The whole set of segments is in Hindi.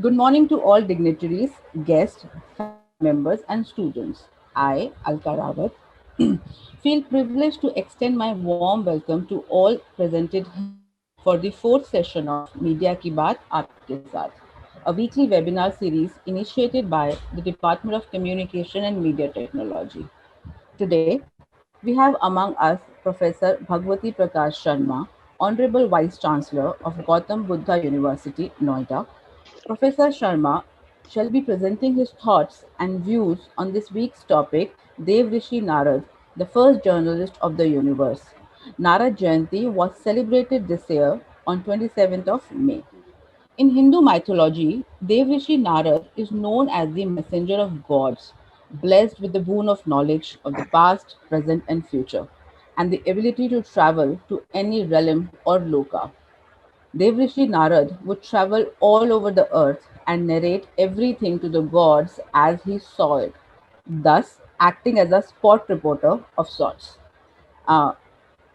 Good morning to all dignitaries, guests, family members, and students. I, Alka Rawat, feel privileged to extend my warm welcome to all presented here for the fourth session of Media Ki Baat Aapke Saath, a weekly webinar series initiated by the Department of Communication and Media Technology. Today, we have among us Professor Bhagwati Prakash Sharma, Honorable Vice Chancellor of Gautam Buddha University, Noida. Professor Sharma shall be presenting his thoughts and views on this week's topic, Dev Rishi Narad, the first journalist of the universe. Narad Jayanti was celebrated this year on 27th of May. In Hindu mythology, Devrishi Narad is known as the messenger of gods, blessed with the boon of knowledge of the past, present, and future, and the ability to travel to any realm or loka. Devrishi Narad would travel all over the earth and narrate everything to the gods as he saw it, thus acting as a spot reporter of sorts. Uh,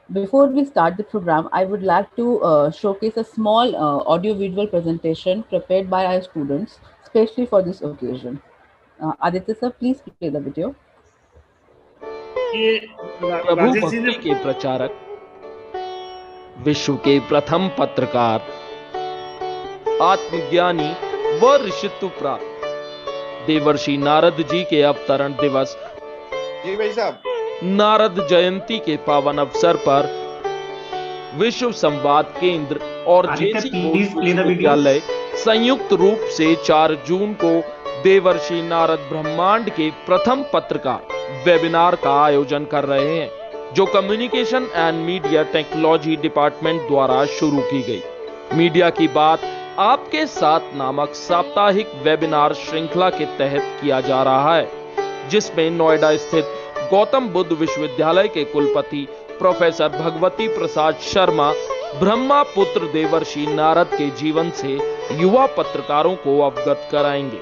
Before we start the program, I would like to showcase a small audio-visual presentation prepared by our students, especially for this occasion. Aditya sir, please play the video. ये प्रभु राजेश जी ने भक्ति के प्रचारक, विश्व के प्रथम पत्रकार, आत्मज्ञानी व ऋषित्व प्राप्त देवर्षि नारद जी के अवतरण दिवस जी भाई साहब, नारद जयंती के पावन अवसर पर विश्व संवाद केंद्र और आदित्य, जेसी please Bose play the video. विश्वविद्यालय संयुक्त रूप से 4 जून को देवर्षि नारद ब्रह्मांड के प्रथम पत्रकार वेबिनार का आयोजन कर रहे हैं, जो communication and media technology department द्वारा शुरू की गई। मीडिया की बात आपके साथ नामक साप्ताहिक वेबिनार श्रृंखला के तहत किया जा रहा है, जिसमें नोएडा स्थित गौतम बुद्ध विश्वविद्यालय के कुलपति प्रोफेसर भगवती प्रसाद शर्मा ब्रह्मा पुत्र देवर्षि नारद के जीवन से युवा पत्रकारों को अवगत कराएंगे।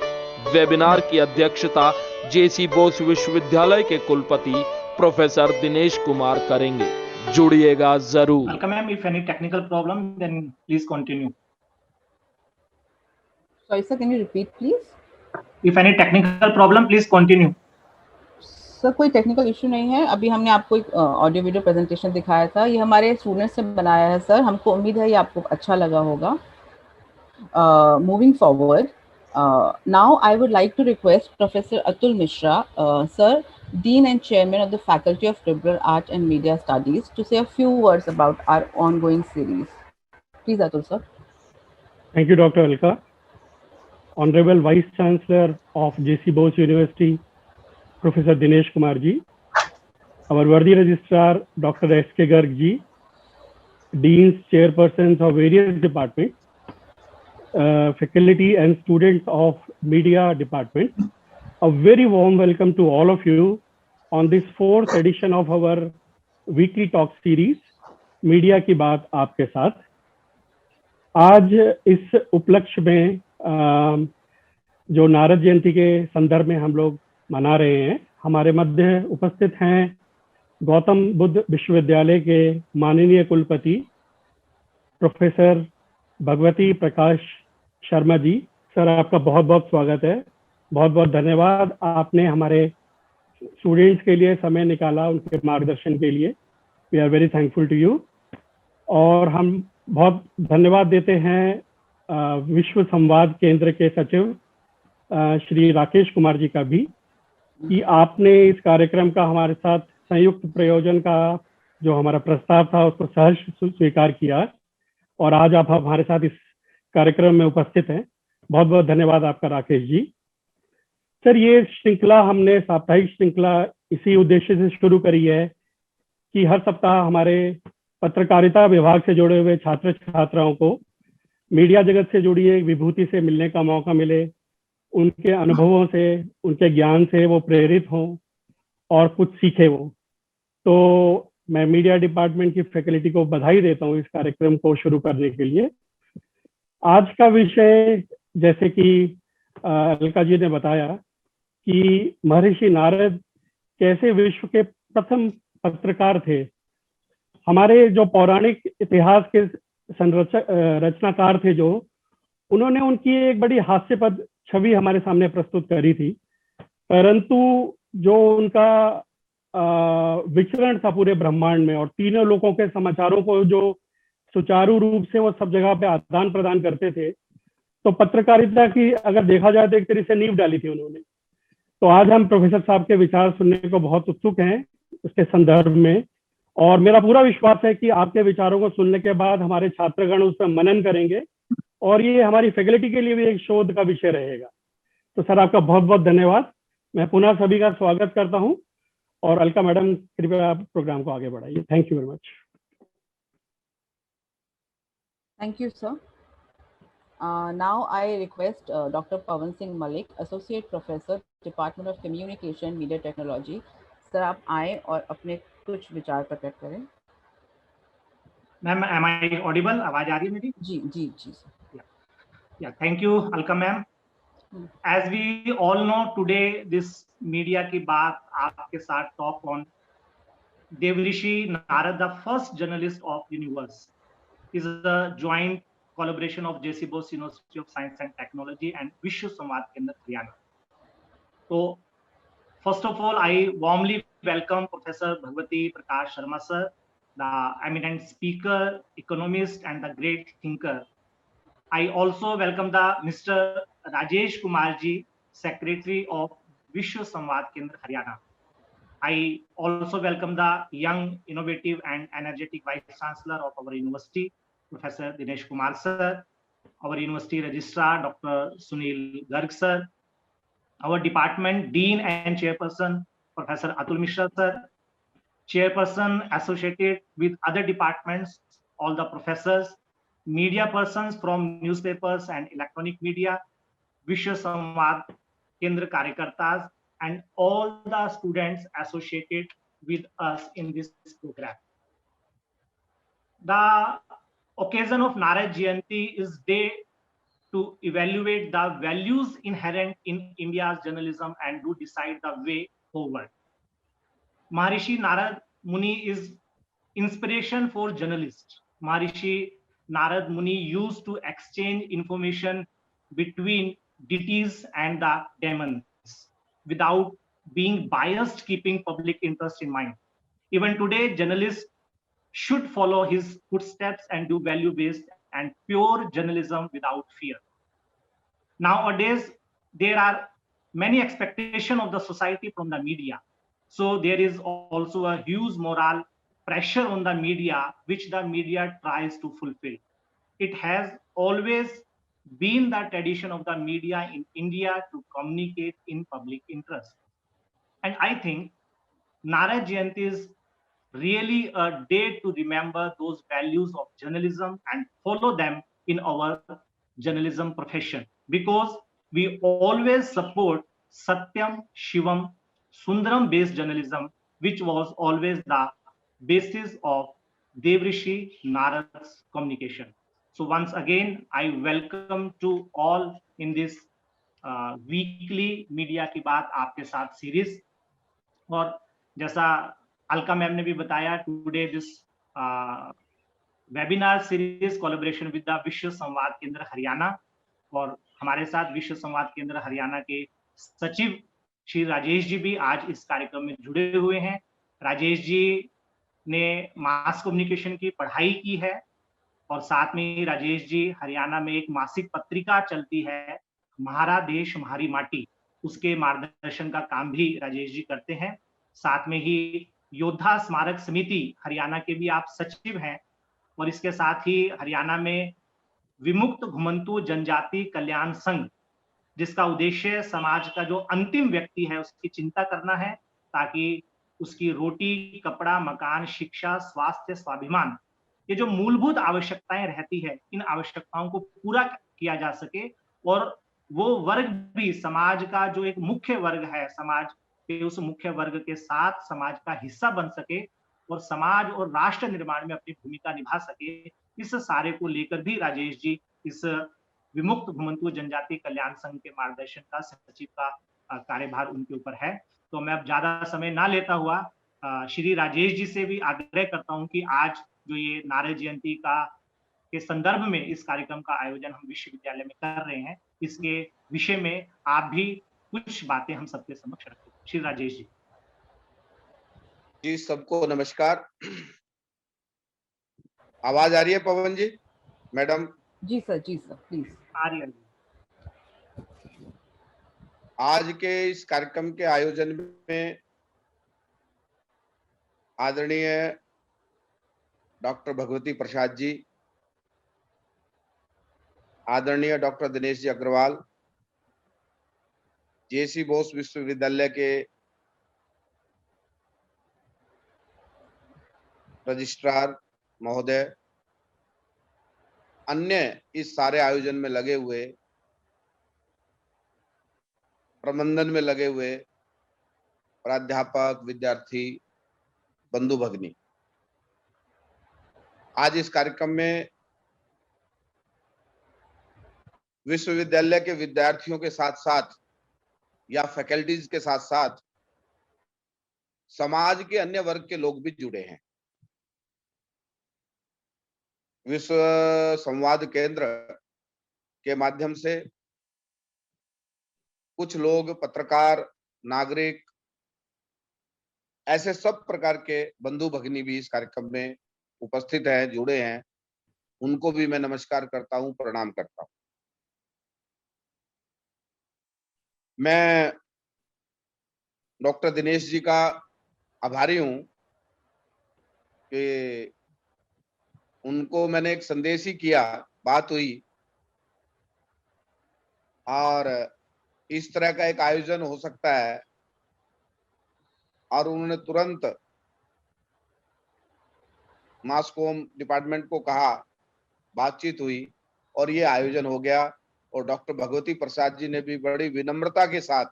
वेबिनार की अध्यक्षता जेसी बोस विश्वविद्यालय के कुलपति प्रोफेसर दिनेश कुमार करेंगे। जुड़िएगा जरूर। Welcome, ma'am. If any technical problem, then please continue. Sorry sir, can you repeat please? If any technical problem, please continue. Sir कोई टेक्निकल इशू नहीं है। अभी हमने आपको एक ऑडियो वीडियो प्रेजेंटेशन दिखाया था, ये हमारे स्टूडेंट्स ने बनाया है सर। हमको उम्मीद है ये आपको अच्छा लगा होगा। Moving forward, now I would like to request Professor Atul Mishra, sir, Dean and Chairman of the Faculty of Liberal Arts and Media Studies, to say a few words about our ongoing series. Please, Atul sir. Thank you, Dr. Alka. Honorable Vice Chancellor of JC Bose University, Professor Dinesh Kumar ji, our worthy Registrar, Dr. S.K. Garg ji, Deans, Chairpersons of various departments, faculty and students of Media Department, a very warm welcome to all of you on this 4th edition of our weekly talk series, Media की बात आपके साथ। आज इस उपलक्ष्य में जो नारद जयंती के संदर्भ में हम लोग मना रहे हैं, हमारे मध्य उपस्थित हैं गौतम बुद्ध विश्वविद्यालय के माननीय कुलपति प्रोफेसर भगवती प्रकाश शर्मा जी। सर, आपका बहुत बहुत स्वागत है। बहुत बहुत धन्यवाद, आपने हमारे स्टूडेंट्स के लिए समय निकाला, उनके मार्गदर्शन के लिए। We are very thankful to you. और हम बहुत धन्यवाद देते हैं विश्व संवाद केंद्र के सचिव श्री राकेश कुमार जी का भी, कि आपने इस कार्यक्रम का हमारे साथ संयुक्त प्रयोजन का जो हमारा प्रस्ताव था उसको सहर्ष स्वीकार किया और आज आप हमारे साथ इस कार्यक्रम में उपस्थित हैं। बहुत बहुत धन्यवाद आपका राकेश जी। सर, ये श्रृंखला हमने साप्ताहिक श्रृंखला इसी उद्देश्य से शुरू करी है कि हर सप्ताह हमारे पत्रकारिता विभाग से जुड़े हुए छात्र छात्राओं को मीडिया जगत से जुड़ी एक विभूति से मिलने का मौका मिले, उनके अनुभवों से, उनके ज्ञान से वो प्रेरित हों और कुछ सीखे वो। तो मैं मीडिया डिपार्टमेंट की फैकल्टी को बधाई देता हूँ इस कार्यक्रम को शुरू करने के लिए। आज का विषय, जैसे कि अलका जी ने बताया, कि महर्षि नारद कैसे विश्व के प्रथम पत्रकार थे। हमारे जो पौराणिक इतिहास के रचनाकार थे, जो उन्होंने उनकी एक बड़ी हास्यपद छवि हमारे सामने प्रस्तुत करी थी, परंतु जो उनका विचरण था पूरे ब्रह्मांड में और तीनों लोगों के समाचारों को जो सुचारू रूप से वो सब जगह पे आदान प्रदान करते थे, तो पत्रकारिता की अगर देखा जाए तो एक तरह से नींव डाली थी उन्होंने। तो आज हम प्रोफेसर साहब के विचार सुनने को बहुत उत्सुक हैं उसके संदर्भ में, और मेरा पूरा विश्वास है कि आपके विचारों को सुनने के बाद हमारे छात्रगण उस पर मनन करेंगे और ये हमारी फैकल्टी के लिए भी एक शोध का विषय रहेगा। तो सर, आपका बहुत बहुत धन्यवाद। मैं पुनः सभी का स्वागत करता हूं और अलका मैडम कृपया आप प्रोग्राम को आगे बढ़ाइए। Thank you very much. Thank you, sir. Now I request Dr. Pawan Singh Malik, Associate Professor, Department of Communication, Media Technology. Sir, आप आए और अपने कुछ विचार प्रकट करें। Ma'am, am I audible? आवाज आ रही है मेरी? जी जी जी sir. Yeah, thank you, Alka ma'am. As we all know today, this media की बात आपके साथ talk on Devrishi Narad, the first journalist of universe, is a joint collaboration of JC Bose University of Science and Technology and Vishwa Samvad Kendra, Haryana. So, first of all, I warmly welcome Professor Bhagwati Prakash Sharma sir, the eminent speaker, economist, and the great thinker. I also welcome the Mr. Rajesh Kumar ji, Secretary of Vishwa Samvad Kendra, Haryana. I also welcome the young, innovative, and energetic Vice Chancellor of our university, Professor Dinesh Kumar sir, our university registrar, Dr. Sunil Garg sir, our department dean and chairperson, Professor Atul Mishra sir, chairperson associated with other departments, all the professors, media persons from newspapers and electronic media, Vishwa Samvad Kendra Karyakartas, and all the students associated with us in this program. The occasion of Narad Jayanti is day to evaluate the values inherent in India's journalism and to decide the way forward. Maharishi Narad Muni is inspiration for journalists. Maharishi Narad Muni used to exchange information between deities and the demons without being biased, keeping public interest in mind. Even today, journalists should follow his footsteps and do value-based and pure journalism without fear. Nowadays, there are many expectations of the society from the media. So there is also a huge moral pressure on the media, which the media tries to fulfill. It has always been the tradition of the media in India to communicate in public interest. And I think Narad Jayanti is really a day to remember those values of journalism and follow them in our journalism profession, because we always support Satyam, Shivam, Sundaram based journalism, which was always the basis of Devrishi Narad's communication. So once again, I welcome to all in this weekly media की बात आपके साथ सीरीज। और जैसा अलका मैम ने भी बताया, today this webinar series collaboration with the विश्व संवाद केंद्र हरियाणा, और हमारे साथ विश्व संवाद केंद्र हरियाणा के सचिव श्री राजेश जी भी आज इस कार्यक्रम में जुड़े हुए हैं। राजेश जी ने मास कम्युनिकेशन की पढ़ाई की है और साथ में ही राजेश जी हरियाणा में एक मासिक पत्रिका चलती है, हमारा देश हमारी माटी, उसके मार्गदर्शन का काम भी राजेश जी करते हैं। साथ में ही योद्धा स्मारक समिति हरियाणा के भी आप सचिव हैं, और इसके साथ ही हरियाणा में विमुक्त घुमंतु जनजाति कल्याण संघ, जिसका उद्देश्य समाज का जो अंतिम व्यक्ति है उसकी चिंता करना है, ताकि उसकी रोटी, कपड़ा, मकान, शिक्षा, स्वास्थ्य, स्वाभिमान, ये जो मूलभूत आवश्यकताएं रहती है, इन आवश्यकताओं को पूरा किया जा सके और वो वर्ग भी समाज का जो एक मुख्य वर्ग है, समाज के उस मुख्य वर्ग के साथ समाज का हिस्सा बन सके और समाज और राष्ट्र निर्माण में अपनी भूमिका निभा सके। इस सारे को लेकर भी राजेश जी इस विमुक्त घुमंतु जनजाति कल्याण संघ के मार्गदर्शन का सचिव का कार्यभार उनके ऊपर है। तो मैं अब ज्यादा समय ना लेता हुआ श्री राजेश जी से भी आग्रह करता हूं कि आज जो ये नारद जयंती का के संदर्भ में इस कार्यक्रम का आयोजन हम विश्वविद्यालय में कर रहे हैं, इसके विषय में आप भी कुछ बातें हम सबके समक्ष रखें। श्री राजेश जी। जी, सबको नमस्कार। आवाज आ रही है पवन जी, मैडम? जी सर प्लीज। आ रही है। आज के इस कार्यक्रम के आयोजन में आदरणीय डॉक्टर भगवती प्रसाद जी, आदरणीय डॉक्टर दिनेश जी अग्रवाल, जेसी बोस विश्वविद्यालय के रजिस्ट्रार महोदय, अन्य इस सारे आयोजन में लगे हुए, प्रबंधन में लगे हुए प्राध्यापक, विद्यार्थी, बंधु भगिनी, आज इस कार्यक्रम में विश्वविद्यालय के विद्यार्थियों के साथ साथ या फैकल्टीज के साथ साथ समाज के अन्य वर्ग के लोग भी जुड़े हैं। विश्व संवाद केंद्र के माध्यम से कुछ लोग, पत्रकार, नागरिक, ऐसे सब प्रकार के बंधु भगिनी भी इस कार्यक्रम में उपस्थित हैं, जुड़े हैं। उनको भी मैं नमस्कार करता हूं, प्रणाम करता हूं। मैं डॉक्टर दिनेश जी का आभारी हूं कि उनको मैंने एक संदेश ही किया, बात हुई और इस तरह का एक आयोजन हो सकता है, और उन्होंने तुरंत मास कॉम डिपार्टमेंट को कहा, बातचीत हुई और ये आयोजन हो गया। और डॉक्टर भगवती प्रसाद जी ने भी बड़ी विनम्रता के साथ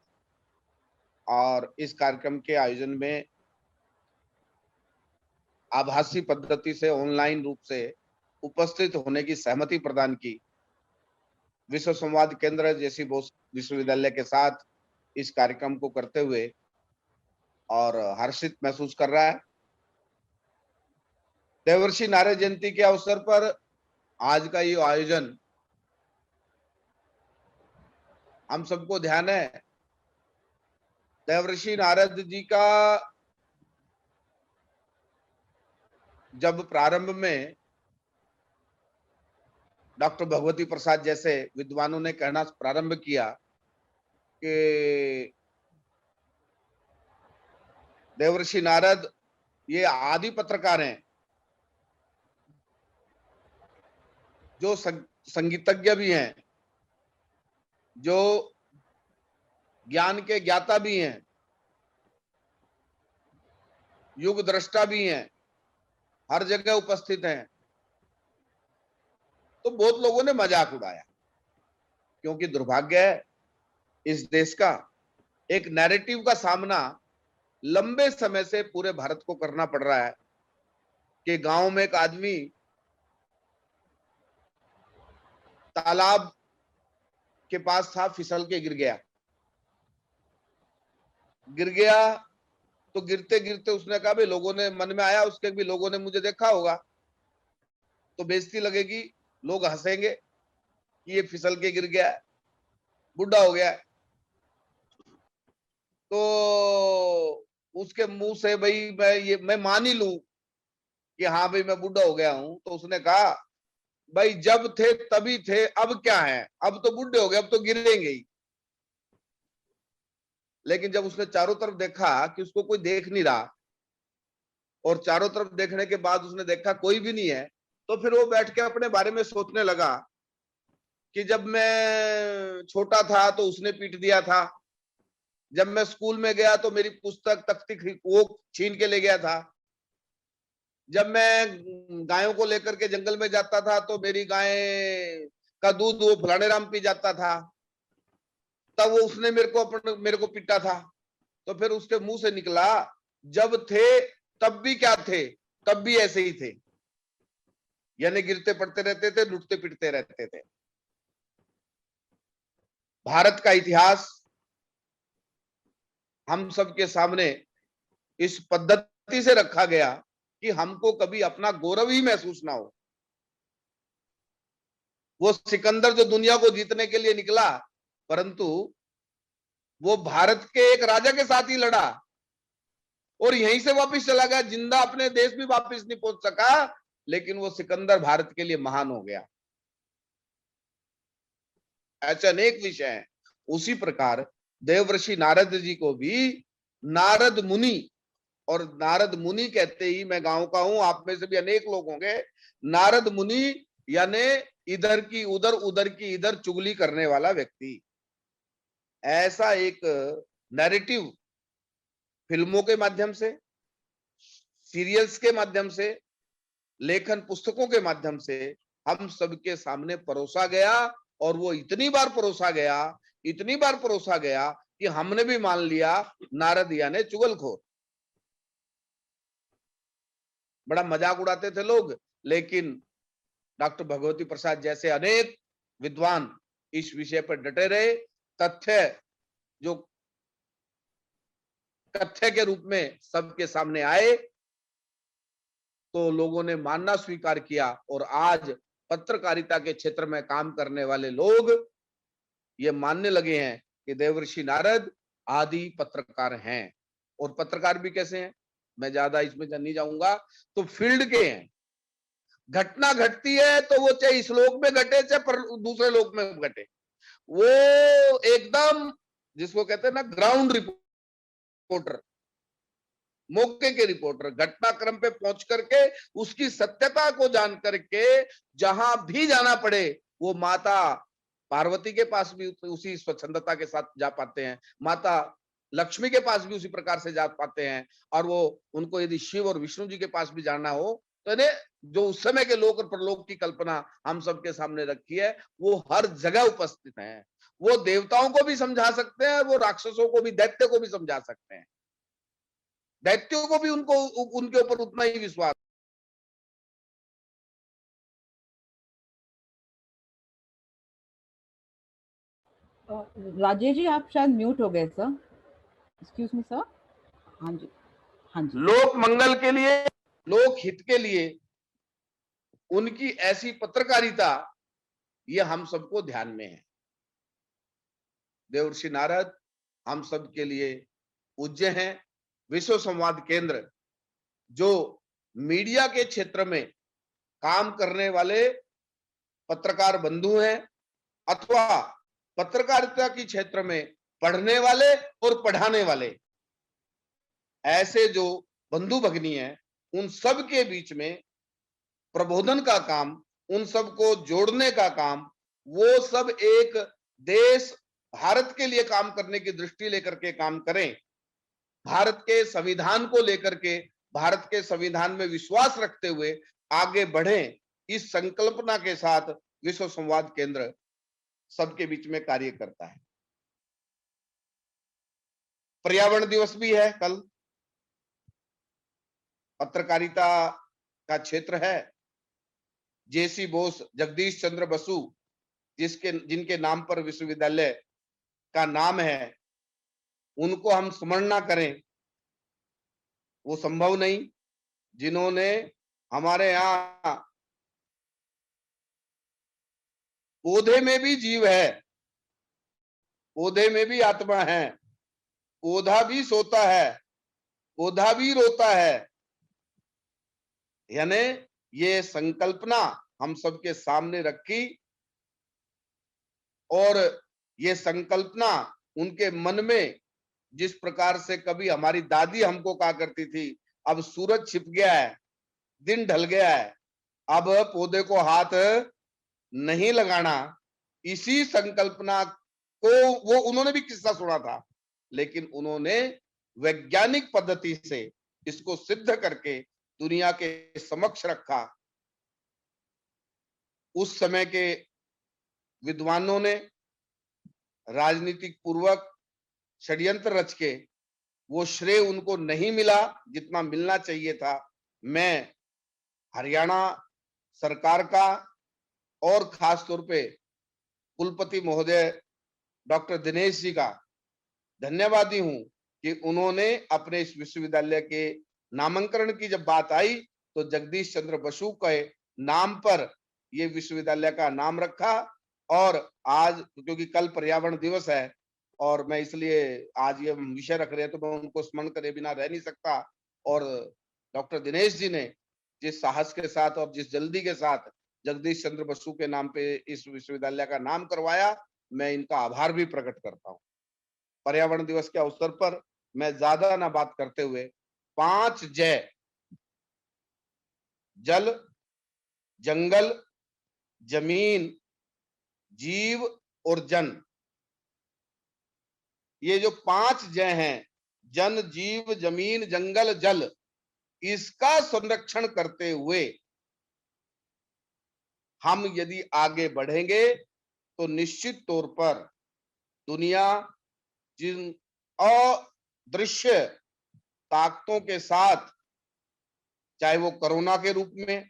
और इस कार्यक्रम के आयोजन में आभासी पद्धति से, ऑनलाइन रूप से उपस्थित होने की सहमति प्रदान की। विश्व संवाद केंद्र जेसी बोस विश्वविद्यालय के साथ इस कार्यक्रम को करते हुए और हर्षित महसूस कर रहा है। देवर्षि नारद जयंती के अवसर पर आज का ये आयोजन, हम सबको ध्यान है, देवर्षि नारद जी का जब प्रारंभ में डॉक्टर भगवती प्रसाद जैसे विद्वानों ने कहना प्रारंभ किया कि देवर्षि नारद ये आदि पत्रकार हैं, जो संगीतज्ञ भी हैं, जो ज्ञान के ज्ञाता भी हैं, युग दृष्टा भी हैं, हर जगह उपस्थित हैं। तो बहुत लोगों ने मजाक उड़ाया, क्योंकि दुर्भाग्य है इस देश का, एक नैरेटिव का सामना लंबे समय से पूरे भारत को करना पड़ रहा है कि गांव में एक आदमी तालाब के पास था, फिसल के गिर गया तो गिरते गिरते उसने कहा, भाई लोगों ने, मन में आया उसके भी, लोगों ने मुझे देखा होगा तो बेइज्जती लगेगी, लोग हंसेंगे कि ये फिसल के गिर गया है, बुढ़ा हो गया है। तो उसके मुंह से भाई मैं मान ही लूं कि हाँ भाई मैं बुढ़ा हो गया हूं, तो उसने कहा, भाई जब थे तभी थे, अब क्या है, अब तो बुढ़े हो गए, अब तो गिरेंगे ही। लेकिन जब उसने चारों तरफ देखा कि उसको कोई देख नहीं रहा, और चारों तरफ देखने के बाद उसने देखा कोई भी नहीं है, तो फिर वो बैठ के अपने बारे में सोचने लगा कि जब मैं छोटा था तो उसने पीट दिया था, जब मैं स्कूल में गया तो मेरी पुस्तक तख्ती वो छीन के ले गया था, जब मैं गायों को लेकर के जंगल में जाता था तो मेरी गाय का दूध वो फलाने राम पी जाता था, तब वो उसने मेरे को पीटा था। तो फिर उसके मुंह से निकला, जब थे तब भी क्या थे, तब भी ऐसे ही थे, यानी गिरते पड़ते रहते थे, लुटते पिटते रहते थे। भारत का इतिहास हम सबके सामने इस पद्धति से रखा गया कि हमको कभी अपना गौरव ही महसूस ना हो। वो सिकंदर जो दुनिया को जीतने के लिए निकला, परंतु वो भारत के एक राजा के साथ ही लड़ा और यहीं से वापस चला गया, जिंदा अपने देश भी वापस नहीं पहुंच सका, लेकिन वो सिकंदर भारत के लिए महान हो गया। ऐसे अनेक विषय हैं। उसी प्रकार देवर्षि नारद जी को भी नारद मुनि, और नारद मुनि कहते ही मैं गांव का हूं, आप में से भी अनेक लोग होंगे, नारद मुनि यानी इधर की उधर उधर की इधर चुगली करने वाला व्यक्ति। ऐसा एक नैरेटिव फिल्मों के माध्यम से, सीरियल्स के माध्यम से, लेखन पुस्तकों के माध्यम से हम सबके सामने परोसा गया, और वो इतनी बार परोसा गया कि हमने भी मान लिया नारद यानी चुगलखोर। बड़ा मजाक उड़ाते थे लोग, लेकिन डॉक्टर भगवती प्रसाद जैसे अनेक विद्वान इस विषय पर डटे रहे। तथ्य जो तथ्य के रूप में सबके सामने आए तो लोगों ने मानना स्वीकार किया, और आज पत्रकारिता के क्षेत्र में काम करने वाले लोग ये मानने लगे हैं कि देवर्षि नारद आदि पत्रकार हैं। और पत्रकार भी कैसे हैं, मैं ज्यादा इसमें नहीं जाऊंगा, तो फील्ड के हैं। घटना घटती है तो वो चाहे इस लोक में घटे चाहे दूसरे लोक में घटे, वो एकदम जिसको कहते हैं ना ग्राउंड रिपोर्टर, मौके के रिपोर्टर, घटनाक्रम पे पहुंच करके उसकी सत्यता को जान करके जहां भी जाना पड़े वो माता पार्वती के पास भी उसी स्वच्छंदता के साथ जा पाते हैं, माता लक्ष्मी के पास भी उसी प्रकार से जा पाते हैं, और वो उनको यदि शिव और विष्णु जी के पास भी जाना हो तो जो उस समय के लोक और परलोक की कल्पना हम सबके सामने रखी है वो हर जगह उपस्थित है। वो देवताओं को भी समझा सकते हैं, वो राक्षसों को भी, दैत्य को भी समझा सकते हैं। दैत्यों को भी उनके ऊपर उतना ही विश्वास। राजेश जी आप शायद म्यूट हो गए सर। Excuse me sir. हाँ जी, हाँ जी। लोक मंगल के लिए, लोक हित के लिए उनकी ऐसी पत्रकारिता, ये हम सबको ध्यान में है। देवर्षि नारद हम सब के लिए पूज्य हैं। विश्व संवाद केंद्र जो मीडिया के क्षेत्र में काम करने वाले पत्रकार बंधु हैं, अथवा पत्रकारिता के क्षेत्र में पढ़ने वाले और पढ़ाने वाले ऐसे जो बंधु भगिनी हैं, उन सब के बीच में प्रबोधन का काम, उन सबको जोड़ने का काम, वो सब एक देश भारत के लिए काम करने की दृष्टि लेकर के काम करें, भारत के संविधान को लेकर के, भारत के संविधान में विश्वास रखते हुए आगे बढ़ें, इस संकल्पना के साथ विश्व संवाद केंद्र सबके बीच में कार्य करता है। पर्यावरण दिवस भी है कल। पत्रकारिता का क्षेत्र है। जेसी बोस, जगदीश चंद्र बसु, जिनके नाम पर विश्वविद्यालय का नाम है, उनको हम स्मरण ना करें वो संभव नहीं, जिन्होंने हमारे यहाँ पौधे में भी जीव है, पौधे में भी आत्मा है, पौधा भी सोता है, पौधा भी रोता है, यानी ये संकल्पना हम सबके सामने रखी, और ये संकल्पना उनके मन में, जिस प्रकार से कभी हमारी दादी हमको कहा करती थी, अब सूरज छिप गया है, दिन ढल गया है, अब पौधे को हाथ नहीं लगाना, इसी संकल्पना को वो उन्होंने भी किस्सा सुना था, लेकिन उन्होंने वैज्ञानिक पद्धति से इसको सिद्ध करके दुनिया के समक्ष रखा। उस समय के विद्वानों ने राजनीतिक पूर्वक षड्यंत्र रच के वो श्रेय उनको नहीं मिला जितना मिलना चाहिए था। मैं हरियाणा सरकार का और खास तौर पे कुलपति महोदय डॉक्टर दिनेश जी का धन्यवादी हूं कि उन्होंने अपने इस विश्वविद्यालय के नामांकन की जब बात आई तो जगदीश चंद्र बसु के नाम पर ये विश्वविद्यालय का नाम रखा। और आज क्योंकि कल पर्यावरण दिवस है और मैं इसलिए आज ये विषय रख रहे हैं तो मैं उनको स्मरण करे बिना रह नहीं सकता। और डॉक्टर दिनेश जी ने जिस साहस के साथ और जिस जल्दी के साथ जगदीश चंद्र बसु के नाम पे इस विश्वविद्यालय का नाम करवाया, मैं इनका आभार भी प्रकट करता हूँ। पर्यावरण दिवस के अवसर पर मैं ज्यादा ना बात करते हुए 5 जय, जल, जंगल, जमीन, जीव और जन, ये जो 5 जय हैं, जन, जीव, जमीन, जंगल, जल, इसका संरक्षण करते हुए हम यदि आगे बढ़ेंगे तो निश्चित तौर पर दुनिया जिन अदृश्य ताकतों के साथ, चाहे वो कोरोना के रूप में,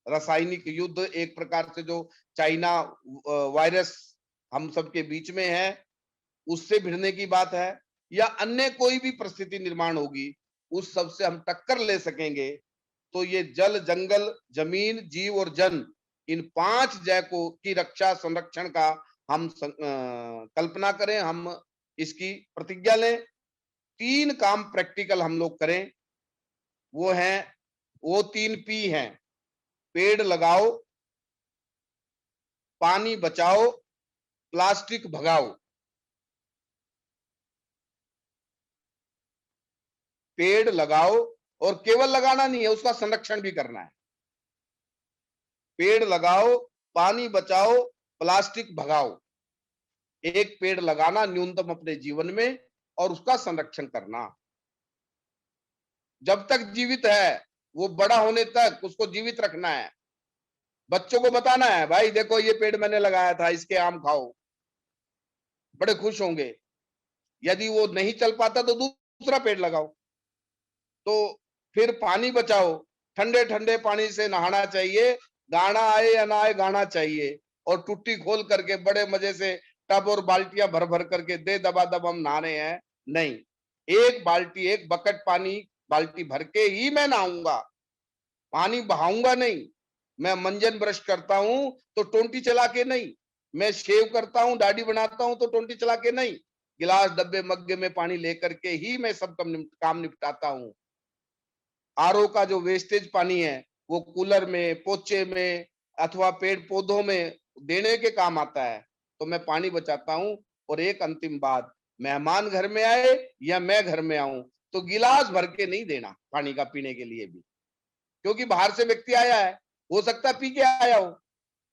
रासायनिक युद्ध एक प्रकार से जो चाइना वायरस हम सबके बीच में है, उससे भिड़ने की बात है, या अन्य कोई भी परिस्थिति निर्माण होगी, उस सब से हम टक्कर ले सकेंगे, तो ये जल, जंगल, जमीन, जीव और जन, इन 5 जय को की रक्षा संरक्षण का हम कल्पना करें, हम इसकी प्रतिज्ञा लें। 3 काम प्रैक्टिकल हम लोग करें, वो 3 पी हैं: पेड़ लगाओ, पानी बचाओ, प्लास्टिक भगाओ। पेड़ लगाओ, और केवल लगाना नहीं है, उसका संरक्षण भी करना है। पेड़ लगाओ, पानी बचाओ, प्लास्टिक भगाओ। एक पेड़ लगाना न्यूनतम अपने जीवन में और उसका संरक्षण करना। जब तक जीवित है, वो बड़ा होने तक उसको जीवित रखना है। बच्चों को बताना है, भाई देखो ये पेड़ मैंने लगाया था, इसके आम खाओ, बड़े खुश होंगे। यदि वो नहीं चल पाता तो दूसरा पेड़ लगाओ। तो फिर पानी बचाओ, ठंडे ठंडे पानी से नहाना चाहिए, गाना आए या ना आए गाना चाहिए, और टुट्टी खोल करके बड़े मजे से टब और बाल्टियां भर भर करके दे दबा दब हम नहा रहे हैं, नहीं। एक बाल्टी, एक बकेट पानी बाल्टी भर के ही मैं नहाऊंगा, पानी बहाऊंगा नहीं। मैं मंजन ब्रश करता हूं तो टोंटी चला के नहीं, मैं शेव करता हूं, दाढ़ी बनाता हूं तो टोंटी चला के नहीं, गिलास, डब्बे, मग्गे में पानी लेकर के ही मैं सब काम निपटाता हूं। आरओ का जो वेस्टेज पानी है वो कूलर में, पोचे में अथवा पेड़ पौधों में देने के काम आता है, तो मैं पानी बचाता हूं। और एक अंतिम बात, मेहमान घर में आए या मैं घर में आऊं तो गिलास भर के नहीं देना पानी का पीने के लिए भी, क्योंकि बाहर से व्यक्ति आया है, हो सकता है पी के आया हो,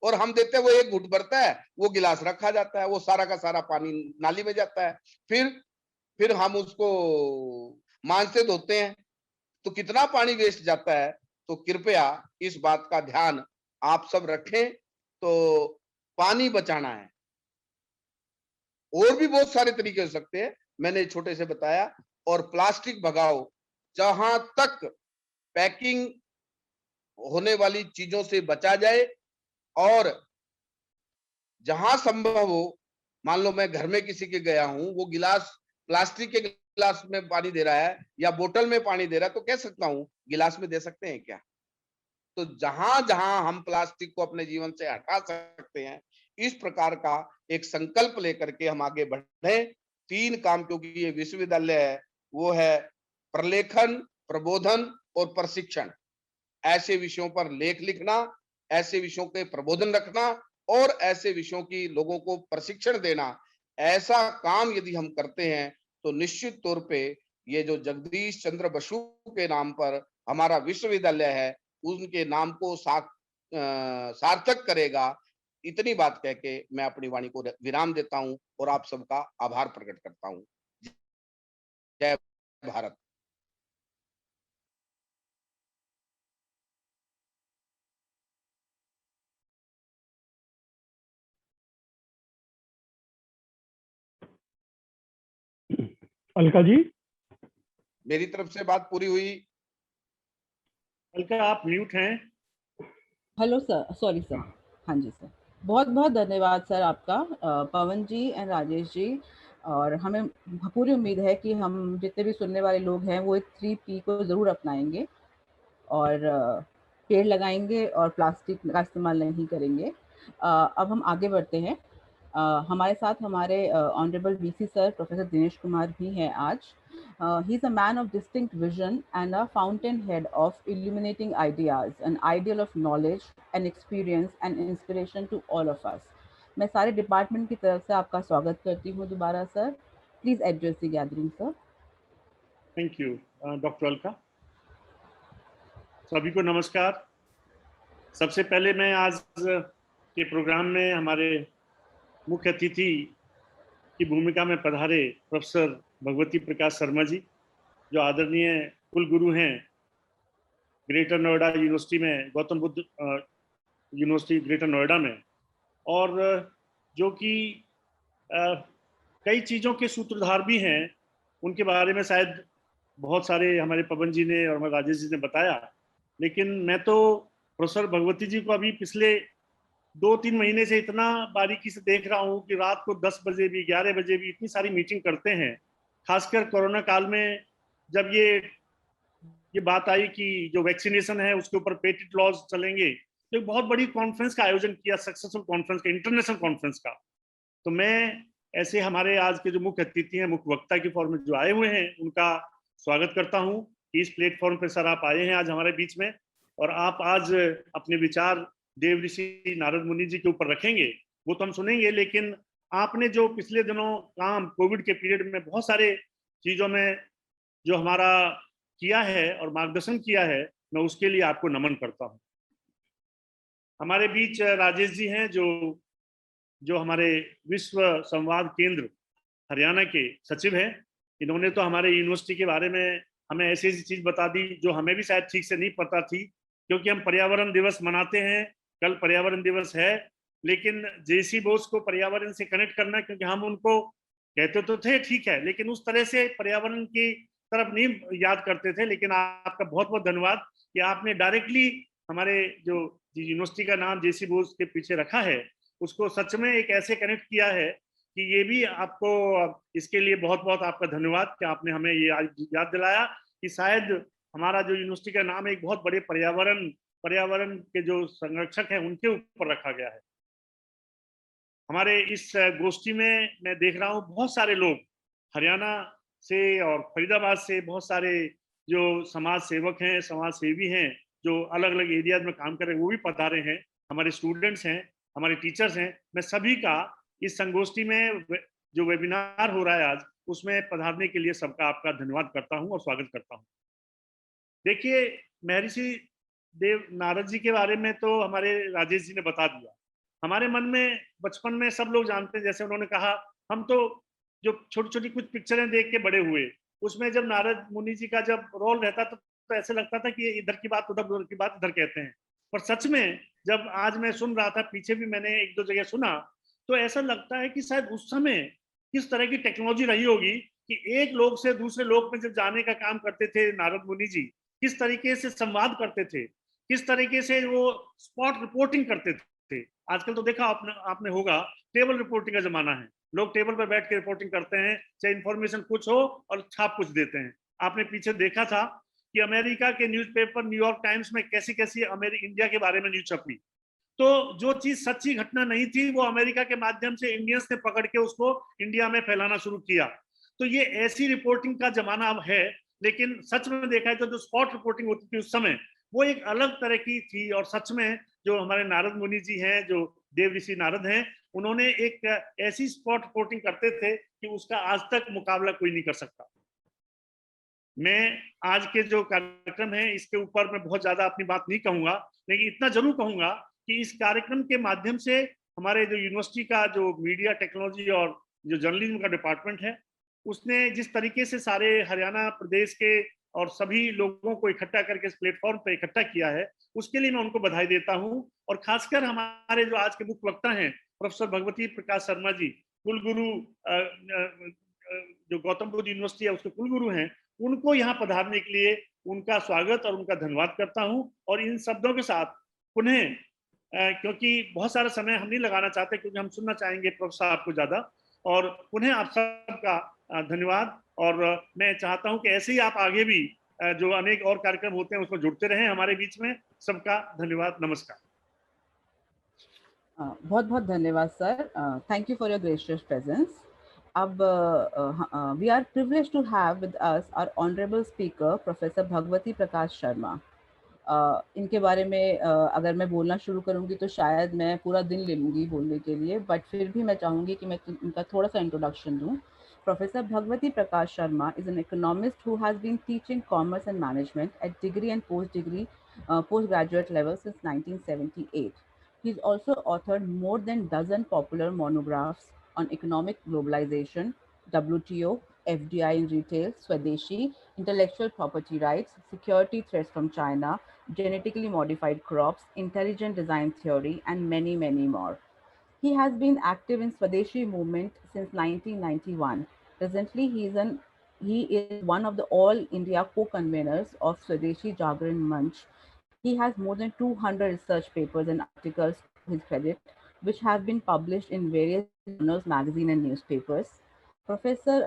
और हम देते हैं वो एक घुट भरता है, वो गिलास रखा जाता है, वो सारा का सारा पानी नाली में जाता है, फिर हम उसको मांजते धोते हैं, तो कितना पानी वेस्ट जाता है। तो कृपया इस बात का ध्यान आप सब रखें। तो पानी बचाना है, और भी बहुत सारे तरीके हो सकते हैं, मैंने छोटे से बताया। और प्लास्टिक भगाओ, जहां तक पैकिंग होने वाली चीजों से बचा जाए, और जहां संभव हो, मान लो मैं घर में किसी के गया हूं, वो गिलास प्लास्टिक के गिलास में पानी दे रहा है या बोतल में पानी दे रहा है, तो कह सकता हूं गिलास में दे सकते हैं क्या? तो जहां जहां हम प्लास्टिक को अपने जीवन से हटा सकते हैं, इस प्रकार का एक संकल्प लेकर के हम आगे बढ़े। 3 काम, क्योंकि ये विश्वविद्यालय है, वो है प्रलेखन, प्रबोधन और प्रशिक्षण। ऐसे विषयों पर लेख लिखना, ऐसे विषयों के प्रबोधन रखना और ऐसे विषयों की लोगों को प्रशिक्षण देना, ऐसा काम यदि हम करते हैं तो निश्चित तौर पे ये जो जगदीश चंद्र बसु के नाम पर हमारा विश्वविद्यालय है, उनके नाम को सार्थक करेगा। इतनी बात कह के मैं अपनी वाणी को विराम देता हूं और आप सबका आभार प्रकट करता हूं। जय भारत। अलका जी, मेरी तरफ से बात पूरी हुई। अलका आप म्यूट हैं। Hello sir, sorry sir. हाँ जी सर, बहुत बहुत धन्यवाद सर आपका, पवन जी एंड राजेश जी। और हमें पूरी उम्मीद है कि हम जितने भी सुनने वाले लोग हैं वो 3P को ज़रूर अपनाएंगे। और पेड़ लगाएंगे और प्लास्टिक का इस्तेमाल नहीं करेंगे। अब हम आगे बढ़ते हैं। हमारे साथ हमारे honourable VC sir professor Dinesh Kumar भी हैं आज। He is a man of distinct vision and a fountain head of illuminating ideas, an ideal of knowledge and experience and inspiration to all of us. मैं सारे डिपार्टमेंट की तरफ से आपका स्वागत करती हूँ दोबारा sir. Please address the gathering sir. Thank you doctor Alka. सभी को नमस्कार। सबसे पहले मैं आज के प्रोग्राम में हमारे मुख्य अतिथि की भूमिका में पधारे प्रोफेसर भगवती प्रकाश शर्मा जी, जो आदरणीय कुलगुरु हैं ग्रेटर नोएडा यूनिवर्सिटी में, गौतम बुद्ध यूनिवर्सिटी ग्रेटर नोएडा में, और जो कि कई चीज़ों के सूत्रधार भी हैं। उनके बारे में शायद बहुत सारे हमारे पवन जी ने और हमारे राजेश जी ने बताया, लेकिन मैं तो प्रोफेसर भगवती जी को अभी पिछले 2-3 महीने से इतना बारीकी से देख रहा हूँ कि रात को 10 बजे भी 11 बजे भी इतनी सारी मीटिंग करते हैं। खासकर कोरोना काल में जब ये बात आई कि जो वैक्सीनेशन है उसके ऊपर पेटेंट लॉज चलेंगे, तो बहुत बड़ी कॉन्फ्रेंस का आयोजन किया, सक्सेसफुल कॉन्फ्रेंस का, इंटरनेशनल कॉन्फ्रेंस का। तो मैं ऐसे हमारे आज के जो मुख्य अतिथि हैं, मुख्य वक्ता के फॉर्म में जो आए हुए हैं, उनका स्वागत करता हूं कि इस प्लेटफॉर्म पर सर आप आए हैं आज हमारे बीच में, और आप आज अपने विचार देव ऋषि नारद मुनि जी के ऊपर रखेंगे, वो तो हम सुनेंगे। लेकिन आपने जो पिछले दिनों काम कोविड के पीरियड में बहुत सारे चीजों में जो हमारा किया है और मार्गदर्शन किया है, मैं उसके लिए आपको नमन करता हूँ। हमारे बीच राजेश जी हैं, जो हमारे विश्व संवाद केंद्र हरियाणा के सचिव हैं। इन्होंने तो हमारे यूनिवर्सिटी के बारे में हमें ऐसी ऐसी चीज बता दी जो हमें भी शायद ठीक से नहीं पता थी, क्योंकि हम पर्यावरण दिवस मनाते हैं, कल पर्यावरण दिवस है, लेकिन जेसी बोस को पर्यावरण से कनेक्ट करना, क्योंकि हम उनको कहते तो थे ठीक है, लेकिन उस तरह से पर्यावरण की तरफ नहीं याद करते थे। लेकिन आपका बहुत बहुत धन्यवाद कि आपने डायरेक्टली हमारे जो यूनिवर्सिटी का नाम जेसी बोस के पीछे रखा है, उसको सच में एक ऐसे कनेक्ट किया है कि ये भी आपको, इसके लिए बहुत बहुत आपका धन्यवाद कि आपने हमें ये याद दिलाया कि शायद हमारा जो यूनिवर्सिटी का नाम है एक बहुत बड़े पर्यावरण के जो संरक्षक हैं उनके ऊपर रखा गया है। हमारे इस गोष्ठी में मैं देख रहा हूँ बहुत सारे लोग हरियाणा से और फरीदाबाद से, बहुत सारे जो समाज सेवक हैं, समाज सेवी हैं, जो अलग अलग एरियाज में काम कर रहे हैं, वो भी पधारे हैं। हमारे स्टूडेंट्स हैं, हमारे टीचर्स हैं। मैं सभी का इस संगोष्ठी में जो वेबिनार हो रहा है आज, उसमें पधारने के लिए सबका आपका धन्यवाद करता हूं और स्वागत करता हूं। देखिए, महर्षि देव नारद जी के बारे में तो हमारे राजेश जी ने बता दिया। हमारे मन में बचपन में सब लोग जानते हैं, जैसे उन्होंने कहा, हम तो जो छोटी छोटी कुछ पिक्चरें देख के बड़े हुए, उसमें जब नारद मुनि जी का जब रोल रहता तो ऐसे लगता था कि इधर की बात उधर, उधर की बात इधर कहते हैं। पर सच में जब आज मैं सुन रहा था, पीछे भी मैंने 1-2 जगह सुना, तो ऐसा लगता है कि शायद उस समय किस तरह की टेक्नोलॉजी रही होगी कि एक लोक से दूसरे लोक में जब जाने का काम करते थे नारद मुनि जी, किस तरीके से संवाद करते थे, किस तरीके से वो स्पॉट रिपोर्टिंग करते थे। आजकल तो देखा आपने होगा, टेबल रिपोर्टिंग का जमाना है, लोग टेबल पर बैठ के रिपोर्टिंग करते हैं, चाहे इंफॉर्मेशन कुछ हो और छाप कुछ देते हैं। आपने पीछे देखा था कि अमेरिका के न्यूज़पेपर न्यूयॉर्क टाइम्स में कैसी कैसी इंडिया के बारे में न्यूज छपी, तो जो चीज सच्ची घटना नहीं थी वो अमेरिका के माध्यम से इंडियंस ने पकड़ के उसको इंडिया में फैलाना शुरू किया। तो ये ऐसी रिपोर्टिंग का जमाना अब है। लेकिन सच में देखा है तो जो स्पॉट रिपोर्टिंग होती थी उस समय, वो एक अलग तरह की थी। और सच में जो हमारे नारद मुनि जी हैं, जो देव ऋषि नारद हैं, उन्होंने एक ऐसी स्पॉट रिपोर्टिंग करते थे कि उसका आज तक मुकाबला कोई नहीं कर सकता। मैं आज के जो कार्यक्रम है इसके ऊपर मैं बहुत ज्यादा अपनी बात नहीं कहूंगा, लेकिन इतना जरूर कहूंगा कि इस कार्यक्रम के माध्यम से हमारे जो यूनिवर्सिटी का जो मीडिया टेक्नोलॉजी और जो जर्नलिज्म का डिपार्टमेंट है, उसने जिस तरीके से सारे हरियाणा प्रदेश के और सभी लोगों को इकट्ठा करके इस प्लेटफॉर्म पर इकट्ठा किया है, उसके लिए मैं उनको बधाई देता हूं। और खासकर हमारे जो आज के मुख्य वक्ता हैं प्रोफेसर भगवती प्रकाश शर्मा जी, कुलगुरु, जो गौतम बुद्ध यूनिवर्सिटी है उसके कुलगुरु हैं, उनको यहाँ पधारने के लिए उनका स्वागत और उनका धन्यवाद करता हूँ। और इन शब्दों के साथ पुनः, क्योंकि बहुत सारा समय हम नहीं लगाना चाहते, क्योंकि हम सुनना चाहेंगे प्रोफेसर आपको ज्यादा, और पुनः आप सबका धन्यवाद। और मैं चाहता हूं कि ऐसे ही आप आगे भी जो अनेक और कार्यक्रम होते हैं उसमें जुड़ते रहें हमारे बीच में। सबका धन्यवाद, नमस्कार। बहुत बहुत धन्यवाद सर, thank you for your gracious presence. अब we are privilege to have with us our honourable speaker professor Bhagwati Prakash Sharma. इनके बारे में अगर मैं बोलना शुरू करूंगी तो शायद मैं पूरा दिन ले लूंगी बोलने के लिए, बट फिर भी मैं चाहूंगी कि मैं इनका थोड़ा सा इंट्रोडक्शन दूं। Professor Bhagwati Prakash Sharma is an economist who has been teaching commerce and management at degree and postgraduate level since 1978. He's also authored more than dozen popular monographs on economic globalization, WTO, FDI in retail, Swadeshi, intellectual property rights, security threats from China, genetically modified crops, intelligent design theory, and many, many more. He has been active in Swadeshi movement since 1991. Presently, he is one of the All India co-conveners of Swadeshi Jagran Manch. He has more than 200 research papers and articles to his credit, which have been published in various journals, magazines, and newspapers. Professor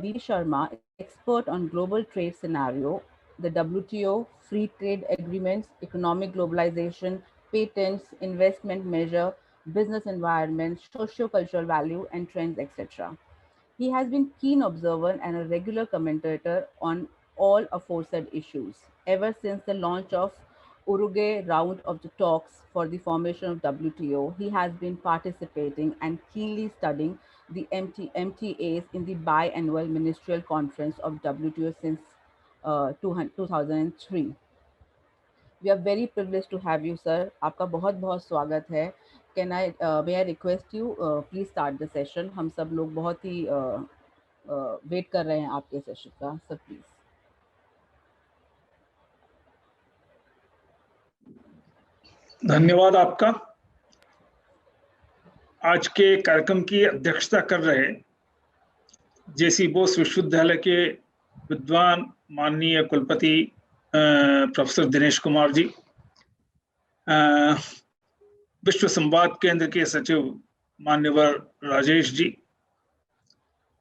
B.B. Sharma is an expert on global trade scenario, the WTO, free trade agreements, economic globalization, patents, investment measure, business environment, socio-cultural value and trends, etc. He has been keen observer and a regular commentator on all aforesaid issues. Ever since the launch of Uruguay round of the talks for the formation of WTO, he has been participating and keenly studying the MTAs in the biannual ministerial conference of WTO since 2003. We are very privileged to have you, sir. आपका बहुत बहुत स्वागत है. May I request you please start the session. हम सब लोग बहुत ही वेट कर रहे हैं आपके सेशन का. Sir please. धन्यवाद आपका. आज के कार्यक्रम की अध्यक्षता कर रहे जेसी बोस विश्वविद्यालय के विद्वान माननीय कुलपति प्रोफेसर दिनेश कुमार जी, विश्व संवाद केंद्र के सचिव मान्यवर राजेश जी,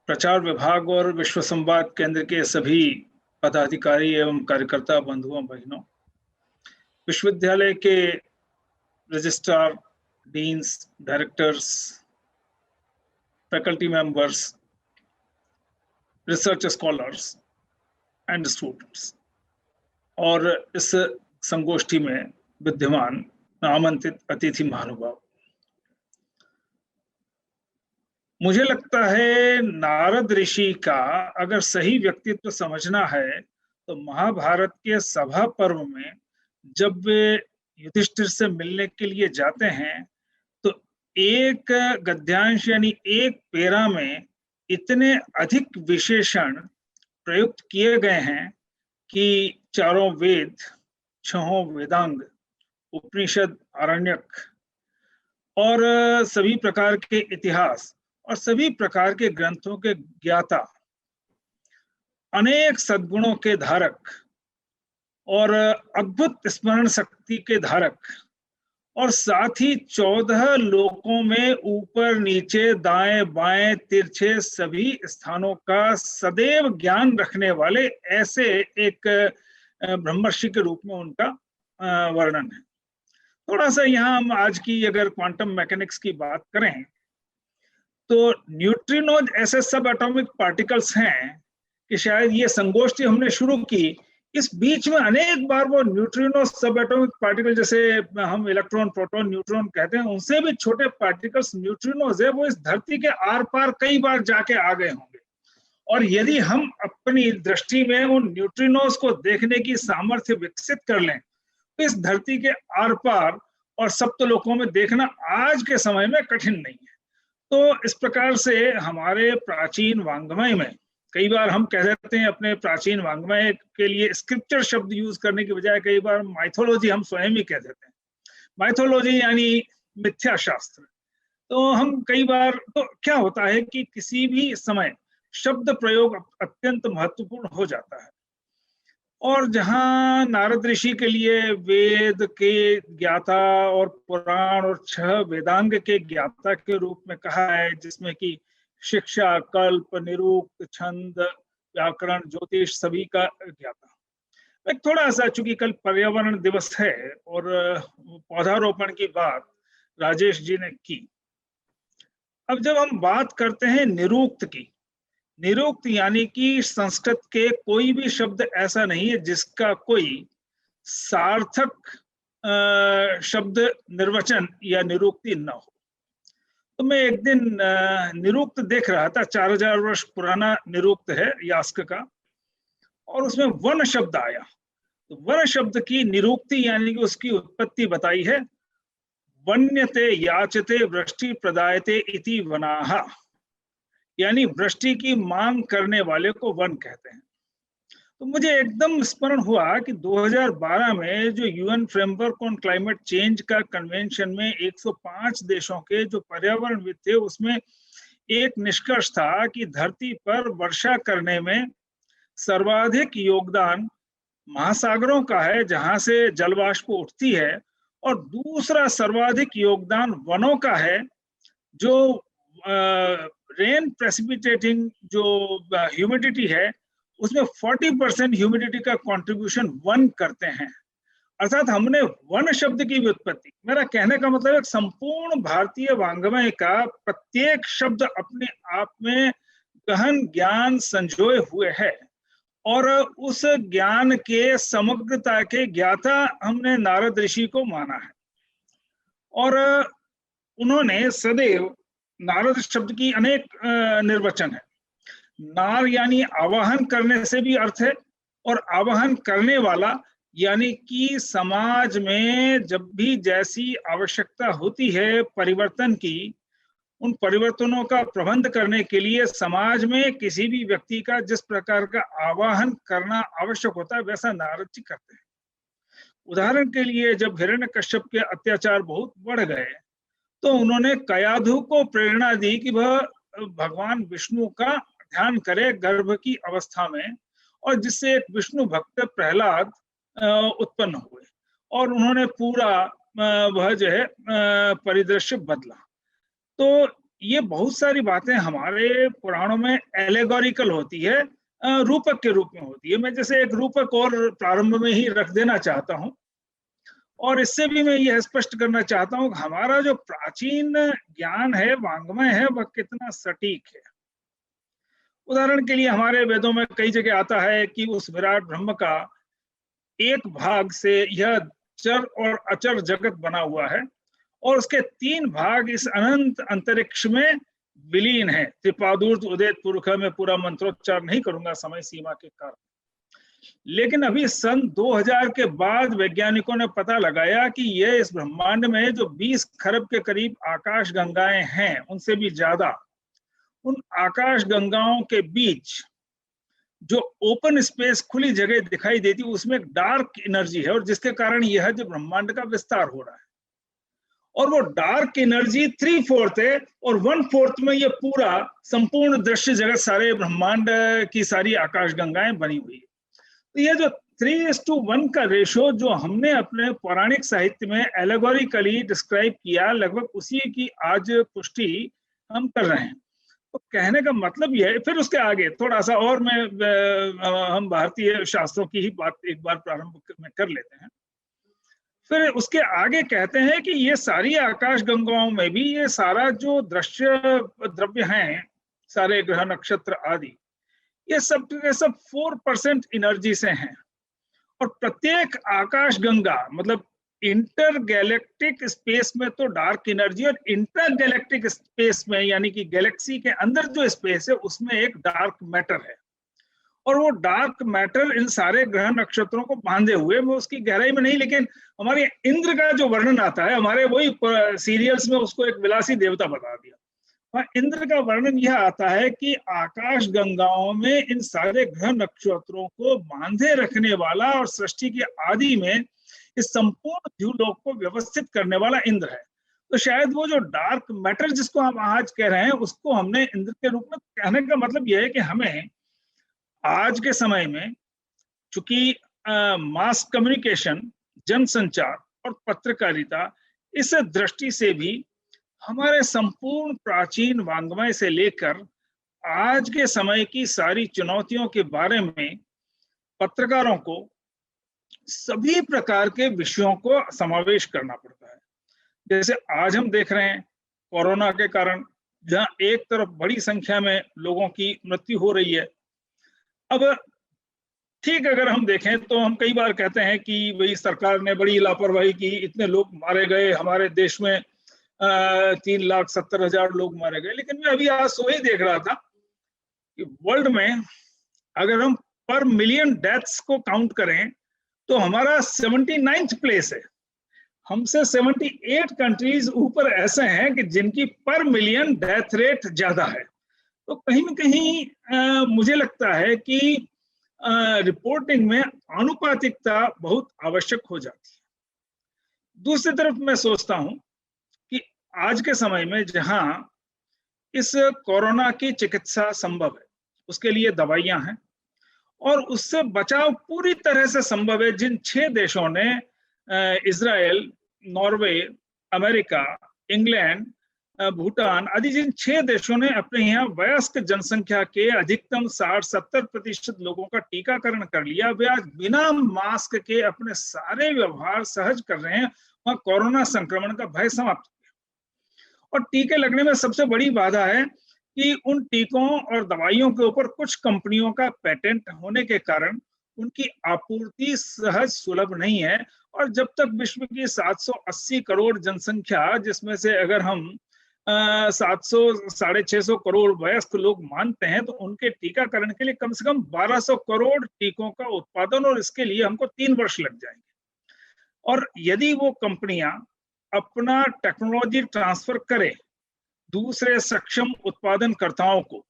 प्रचार विभाग और विश्व संवाद केंद्र के सभी पदाधिकारी एवं कार्यकर्ता बंधुओं बहनों, विश्वविद्यालय के registrar, deans, directors, faculty members, research scholars and students और इस संगोष्ठी में विद्यमान आमंत्रित अतिथि महानुभाव, मुझे लगता है नारद ऋषि का अगर सही व्यक्तित्व समझना है तो महाभारत के सभा पर्व में जब वे युधिष्ठिर से मिलने के लिए जाते हैं तो एक गद्यांश यानी एक पेरा में इतने अधिक विशेषण प्रयुक्त किए गए हैं कि चारों वेद, छहों वेदांग, उपनिषद, आरण्यक और सभी प्रकार के इतिहास और सभी प्रकार के ग्रंथों के ज्ञाता, अनेक सद्गुणों के धारक और अद्भुत स्मरण शक्ति के धारक और साथ ही 14 लोकों में ऊपर नीचे दाएं बाएं तिरछे सभी स्थानों का सदैव ज्ञान रखने वाले ऐसे एक ब्रह्मर्षि के रूप में उनका वर्णन है. थोड़ा सा यहाँ हम आज की अगर क्वांटम मैकेनिक्स की बात करें तो न्यूट्रिनोज ऐसे सब एटॉमिक पार्टिकल्स हैं कि शायद ये संगोष्ठी हमने शुरू की, इस बीच में अनेक बार वो न्यूट्रिनो सब एटॉमिक पार्टिकल, जैसे हम इलेक्ट्रॉन, प्रोटॉन, न्यूट्रॉन कहते हैं, उनसे भी छोटे पार्टिकल्स न्यूट्रिनोज है, वो इस धरती के आर पार कई बार जाके आ गए होंगे. और यदि हम अपनी दृष्टि में उन न्यूट्रिनोज को देखने की सामर्थ्य विकसित कर लें तो इस धरती के आर पार और सप्तलोकों में देखना आज के समय में कठिन नहीं है. तो इस प्रकार से हमारे प्राचीन वांग्मय में कई बार हम कह देते हैं, अपने प्राचीन वांग्मय के लिए स्क्रिप्चर शब्द यूज करने की बजाय कई बार माइथोलॉजी हम स्वयं ही कह देते हैं. माइथोलॉजी यानी मिथ्या शास्त्र. तो हम कई बार, तो क्या होता है कि किसी भी समय शब्द प्रयोग अत्यंत महत्वपूर्ण हो जाता है. और जहां नारद ऋषि के लिए वेद के ज्ञाता और पुराण और 6 वेदांग के ज्ञाता के रूप में कहा है, जिसमें कि शिक्षा, कल्प, निरुक्त, छंद, व्याकरण, ज्योतिष सभी का ज्ञाता, मैं थोड़ा सा, चूंकि कल पर्यावरण दिवस है और पौधारोपण की बात राजेश जी ने की, अब जब हम बात करते हैं निरुक्त की, निरुक्त यानी कि संस्कृत के कोई भी शब्द ऐसा नहीं है जिसका कोई सार्थक शब्द निर्वचन या निरुक्ति न हो। तो मैं एक दिन निरुक्त देख रहा था, 4000 वर्ष पुराना निरुक्त है यास्क का, और उसमें वन शब्द आया। तो वन शब्द की निरुक्ति यानी कि उसकी उत्पत्ति बताई है, वन्यते याचते वृष्टि प्रदायते इति वनाः, यानी वृष्टि की मांग करने वाले को वन कहते हैं। तो मुझे एकदम स्मरण हुआ कि 2012 में जो UN framework on climate change का कन्वेंशन में 105 देशों के जो पर्यावरणविद थे, उसमें एक निष्कर्ष था कि धरती पर वर्षा करने में सर्वाधिक योगदान महासागरों का है, जहां से जलवाष्प उठती है, और दूसरा सर्वाधिक योगदान वनों का है, जो रेन प्रेसिपिटेटिंग जो ह्यूमिडिटी है उसमें 40% ह्यूमिडिटी का कंट्रीब्यूशन वन करते हैं। अर्थात हमने वन शब्द की व्युत्पत्ति, मेरा कहने का मतलब है संपूर्ण भारतीय वाङ्मय का प्रत्येक शब्द अपने आप में गहन ज्ञान संजोए हुए है, और उस ज्ञान के समग्रता के ज्ञाता हमने नारद ऋषि को माना है। और उन्होंने सदैव, नारद शब्द की अनेक निर्वचन है। नार यानी आवाहन करने से भी अर्थ है, और आवाहन करने वाला यानी कि समाज में जब भी जैसी आवश्यकता होती है परिवर्तन की, उन परिवर्तनों का प्रबंध करने के लिए समाज में किसी भी व्यक्ति का जिस प्रकार का आवाहन करना आवश्यक होता है, वैसा नारद जी करते हैं। उदाहरण के लिए, जब हिरण्यकश्यप के अत्याचार बहुत बढ़ गए तो उन्होंने कयाधु को प्रेरणा दी कि वह भगवान विष्णु का ध्यान करे गर्भ की अवस्था में, और जिससे एक विष्णु भक्त प्रहलाद उत्पन्न हुए, और उन्होंने पूरा वह जो है परिदृश्य बदला। तो ये बहुत सारी बातें हमारे पुराणों में एलेगोरिकल होती है, रूपक के रूप में होती है। मैं जैसे एक रूपक और प्रारंभ में ही रख देना चाहता हूँ, और इससे भी मैं यह स्पष्ट करना चाहता हूँ कि हमारा जो प्राचीन ज्ञान है, वाङ्मय है, वह कितना सटीक है। उदाहरण के लिए, हमारे वेदों में कई जगह आता है कि उस विराट ब्रह्म का एक भाग से यह चर और अचर जगत बना हुआ है, और उसके 3 भाग इस अनंत अंतरिक्ष में विलीन है। त्रिपादूर्ध उदेत पुरुष, में पूरा मंत्रोच्चार नहीं करूंगा समय सीमा के कारण। लेकिन अभी सन 2000 के बाद वैज्ञानिकों ने पता लगाया कि यह इस ब्रह्मांड में जो 20 खरब के करीब आकाश गंगाएं हैं, उनसे भी ज्यादा, उन आकाश गंगाओं के बीच जो ओपन स्पेस, खुली जगह दिखाई देती है, उसमें एक डार्क एनर्जी है, और जिसके कारण यह जो ब्रह्मांड का विस्तार हो रहा है। और वो डार्क एनर्जी 3/4 है, और 1/4 में ये पूरा संपूर्ण दृश्य जगत, सारे ब्रह्मांड की सारी आकाश गंगाएं बनी हुई है। तो ये जो 3:1 का रेशो जो हमने अपने पौराणिक साहित्य में एलेगोरिकली डिस्क्राइब किया, लगभग उसी की आज पुष्टि हम कर रहे हैं। तो कहने का मतलब यह है, फिर उसके आगे थोड़ा सा और हम भारतीय शास्त्रों की ही बात एक बार प्रारंभ में कर लेते हैं। फिर उसके आगे कहते हैं कि ये सारी आकाश गंगाओं में भी ये सारा जो दृश्य द्रव्य हैं, सारे ग्रह नक्षत्र आदि, ये सब के सब 4% एनर्जी से हैं। और प्रत्येक आकाश गंगा, मतलब इंटर गैलेक्टिक स्पेस में तो डार्क एनर्जी, और इंटर गैलेक्टिक स्पेस में यानी कि गैलेक्सी के अंदर जो स्पेस है, उसमें एक डार्क मैटर है। और वो डार्क मैटर इन सारे ग्रह नक्षत्रों को बांधे हुए, मैं उसकी गहराई में नहीं, लेकिन हमारे इंद्र का जो वर्णन आता है, हमारे वही सीरियल्स में उसको एक विलासी देवता बता दिया। इंद्र का वर्णन यह आता है कि आकाश गंगाओं में इन सारे ग्रह नक्षत्रों को बांधे रखने वाला और सृष्टि के आदि में इस संपूर्ण द्युलोक को व्यवस्थित करने वाला इंद्र है। तो शायद वो जो डार्क मैटर जिसको हम आज कह रहे हैं, उसको हमने इंद्र के रूप में कहने का मतलब यह है कि हमें आज के समय में, चूंकि मास कम्युनिकेशन, जनसंचार और पत्रकारिता, इस दृष्टि से भी हमारे संपूर्ण प्राचीन वाङ्मय से लेकर आज के समय की सारी चुनौतियों के बारे में पत्रकारों को, सभी प्रकार के विषयों को समावेश करना पड़ता है। जैसे आज हम देख रहे हैं कोरोना के कारण जहां एक तरफ बड़ी संख्या में लोगों की मृत्यु हो रही है। अब ठीक अगर हम देखें तो हम कई बार कहते हैं कि भाई सरकार ने बड़ी लापरवाही की, इतने लोग मारे गए, हमारे देश में 3,70,000 लोग मारे गए। लेकिन मैं अभी आज सो ही देख रहा था कि वर्ल्ड में अगर हम पर मिलियन डेथ्स को काउंट करें तो हमारा 79th प्लेस है। हमसे 78 कंट्रीज ऊपर ऐसे हैं कि जिनकी पर मिलियन डेथ रेट ज्यादा है। तो कहीं न कहीं मुझे लगता है कि रिपोर्टिंग में आनुपातिकता बहुत आवश्यक हो जाती है। दूसरी तरफ मैं सोचता हूं कि आज के समय में जहां इस कोरोना की चिकित्सा संभव है, उसके लिए दवाइयां हैं और उससे बचाव पूरी तरह से संभव है। जिन 6 देशों ने Israel, Norway, America, England, Bhutan आदि जिन 6 देशों ने अपने यहाँ वयस्क जनसंख्या के अधिकतम 60-70% लोगों का टीकाकरण कर लिया, वे आज बिना मास्क के अपने सारे व्यवहार सहज कर रहे हैं। वहां कोरोना संक्रमण का भय समाप्त हो गया। और टीके लगने में सबसे बड़ी बाधा है कि उन टीकों और दवाइयों के ऊपर कुछ कंपनियों का पेटेंट होने के कारण उनकी आपूर्ति सहज सुलभ नहीं है। और जब तक विश्व की 780 करोड़ जनसंख्या, जिसमें से अगर हम 700-650 करोड़ वयस्क लोग मानते हैं, तो उनके टीकाकरण के लिए कम से कम 1200 करोड़ टीकों का उत्पादन, और इसके लिए हमको 3 वर्ष लग जाएंगे। और यदि वो कंपनियां अपना टेक्नोलॉजी ट्रांसफर करे दूसरे सक्षम उत्पादनकर्ताओं को,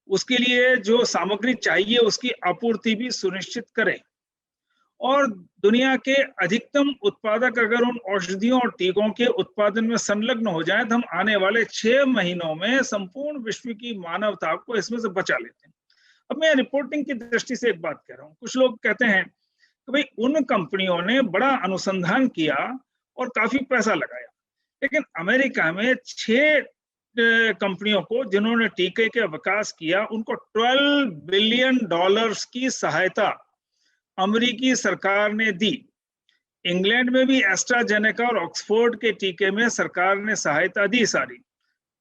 उसके लिए जो सामग्री चाहिए उसकी आपूर्ति भी सुनिश्चित करें, और दुनिया के अधिकतम उत्पादक अगर उन औषधियों और टीकों के उत्पादन में संलग्न हो जाएं, तो हम आने वाले 6 महीनों में संपूर्ण विश्व की मानवता को इसमें से बचा लेते हैं। अब मैं रिपोर्टिंग की दृष्टि से एक बात कह रहा हूँ। कुछ लोग कहते हैं कि भाई उन कंपनियों ने बड़ा अनुसंधान किया और काफी पैसा लगाया, लेकिन अमेरिका में 6 कंपनियों को जिन्होंने टीके के विकास किया, उनको $12 बिलियन की सहायता अमेरिकी सरकार ने दी। इंग्लैंड में भी एस्ट्राजेनेका और ऑक्सफोर्ड के टीके में सरकार ने सहायता दी सारी।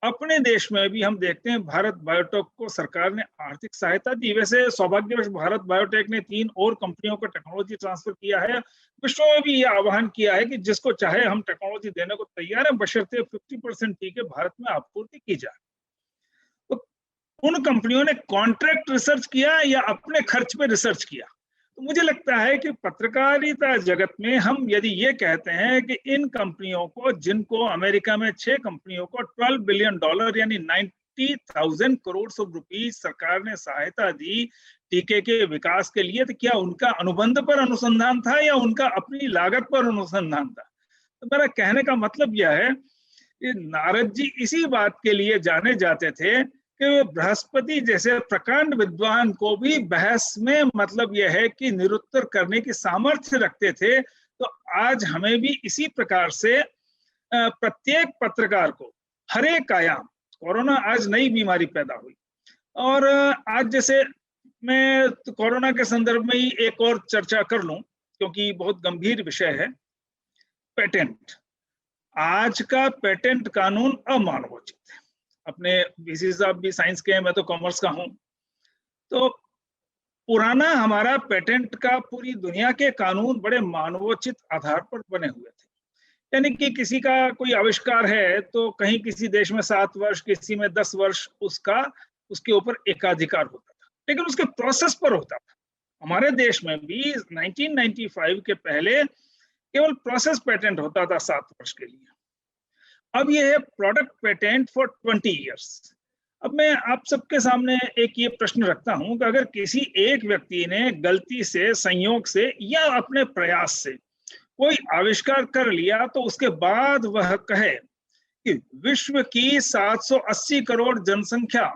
अपने देश में भी हम देखते हैं भारत बायोटेक को सरकार ने आर्थिक सहायता दी। वैसे सौभाग्यवश भारत बायोटेक ने 3 और कंपनियों को टेक्नोलॉजी ट्रांसफर किया है। विश्व में भी यह आह्वान किया है कि जिसको चाहे हम टेक्नोलॉजी देने को तैयार है, बशर्ते 50% टीके भारत में आपूर्ति की जाए। तो उन कंपनियों ने कॉन्ट्रैक्ट रिसर्च किया या अपने खर्च पे रिसर्च किया? तो मुझे लगता है कि पत्रकारिता जगत में हम यदि ये कहते हैं कि इन कंपनियों को, जिनको अमेरिका में 6 कंपनियों को $12 बिलियन यानी 90,000 करोड़ रुपीस सरकार ने सहायता दी टीके के विकास के लिए, तो क्या उनका अनुबंध पर अनुसंधान था या उनका अपनी लागत पर अनुसंधान था? तो मेरा कहने का मतलब यह है कि नारद जी इसी बात के लिए जाने जाते थे कि वे बृहस्पति जैसे प्रकांड विद्वान को भी बहस में मतलब यह है कि निरुत्तर करने की सामर्थ्य रखते थे। तो आज हमें भी इसी प्रकार से प्रत्येक पत्रकार को हर एक आयाम, कोरोना आज नई बीमारी पैदा हुई, और आज जैसे मैं कोरोना के संदर्भ में ही एक और चर्चा कर लूं क्योंकि बहुत गंभीर विषय है। पेटेंट, आज का पेटेंट कानून अमानवोचित है। अपने बीसी साहब भी साइंस के हैं, मैं तो कॉमर्स का हूं। तो पुराना हमारा पेटेंट का पूरी दुनिया के कानून बड़े मानवोचित आधार पर बने हुए थे। यानी कि किसी का कोई आविष्कार है तो कहीं किसी देश में 7 वर्ष, किसी में 10 वर्ष उसके ऊपर एकाधिकार होता था, लेकिन उसके प्रोसेस पर होता था। हमारे देश में भी 1995 के पहले केवल प्रोसेस पेटेंट होता था 7 वर्ष के लिए। अब यह है प्रोडक्ट पेटेंट फॉर 20 इयर्स। अब मैं आप सबके सामने एक ये प्रश्न रखता हूं कि अगर किसी एक व्यक्ति ने गलती से, संयोग से या अपने प्रयास से कोई आविष्कार कर लिया, तो उसके बाद वह कहे कि विश्व की 780 करोड़ जनसंख्या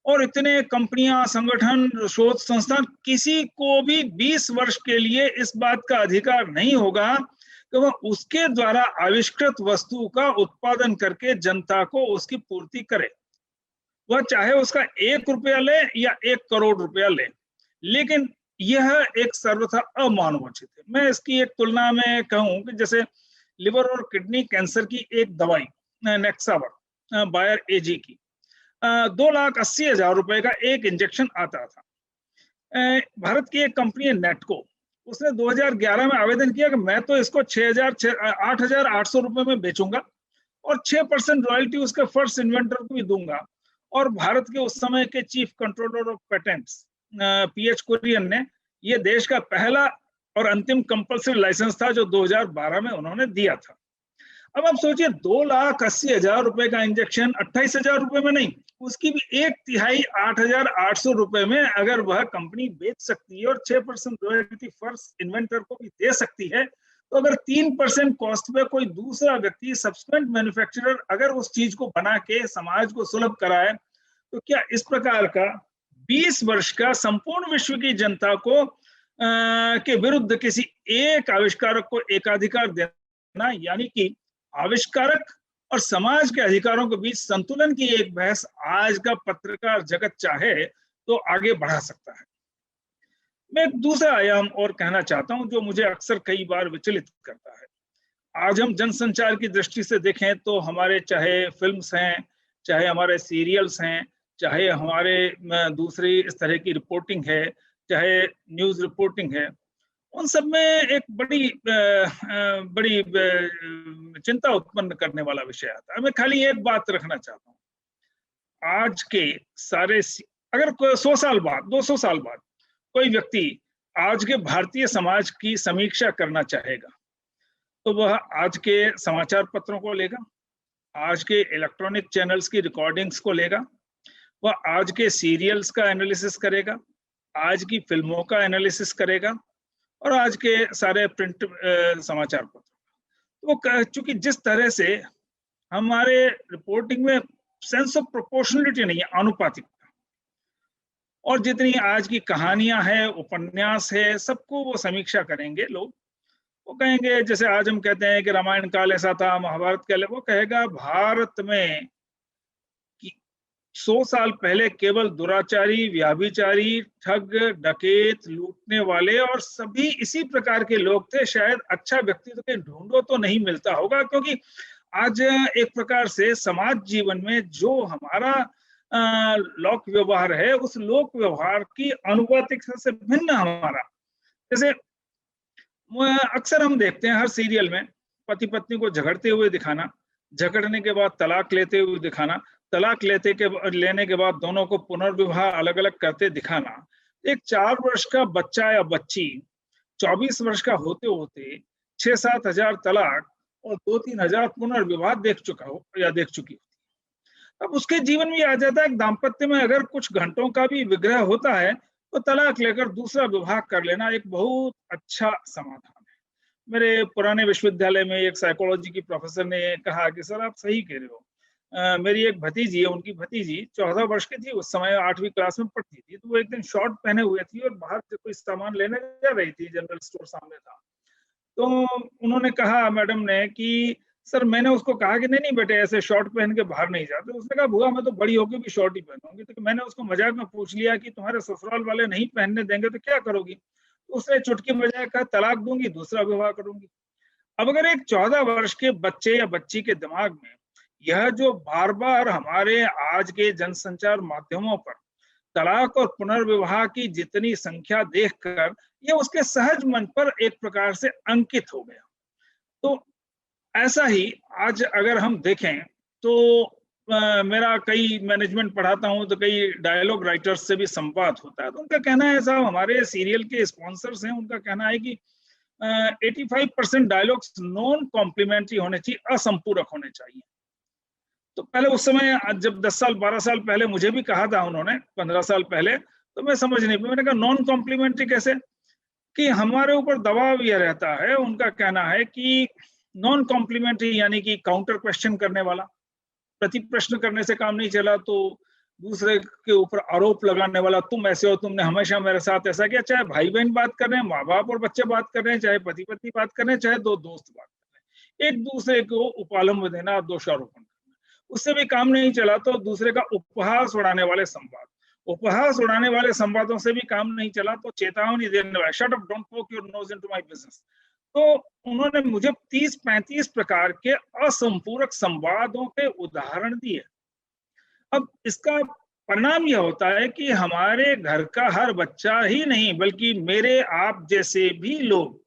और इतने कंपनियां, संगठन, शोध संस्थान, किसी को भी 20 वर्ष के लिए इस बात का अधिकार नहीं होगा कि वह उसके द्वारा आविष्कृत वस्तु का उत्पादन करके जनता को उसकी पूर्ति करे। वह चाहे उसका 1 रुपया ले या 1 करोड़ रुपया ले, लेकिन यह एक सर्वथा अमानवोचित है। मैं इसकी एक तुलना में कहूं कि जैसे लिवर और किडनी कैंसर की एक दवाई नेक्सावर बायर एजी की 2,80,000 रुपए का एक इंजेक्शन आता था। भारत की एक कंपनी है नेटको, उसने 2011 में आवेदन किया कि मैं तो इसको 8,800 रुपए में बेचूंगा और 6% रॉयल्टी उसके फर्स्ट इन्वेंटर को भी दूंगा। और भारत के उस समय के chief controller of patents PH Kurian ने यह देश का पहला और अंतिम कंपल्सरी लाइसेंस था जो 2012 में उन्होंने दिया था। अब आप सोचिए 2,80,000 रुपए का इंजेक्शन 28,000 रुपए में नहीं, उसकी भी 1/3 8,800 रुपए में अगर वह कंपनी बेच सकती है और 6% रॉयल्टी फर्स्ट इन्वेंटर को भी दे सकती है, तो अगर 3% कॉस्ट पे कोई दूसरा व्यक्ति सब्सिक्वेंट मैन्युफैक्चरर अगर उस चीज को बना के समाज को सुलभ कराए, तो क्या इस प्रकार का 20 वर्ष का संपूर्ण विश्व की जनता को के विरुद्ध किसी एक आविष्कारक को एकाधिकार देना, यानी कि आविष्कारक और समाज के अधिकारों के बीच संतुलन की एक बहस आज का पत्रकार जगत चाहे तो आगे बढ़ा सकता है। मैं एक दूसरा आयाम और कहना चाहता हूं जो मुझे अक्सर कई बार विचलित करता है। आज हम जनसंचार की दृष्टि से देखें तो हमारे चाहे फिल्म्स हैं, चाहे हमारे सीरियल्स हैं, चाहे हमारे दूसरी इस तरह की रिपोर्टिंग है, चाहे न्यूज रिपोर्टिंग है, उन सब में एक बड़ी चिंता उत्पन्न करने वाला विषय आता है। मैं खाली एक बात रखना चाहता हूँ, आज के सारे अगर 100 साल बाद 200 साल बाद कोई व्यक्ति आज के भारतीय समाज की समीक्षा करना चाहेगा तो वह आज के समाचार पत्रों को लेगा, आज के इलेक्ट्रॉनिक चैनल्स की रिकॉर्डिंग्स को लेगा, वह आज के सीरियल्स का एनालिसिस करेगा, आज की फिल्मों का एनालिसिस करेगा और आज के सारे प्रिंट समाचार पत्र। तो चूंकि जिस तरह से हमारे रिपोर्टिंग में सेंस ऑफ प्रोपोर्शनलिटी नहीं है, आनुपातिकता, और जितनी आज की कहानियां हैं, उपन्यास है, सबको वो समीक्षा करेंगे लोग। वो कहेंगे जैसे आज हम कहते हैं कि रामायण काल ऐसा था, महाभारत काल, वो कहेगा भारत में 100 साल पहले केवल दुराचारी, व्याभिचारी, ठग, डकैत, लूटने वाले और सभी इसी प्रकार के लोग थे। शायद अच्छा व्यक्तित्व के ढूंढो तो नहीं मिलता होगा, क्योंकि आज एक प्रकार से समाज जीवन में जो हमारा लोक व्यवहार है, उस लोक व्यवहार की अनुपातिकता से भिन्न हमारा, जैसे अक्सर हम देखते हैं हर सीरियल में पति पत्नी को झगड़ते हुए दिखाना, झगड़ने के बाद तलाक लेते हुए दिखाना, तलाक लेने के बाद दोनों को पुनर्विवाह अलग अलग करते दिखाना। एक 4 वर्ष का बच्चा या बच्ची 24 वर्ष का होते होते 6-7 हजार तलाक और 2-3 हजार पुनर्विवाह देख चुका हो या देख चुकी होती। अब उसके जीवन में आ जाता है कि दाम्पत्य में अगर कुछ घंटों का भी विग्रह होता है तो तलाक लेकर दूसरा विवाह कर लेना एक बहुत अच्छा समाधान है। मेरे पुराने विश्वविद्यालय में एक साइकोलॉजी की प्रोफेसर ने कहा कि सर आप सही कह रहे हो, मेरी एक भतीजी है, उनकी भतीजी 14 वर्ष की थी, उस समय 8वीं क्लास में पढ़ती थी, तो वो एक दिन शॉर्ट पहने हुए थी और बाहर से कोई सामान लेने जा रही थी, जनरल स्टोर सामने था। तो उन्होंने कहा मैडम ने कि सर मैंने उसको कहा कि नहीं बेटे ऐसे शॉर्ट पहन के बाहर नहीं जाते। उसने कहा बुआ मैं तो बड़ी होकर भी शॉर्ट ही पहनूंगी। तो मैंने उसको मजाक में पूछ लिया कि तुम्हारे ससुराल वाले नहीं पहनने देंगे तो क्या करोगी? तो उसने चुटकी बजाय कहा तलाक दूंगी, दूसरा विवाह करूंगी। अब अगर एक 14 वर्ष के बच्चे या बच्ची के दिमाग में यह जो बार बार हमारे आज के जनसंचार माध्यमों पर तलाक और पुनर्विवाह की जितनी संख्या देखकर यह उसके सहज मन पर एक प्रकार से अंकित हो गया, तो ऐसा ही आज अगर हम देखें तो मेरा कई मैनेजमेंट पढ़ाता हूं तो कई डायलॉग राइटर्स से भी संवाद होता है, तो उनका कहना है साहब हमारे सीरियल के स्पॉन्सर्स हैं, उनका कहना है कि 85% डायलॉग्स नॉन कॉम्प्लीमेंट्री होने चाहिए, असंपूरक होने चाहिए। तो पहले उस समय जब 10 साल 12 साल पहले मुझे भी कहा था उन्होंने, 15 साल पहले, तो मैं समझ नहीं पाया। मैंने कहा नॉन कॉम्प्लीमेंट्री कैसे? कि हमारे ऊपर दबाव यह रहता है, उनका कहना है कि नॉन कॉम्प्लीमेंट्री यानी कि काउंटर क्वेश्चन करने वाला, प्रति प्रश्न करने से काम नहीं चला तो दूसरे के ऊपर आरोप लगाने वाला, तुम ऐसे हो, तुमने हमेशा मेरे साथ ऐसा किया। चाहे भाई बहन बात कर रहे हैं, माँ बाप और बच्चे बात कर रहे हैं, चाहे पति पत्नी बात कर रहे हैं, चाहे 2 दोस्त बात कर रहे हैं, एक दूसरे को उपालंब देना, दोषारोपण करना, उससे भी काम नहीं चला तो दूसरे का उपहास उड़ाने वाले संवाद, उपहास उड़ाने वाले संवादों से भी काम नहीं चला, तो चेतावनी देने वाले, शट अप, डोंट पोक your nose into my business. तो उन्होंने मुझे 30-35 प्रकार के असंपूरक संवादों के उदाहरण दिए। अब इसका परिणाम यह होता है कि हमारे घर का हर बच्चा ही नहीं बल्कि मेरे आप जैसे भी लोग,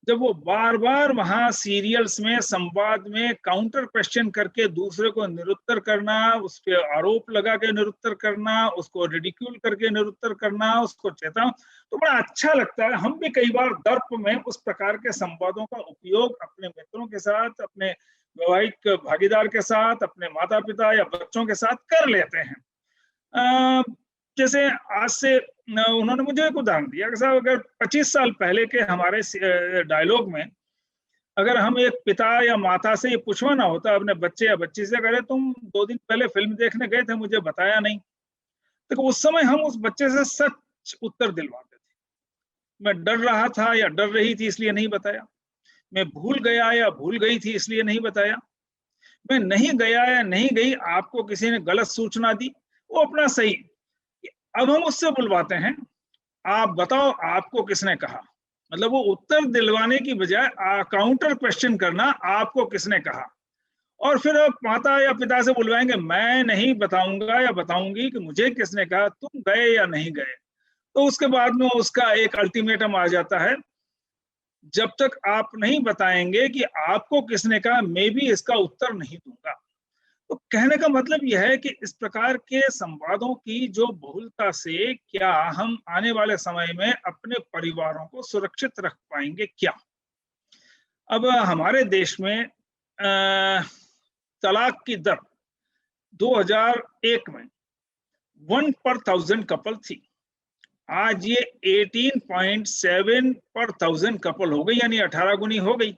जब वो बार बार वहां सीरियल्स में, संवाद में काउंटर क्वेश्चन करके दूसरे को निरुत्तर करना, उस पर आरोप लगा के निरुत्तर करना, उसको रिडिक्यूल करके निरुत्तर करना, उसको चेता, तो बड़ा अच्छा लगता है। हम भी कई बार दर्प में उस प्रकार के संवादों का उपयोग अपने मित्रों के साथ, अपने वैवाहिक भागीदार के साथ, अपने माता पिता या बच्चों के साथ कर लेते हैं। जैसे आज से उन्होंने मुझे एक उदाहरण दिया कि साहब अगर 25 साल पहले के हमारे डायलॉग में अगर हम एक पिता या माता से ये पूछवाना होता अपने बच्चे या बच्ची से, अगर तुम 2 दिन पहले फिल्म देखने गए थे, मुझे बताया नहीं, तो उस समय हम उस बच्चे से सच उत्तर दिलवाते थे। मैं डर रहा था या डर रही थी इसलिए नहीं बताया, मैं भूल गया या भूल गई थी इसलिए नहीं बताया, मैं नहीं गया या नहीं गई, आपको किसी ने गलत सूचना दी, वो अपना सही। अब हम उससे बुलवाते हैं, आप बताओ आपको किसने कहा, मतलब वो उत्तर दिलवाने की बजाय काउंटर क्वेश्चन करना, आपको किसने कहा। और फिर माता या पिता से बुलवाएंगे, मैं नहीं बताऊंगा या बताऊंगी कि मुझे किसने कहा, तुम गए या नहीं गए। तो उसके बाद में उसका एक अल्टीमेटम आ जाता है, जब तक आप नहीं बताएंगे कि आपको किसने कहा, मैं भी इसका उत्तर नहीं दूंगा। तो कहने का मतलब यह है कि इस प्रकार के संवादों की जो बहुलता से क्या हम आने वाले समय में अपने परिवारों को सुरक्षित रख पाएंगे क्या। अब हमारे देश में तलाक की दर 2001 में 1 पर 1000 कपल थी, आज ये 18.7 पर 1000 कपल हो गई, यानी 18 गुनी हो गई।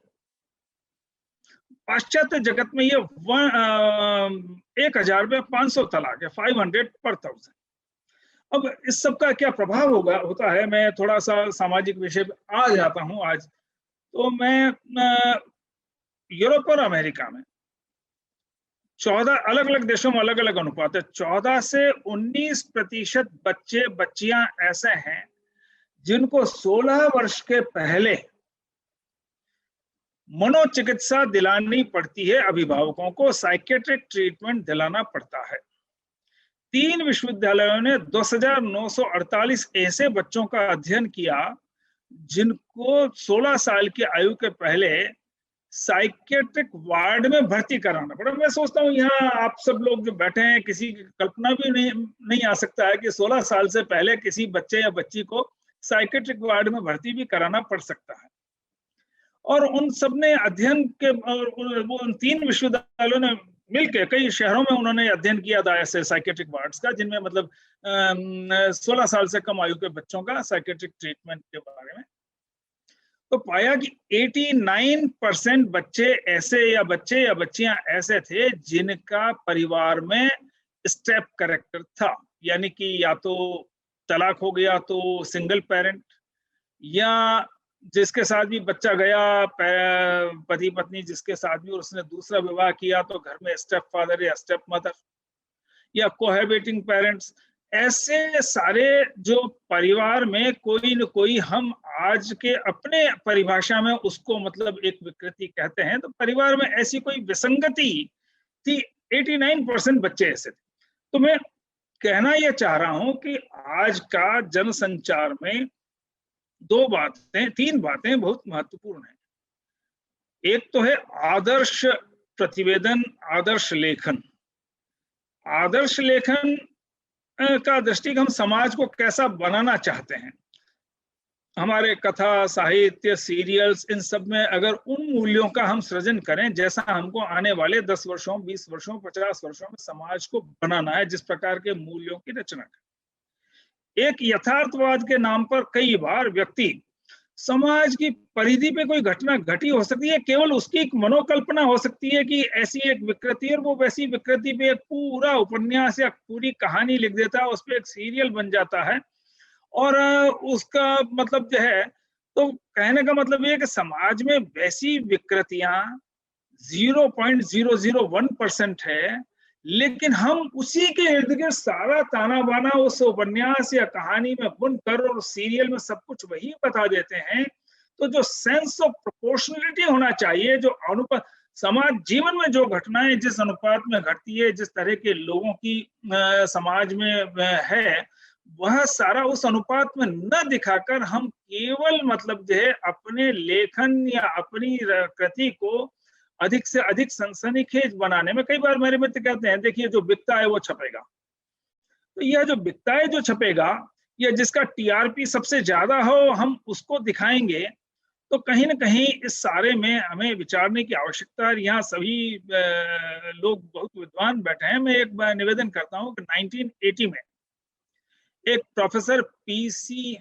पाश्चात्य जगत में ये 1000 में 500 तलाक है, 500 पर 1000। अब इस सब का क्या प्रभाव होता है, मैं थोड़ा सा सामाजिक विषय पे आ जाता हूं आज। तो मैं यूरोप और अमेरिका में 14 अलग अलग देशों में अलग अलग अनुपात है, 14 से 19% बच्चे बच्चियां ऐसे हैं जिनको 16 वर्ष के पहले मनोचिकित्सा दिलानी पड़ती है, अभिभावकों को साइकेट्रिक ट्रीटमेंट दिलाना पड़ता है। 3 विश्वविद्यालयों ने 10,948 ऐसे बच्चों का अध्ययन किया जिनको 16 साल की आयु के पहले साइकेट्रिक वार्ड में भर्ती कराना पड़ा। मैं सोचता हूँ यहाँ आप सब लोग जो बैठे हैं, किसी की कल्पना भी नहीं आ सकता है कि 16 साल से पहले किसी बच्चे या बच्ची को साइकेट्रिक वार्ड में भर्ती भी कराना पड़ सकता है। और उन सब ने अध्ययन के, उन 3 विश्वविद्यालयों ने मिलकर कई शहरों में उन्होंने अध्ययन किया था ऐसे साइकेट्रिक वार्ड्स का, जिनमें मतलब 16 साल से कम आयु के बच्चों का साइकेट्रिक ट्रीटमेंट के बारे में। तो पाया कि 89% बच्चे या बच्चियां ऐसे थे जिनका परिवार में स्टेप कैरेक्टर था, यानी कि या तो तलाक हो गया तो सिंगल पेरेंट, या जिसके साथ भी बच्चा गया पति पत्नी जिसके साथ भी उसने दूसरा विवाह किया तो घर में स्टेप फादर या स्टेप मदर, या कोहैबिटिंग पेरेंट्स। ऐसे सारे जो परिवार में कोई न कोई, हम आज के अपने परिभाषा में उसको मतलब एक विकृति कहते हैं, तो परिवार में ऐसी कोई विसंगति थी। 89% बच्चे ऐसे थे। तो मैं कहना यह चाह रहा हूं कि आज का जनसंचार में 3 बातें बहुत महत्वपूर्ण हैं। एक तो है आदर्श प्रतिवेदन, आदर्श लेखन। आदर्श लेखन का दृष्टिकोण, हम समाज को कैसा बनाना चाहते हैं। हमारे कथा, साहित्य, सीरियल्स, इन सब में अगर उन मूल्यों का हम सृजन करें जैसा हमको आने वाले 10 वर्षों, 20 वर्षों, 50 वर्षों में समाज को बनाना है, जिस प्रकार के मूल्यों की रचना करें। एक यथार्थवाद के नाम पर कई बार व्यक्ति समाज की परिधि पे कोई घटना घटी हो सकती है, केवल उसकी एक मनोकल्पना हो सकती है कि ऐसी एक विकृति, और वो वैसी विकृति पे एक पूरा उपन्यास या पूरी कहानी लिख देता है, उस पर एक सीरियल बन जाता है। और उसका मतलब जो है, तो कहने का मतलब ये कि समाज में वैसी विकृतियां 0.001% है लेकिन हम उसी के इर्द गिर्द सारा ताना बाना उस उपन्यास या कहानी में बुन कर और सीरियल में सब कुछ वही बता देते हैं। तो जो सेंस ऑफ प्रोपोर्शनलिटी होना चाहिए, जो अनुपात समाज जीवन में जो घटनाएं जिस अनुपात में घटती है, जिस तरह के लोगों की समाज में है, वह सारा उस अनुपात में न दिखाकर हम केवल मतलब जो है अपने लेखन या अपनी कृति को अधिक से अधिक सनसनीखेज बनाने में, कई बार मेरे मित्र कहते हैं देखिए जो बिकता है वो छपेगा। तो यह जो बिकता है जो छपेगा, या जिसका टीआरपी सबसे ज्यादा हो हम उसको दिखाएंगे, तो कहीं ना कहीं इस सारे में हमें विचारने की आवश्यकता है। यहाँ सभी लोग बहुत विद्वान बैठे हैं। मैं एक बार निवेदन करता हूँ कि 1980 में एक प्रोफेसर पीसी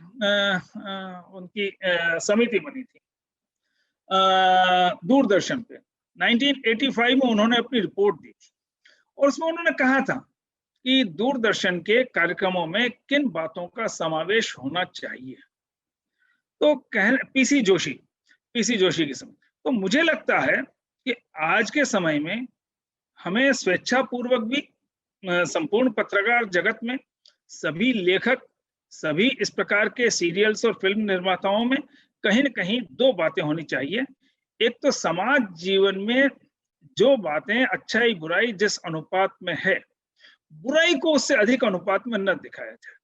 उनकी समिति बनी थी दूरदर्शन पे। 1985 में उन्होंने अपनी रिपोर्ट दी थी और उसमें उन्होंने कहा था कि दूरदर्शन के कार्यक्रमों में किन बातों का समावेश होना चाहिए। तो पीसी जोशी की समय। तो मुझे लगता है कि आज के समय में हमें स्वेच्छापूर्वक भी संपूर्ण पत्रकार जगत में सभी लेखक, सभी इस प्रकार के सीरियल्स और फिल्म निर्माताओं में कहीं न कहीं दो बातें होनी चाहिए। एक तो समाज जीवन में जो बातें अच्छाई बुराई जिस अनुपात में है, बुराई को उससे अधिक अनुपात में न दिखाया जाए।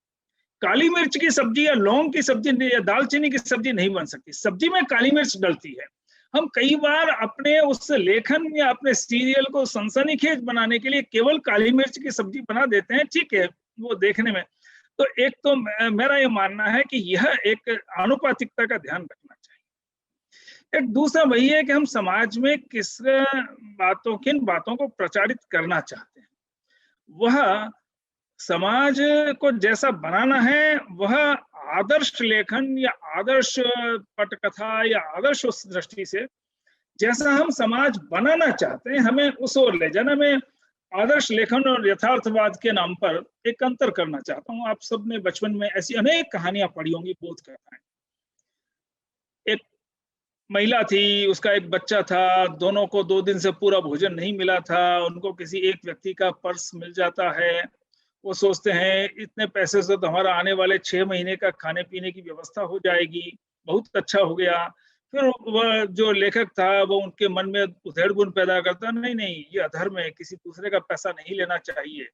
काली मिर्च की सब्जी या लौंग की सब्जी या दालचीनी की सब्जी नहीं बन सकती, सब्जी में काली मिर्च डलती है। हम कई बार अपने उस लेखन या अपने सीरियल को सनसनीखेज बनाने के लिए केवल काली मिर्च की सब्जी बना देते हैं, ठीक है वो देखने में। तो एक तो मेरा ये मानना है कि यह एक आनुपातिकता का ध्यान रखना चाहिए। एक दूसरा वही है कि हम समाज में किन बातों को प्रचारित करना चाहते हैं, वह समाज को जैसा बनाना है, वह आदर्श लेखन या आदर्श पटकथा या आदर्श उस दृष्टि से जैसा हम समाज बनाना चाहते हैं, हमें उस ओर ले जाना। मैं आदर्श लेखन और यथार्थवाद के नाम पर एक अंतर करना चाहता हूँ। आप सबने बचपन में ऐसी अनेक कहानियां पढ़ी होंगी, बोध कथाएं। एक महिला थी, उसका एक बच्चा था, दोनों को 2 दिन से पूरा भोजन नहीं मिला था। उनको किसी एक व्यक्ति का पर्स मिल जाता है, वो सोचते हैं इतने पैसे से तो हमारा आने वाले 6 महीने का खाने पीने की व्यवस्था हो जाएगी, बहुत अच्छा हो गया। फिर वह जो लेखक था वो उनके मन में उधेड़-बुन पैदा करता, नहीं ये अधर्म है, किसी दूसरे का पैसा नहीं लेना चाहिए।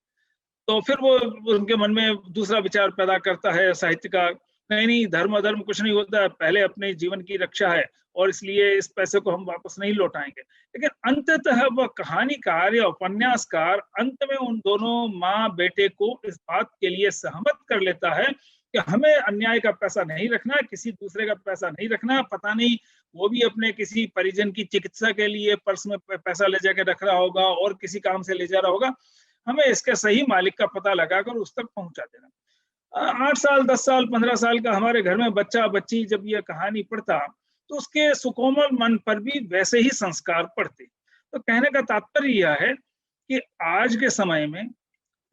तो फिर वो उनके मन में दूसरा विचार पैदा करता है साहित्यकार, नहीं धर्म अधर्म कुछ नहीं होता है, पहले अपने जीवन की रक्षा है और इसलिए इस पैसे को हम वापस नहीं लौटाएंगे। लेकिन अंततः वह कहानीकार या उपन्यासकार अंत में उन दोनों माँ बेटे को इस बात के लिए सहमत कर लेता है कि हमें अन्याय का पैसा नहीं रखना, किसी दूसरे का पैसा नहीं रखना। पता नहीं वो भी अपने किसी परिजन की चिकित्सा के लिए पर्स में पैसा ले जाकर रख रहा होगा और किसी काम से ले जा रहा होगा, हमें इसके सही मालिक का पता लगाकर उस तक पहुंचा देना। 8 साल 10 साल 15 साल का हमारे घर में बच्चा बच्ची जब यह कहानी पढ़ता तो उसके सुकोमल मन पर भी वैसे ही संस्कार पड़ते। तो कहने का तात्पर्य यह है कि आज के समय में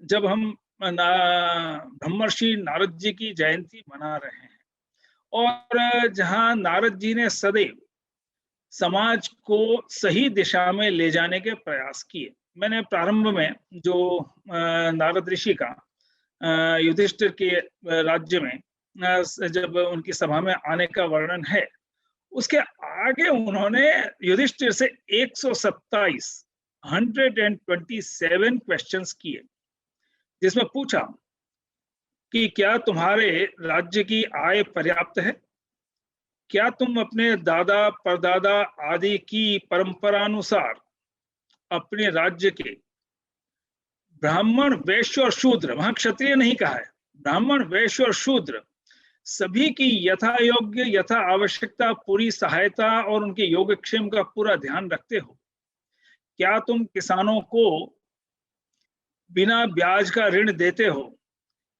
जब हम ब्रह्मर्षि नारद जी की जयंती मना रहे हैं और जहां नारद जी ने सदैव समाज को सही दिशा में ले जाने के प्रयास किए। मैंने प्रारंभ में जो नारद ऋषि का युधिष्ठिर के राज्य में जब उनकी सभा में आने का वर्णन है, उसके आगे उन्होंने युधिष्ठिर से 127 क्वेश्चंस किए, जिसमें पूछा कि क्या तुम्हारे राज्य की आय पर्याप्त है, क्या तुम अपने दादा परदादा आदि की परंपरानुसार अपने राज्य के ब्राह्मण वैश्य और शूद्र, वहां क्षत्रिय नहीं कहा है, ब्राह्मण वैश्य और शूद्र सभी की यथा योग्य यथा आवश्यकता पूरी सहायता और उनके योगक्षेम का पूरा ध्यान रखते हो, क्या तुम किसानों को बिना ब्याज का ऋण देते हो,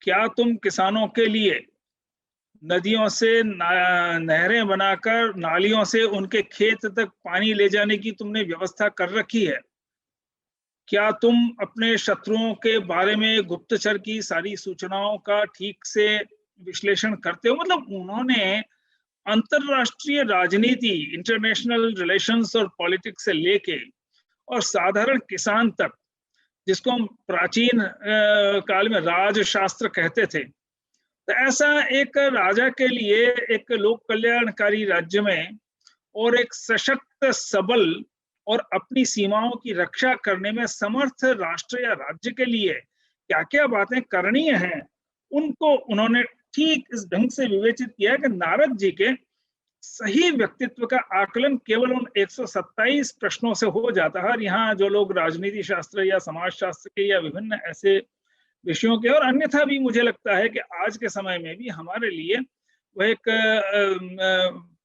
क्या तुम किसानों के लिए नदियों से नहरें बनाकर नालियों से उनके खेत तक पानी ले जाने की तुमने व्यवस्था कर रखी है, क्या तुम अपने शत्रुओं के बारे में गुप्तचर की सारी सूचनाओं का ठीक से विश्लेषण करते हो। मतलब उन्होंने अंतरराष्ट्रीय राजनीति, इंटरनेशनल रिलेशंस और पॉलिटिक्स से लेके और साधारण किसान तक जिसको हम प्राचीन काल में राजशास्त्र कहते थे। तो ऐसा एक राजा के लिए एक लोक कल्याणकारी राज्य में और एक सशक्त सबल और अपनी सीमाओं की रक्षा करने में समर्थ राष्ट्र या राज्य के लिए क्या क्या बातें करणीय हैं, उनको उन्होंने ठीक इस ढंग से विवेचित किया कि नारद जी के सही व्यक्तित्व का आकलन केवल उन 127 प्रश्नों से हो जाता है। और यहाँ जो लोग राजनीति शास्त्र या समाज शास्त्र के या विभिन्न ऐसे विषयों के, और अन्यथा भी मुझे लगता है कि आज के समय में भी हमारे लिए वह एक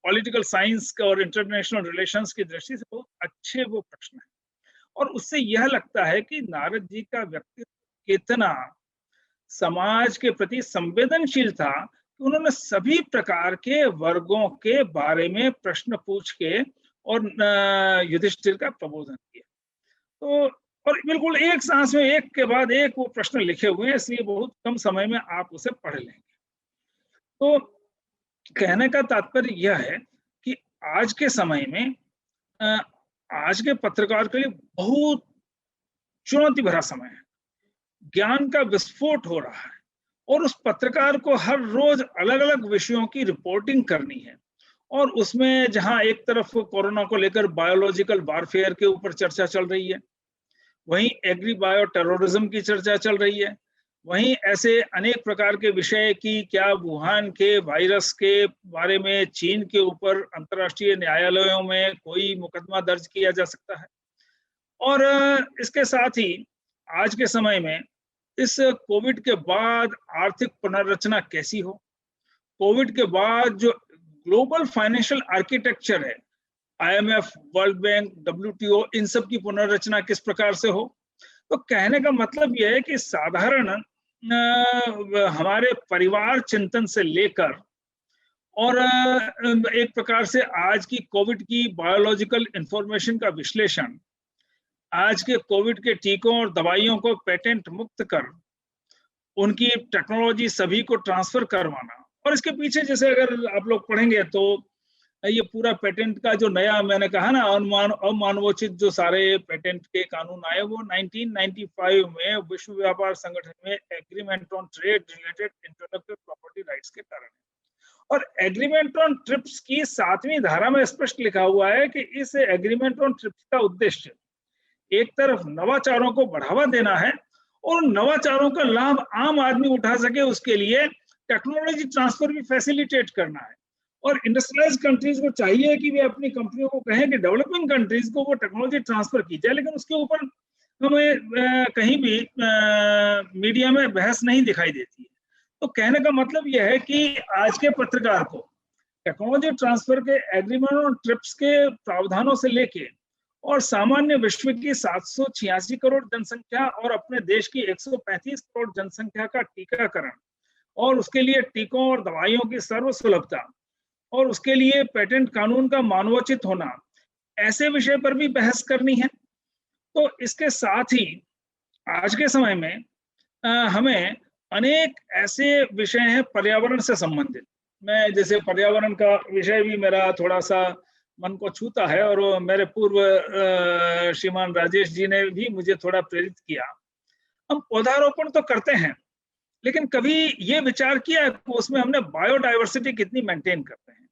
पॉलिटिकल साइंस और इंटरनेशनल रिलेशंस की दृष्टि से बहुत अच्छे वो प्रश्न है। और उससे यह लगता है कि नारद जी का व्यक्तित्व कितना समाज के प्रति संवेदनशील था कि उन्होंने सभी प्रकार के वर्गों के बारे में प्रश्न पूछ के और युधिष्ठिर का प्रबोधन किया। तो और बिल्कुल एक सांस में एक के बाद एक वो प्रश्न लिखे हुए हैं, इसलिए बहुत कम समय में आप उसे पढ़ लेंगे। तो कहने का तात्पर्य यह है कि आज के समय में आज के पत्रकार के लिए बहुत चुनौती भरा समय है। ज्ञान का विस्फोट हो रहा है और उस पत्रकार को हर रोज अलग अलग विषयों की रिपोर्टिंग करनी है। और उसमें जहां एक तरफ कोरोना को लेकर बायोलॉजिकल वारफेयर के ऊपर चर्चा चल रही है, वहीं एग्री बायो टेररिज्म की चर्चा चल रही है, वहीं ऐसे अनेक प्रकार के विषय की क्या वुहान के वायरस के बारे में चीन के ऊपर अंतर्राष्ट्रीय न्यायालयों में कोई मुकदमा दर्ज किया जा सकता है। और इसके साथ ही आज के समय में इस कोविड के बाद आर्थिक पुनर्रचना कैसी हो, कोविड के बाद जो ग्लोबल फाइनेंशियल आर्किटेक्चर है, IMF, वर्ल्ड बैंक, WTO, इन सब की पुनर्रचना किस प्रकार से हो। तो कहने का मतलब यह है कि साधारण हमारे परिवार चिंतन से लेकर और एक प्रकार से आज की कोविड की बायोलॉजिकल इंफॉर्मेशन का विश्लेषण, आज के कोविड के टीकों और दवाइयों को पेटेंट मुक्त कर उनकी टेक्नोलॉजी सभी को ट्रांसफर करवाना, और इसके पीछे जैसे अगर आप लोग पढ़ेंगे तो ये पूरा पेटेंट का जो नया मैंने कहा ना अमानवोचित जो सारे पेटेंट के कानून आए वो 1995 में विश्व व्यापार संगठन में agreement on trade related intellectual property rights के कारण है। और एग्रीमेंट ऑन ट्रिप्स की 7वीं धारा में स्पष्ट लिखा हुआ है कि इस एग्रीमेंट ऑन ट्रिप्स का उद्देश्य एक तरफ नवाचारों को बढ़ावा देना है और नवाचारों का लाभ आम आदमी उठा सके, उसके लिए टेक्नोलॉजी ट्रांसफर भी फैसिलिटेट करना है। और इंडस्ट्रियलाइज्ड कंट्रीज को चाहिए कि वे अपनी कंपनियों को कहें कि डेवलपिंग कंट्रीज को वो टेक्नोलॉजी ट्रांसफर की जाए, लेकिन उसके ऊपर हमें कहीं भी मीडिया में बहस नहीं दिखाई देती है। तो कहने का मतलब यह है कि आज के पत्रकार को टेक्नोलॉजी ट्रांसफर के एग्रीमेंट और ट्रिप्स के प्रावधानों से लेके और सामान्य विश्व की 786 करोड़ जनसंख्या और अपने देश की 135 करोड़ जनसंख्या का टीकाकरण और उसके लिए टीकों और दवाइयों की सर्वसुलभता और उसके लिए पेटेंट कानून का मानवोचित होना, ऐसे विषय पर भी बहस करनी है। तो इसके साथ ही आज के समय में हमें अनेक ऐसे विषय हैं पर्यावरण से संबंधित। मैं जैसे पर्यावरण का विषय भी मेरा थोड़ा सा मन को छूता है और मेरे पूर्व श्रीमान राजेश जी ने भी मुझे थोड़ा प्रेरित किया। हम पौधारोपण तो करते हैं, लेकिन कभी ये विचार किया कि उसमें हमने बायोडाइवर्सिटी कितनी मेंटेन करते हैं।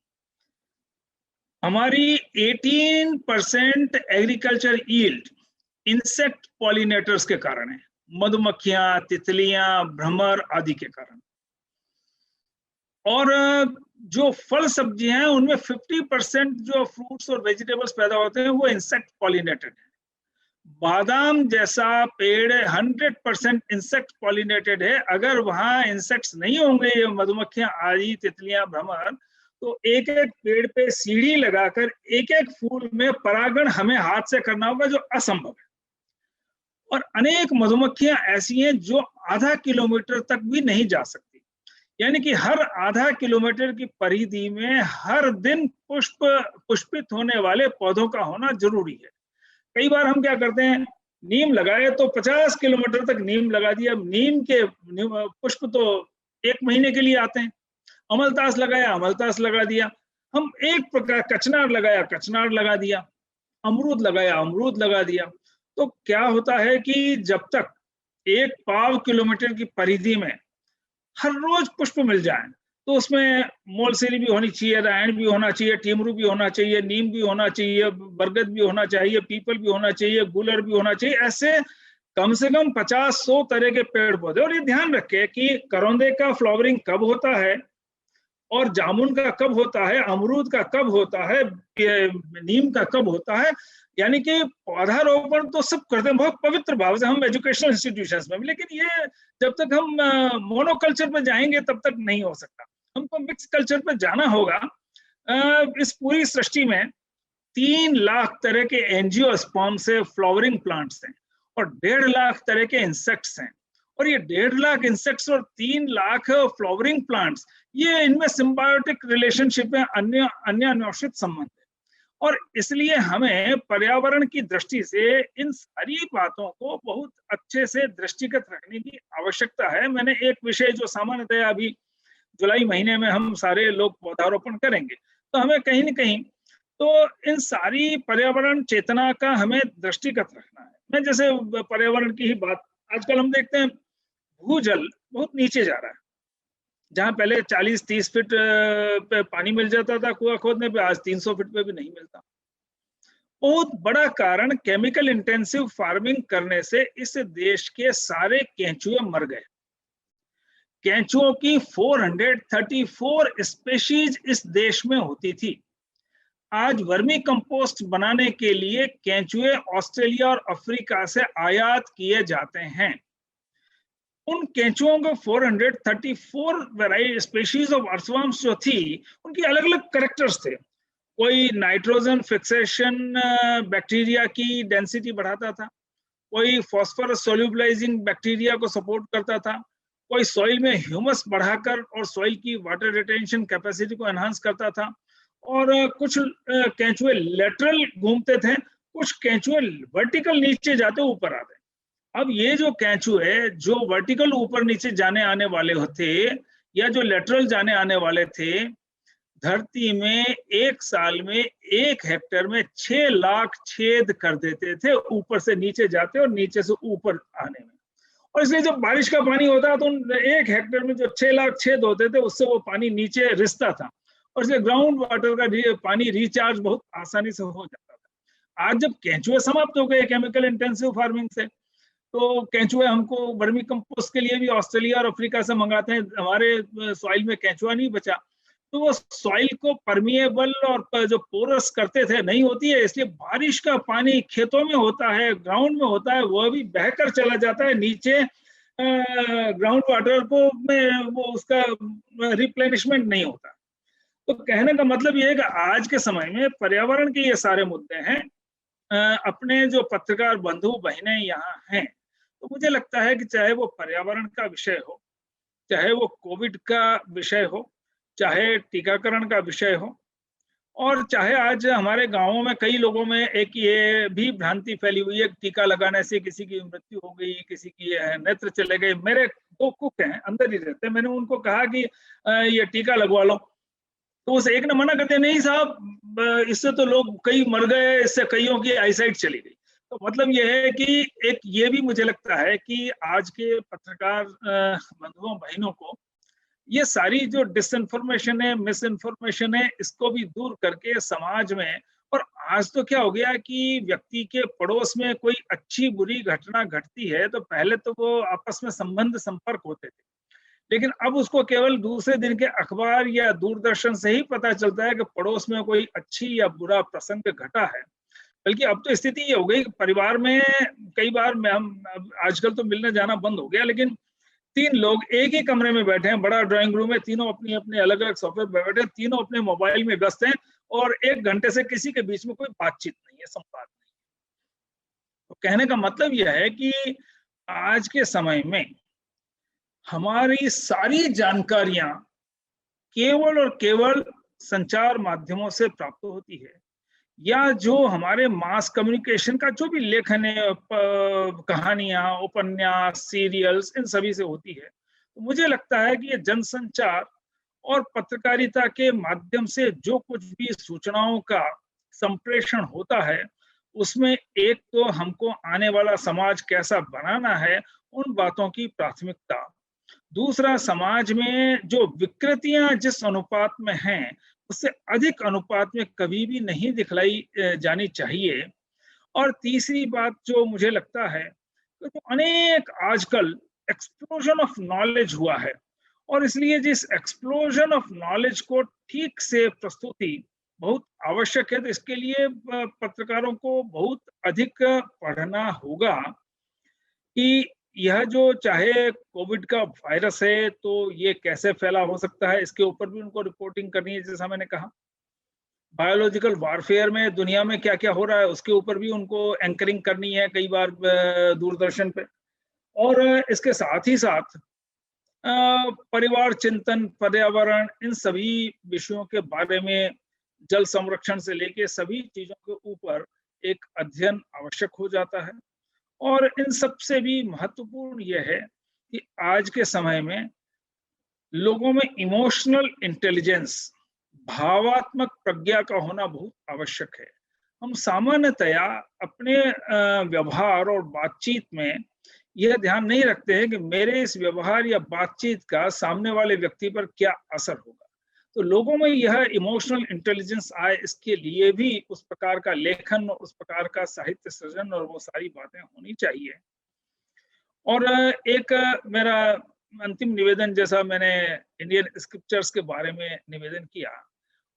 हमारी 18% एग्रीकल्चर यील्ड इंसेक्ट पॉलिनेटर्स के कारण है, मधुमक्खियां, तितलियां, भ्रमर आदि के कारण। और जो फल सब्जियां हैं उनमें 50% जो फ्रूट्स और वेजिटेबल्स पैदा होते हैं वो इंसेक्ट पॉलिनेटेड है। बादाम जैसा पेड़ 100% इंसेक्ट पॉलिनेटेड है। अगर वहां इंसेक्ट्स नहीं होंगे, ये मधुमक्खियां आदि, तितलियां, भ्रमर, तो एक एक पेड़ पे सीढ़ी लगाकर एक एक फूल में परागण हमें हाथ से करना होगा, जो असंभव है। और अनेक मधुमक्खियां ऐसी हैं जो आधा किलोमीटर तक भी नहीं जा सकती, यानी कि हर आधा किलोमीटर की परिधि में हर दिन पुष्पित होने वाले पौधों का होना जरूरी है। कई बार हम क्या करते हैं, नीम लगाए तो 50 किलोमीटर तक नीम लगा दिया, नीम के पुष्प तो 1 महीने के लिए आते हैं। अमलतास लगाया, अमलतास लगा दिया। हम एक प्रकार कचनार लगाया, कचनार लगा दिया। अमरूद लगाया, अमरूद लगा दिया। तो क्या होता है कि जब तक 1 पाव किलोमीटर की परिधि में हर रोज पुष्प मिल जाए, तो उसमें मोलसेरी भी होनी चाहिए, रायण भी होना चाहिए, टीमरू भी होना चाहिए, नीम भी होना चाहिए, बरगद भी होना चाहिए, पीपल भी होना चाहिए, गुलर भी होना चाहिए, ऐसे कम से कम 50-100 तरह के पेड़ पौधे। और ये ध्यान रखें कि करौंदे का फ्लावरिंग कब होता है और जामुन का कब होता है, अमरूद का कब होता है, नीम का कब होता है। यानी कि पौधारोपण तो सब करते हैं बहुत पवित्र भाव से हम एजुकेशनल इंस्टीट्यूशंस में, लेकिन ये जब तक हम मोनोकल्चर में जाएंगे तब तक नहीं हो सकता। हमको मिक्स कल्चर पे जाना होगा। इस पूरी सृष्टि में 3 लाख तरह के एंजियोस्पर्म से फ्लावरिंग प्लांट्स हैं और 1.5 लाख तरह के इंसेक्ट्स हैं। और ये 1.5 लाख इंसेक्ट्स और 3 लाख फ्लावरिंग प्लांट्स, ये इनमें सिम्बायोटिक रिलेशनशिप है, अन्य अन्योन्याश्रित संबंध है। और इसलिए हमें पर्यावरण की दृष्टि से इन सारी बातों को बहुत अच्छे से दृष्टिगत रखने की आवश्यकता है। मैंने एक विषय जो सामान्यतः अभी जुलाई महीने में हम सारे लोग पौधारोपण करेंगे, तो हमें कहीं न कहीं तो इन सारी पर्यावरण चेतना का हमें दृष्टिगत रखना है। मैं जैसे पर्यावरण की ही बात, आजकल हम देखते हैं भूजल बहुत नीचे जा रहा है। जहां पहले 40-30 फीट पे पानी मिल जाता था कुआं खोदने पे, आज 300 फीट पे भी नहीं मिलता। बहुत बड़ा कारण केमिकल इंटेंसिव फार्मिंग करने से इस देश के सारे केंचुए मर गए। केंचुओं की 434 स्पीशीज इस देश में होती थी। आज वर्मी कंपोस्ट बनाने के लिए केंचुए ऑस्ट्रेलिया और अफ्रीका से आयात किए जाते हैं। उन केंचुओं को 434 वेराइटी स्पीशीज ऑफ अर्थवर्म्स जो थी, उनकी अलग अलग कैरेक्टर्स थे। कोई नाइट्रोजन फिक्सेशन बैक्टीरिया की डेंसिटी बढ़ाता था, कोई फॉस्फोरस सोल्यूबलाइजिंग बैक्टीरिया को सपोर्ट करता था, कोई सॉइल में ह्यूमस बढ़ाकर और सॉइल की वाटर रिटेंशन कैपेसिटी को एनहांस करता था। और कुछ केंचुए लेटरल घूमते थे, कुछ केंचुए वर्टिकल नीचे जाते ऊपर आते। अब ये जो केंचुए जो वर्टिकल ऊपर नीचे जाने आने वाले होते या जो लेटरल जाने आने वाले थे, धरती में एक साल में 1 हेक्टेयर में 6 लाख छेद कर देते थे, ऊपर से नीचे जाते और नीचे से ऊपर आने में। और इसलिए जब बारिश का पानी होता तो 1 हेक्टेयर में जो 6 लाख छेद होते थे, उससे वो पानी नीचे रिसता था और इसलिए ग्राउंड वाटर का पानी रिचार्ज बहुत आसानी से हो जाता था। आज जब केंचुए समाप्त हो गए केमिकल इंटेंसिव फार्मिंग से, तो केंचुए हमको वर्मी कंपोस्ट के लिए भी ऑस्ट्रेलिया और अफ्रीका से मंगाते हैं। हमारे सॉइल में केंचुआ नहीं बचा, तो वो सॉइल को परमिएबल और जो पोरस करते थे नहीं होती है, इसलिए बारिश का पानी खेतों में होता है, ग्राउंड में होता है, वो भी बहकर चला जाता है नीचे। ग्राउंड वाटर को में वो उसका रिप्लेनिशमेंट नहीं होता। तो कहने का मतलब ये है कि आज के समय में पर्यावरण के ये सारे मुद्दे हैं। अपने जो पत्रकार बंधु बहनें यहाँ हैं, तो मुझे लगता है कि चाहे वो पर्यावरण का विषय हो, चाहे वो कोविड का विषय हो, चाहे टीकाकरण का विषय हो, और चाहे आज हमारे गांवों में कई लोगों में एक ये भी भ्रांति फैली हुई है, टीका लगाने से किसी की मृत्यु हो गई, किसी की नेत्र चले गए। मेरे 2 कुक हैं, अंदर ही रहते, मैंने उनको कहा कि ये टीका लगवा लो, तो उस एक ने मना कर दिया, नहीं साहब इससे तो लोग कई मर गए, इससे कईयों की आईसाइट चली गई। तो मतलब ये है कि एक ये भी मुझे लगता है कि आज के पत्रकार बंधुओं बहनों को ये सारी जो डिसइंफॉर्मेशन है, मिस इन्फॉर्मेशन है, इसको भी दूर करके समाज में। और आज तो क्या हो गया कि व्यक्ति के पड़ोस में कोई अच्छी बुरी घटना घटती है तो पहले तो वो आपस में संबंध संपर्क होते थे, लेकिन अब उसको केवल दूसरे दिन के अखबार या दूरदर्शन से ही पता चलता है कि पड़ोस में कोई अच्छी या बुरा प्रसंग घटा है। बल्कि अब तो स्थिति ये हो गई, परिवार में कई बार हम आजकल तो मिलने जाना बंद हो गया, लेकिन 3 लोग एक ही कमरे में बैठे हैं, बड़ा ड्राइंग रूम है, तीनों अपनी अपने अलग अलग सोफे पे बैठे हैं, तीनों अपने मोबाइल में व्यस्त हैं और 1 घंटे से किसी के बीच में कोई बातचीत नहीं है, संवाद नहीं है। तो कहने का मतलब यह है कि आज के समय में हमारी सारी जानकारियां केवल और केवल संचार माध्यमों से प्राप्त होती है, या जो हमारे मास कम्युनिकेशन का जो भी लेखन है, कहानियां, उपन्यास, सीरियल्स, इन सभी से होती है। तो मुझे लगता है कि ये जनसंचार और पत्रकारिता के माध्यम से जो कुछ भी सूचनाओं का संप्रेषण होता है, उसमें एक तो हमको आने वाला समाज कैसा बनाना है, उन बातों की प्राथमिकता। दूसरा, समाज में जो विकृतियां जिस अनुपात में हैं उससे अधिक अनुपात में कभी भी नहीं दिखलाई जानी चाहिए। और तीसरी बात जो मुझे लगता है, तो अनेक आजकल एक्सप्लोजन ऑफ नॉलेज हुआ है, और इसलिए जिस एक्सप्लोजन ऑफ नॉलेज को ठीक से प्रस्तुति बहुत आवश्यक है। तो इसके लिए पत्रकारों को बहुत अधिक पढ़ना होगा कि यह जो चाहे कोविड का वायरस है तो ये कैसे फैला हो सकता है, इसके ऊपर भी उनको रिपोर्टिंग करनी है। जैसा मैंने कहा, बायोलॉजिकल वारफेयर में दुनिया में क्या क्या हो रहा है उसके ऊपर भी उनको एंकरिंग करनी है कई बार दूरदर्शन पे। और इसके साथ ही साथ परिवार चिंतन, पर्यावरण, इन सभी विषयों के बारे में, जल संरक्षण से लेके सभी चीजों के ऊपर एक अध्ययन आवश्यक हो जाता है। और इन सब से भी महत्वपूर्ण यह है कि आज के समय में लोगों में इमोशनल इंटेलिजेंस, भावात्मक प्रज्ञा का होना बहुत आवश्यक है। हम सामान्यतया अपने व्यवहार और बातचीत में यह ध्यान नहीं रखते हैं कि मेरे इस व्यवहार या बातचीत का सामने वाले व्यक्ति पर क्या असर होगा। तो लोगों में यह इमोशनल इंटेलिजेंस आए, इसके लिए भी उस प्रकार का लेखन, उस प्रकार का साहित्य सृजन और वो सारी बातें होनी चाहिए। और एक मेरा अंतिम निवेदन, जैसा मैंने इंडियन स्क्रिप्चर्स के बारे में निवेदन किया,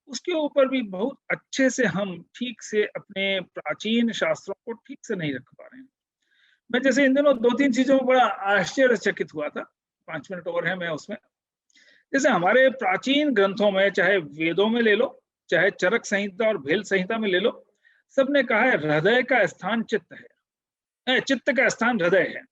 उसके ऊपर भी बहुत अच्छे से हम ठीक से अपने प्राचीन शास्त्रों को ठीक से नहीं रख पा रहे हैं। मैं जैसे इन दिनों 2-3 चीजों में बड़ा आश्चर्यचकित हुआ था, 5 मिनट और है मैं उसमें। जैसे हमारे प्राचीन ग्रंथों में, चाहे वेदों में ले लो, चाहे चरक संहिता और भेल संहिता में ले लो, सबने कहा है हृदय का स्थान चित्त है, चित्त का स्थान हृदय है।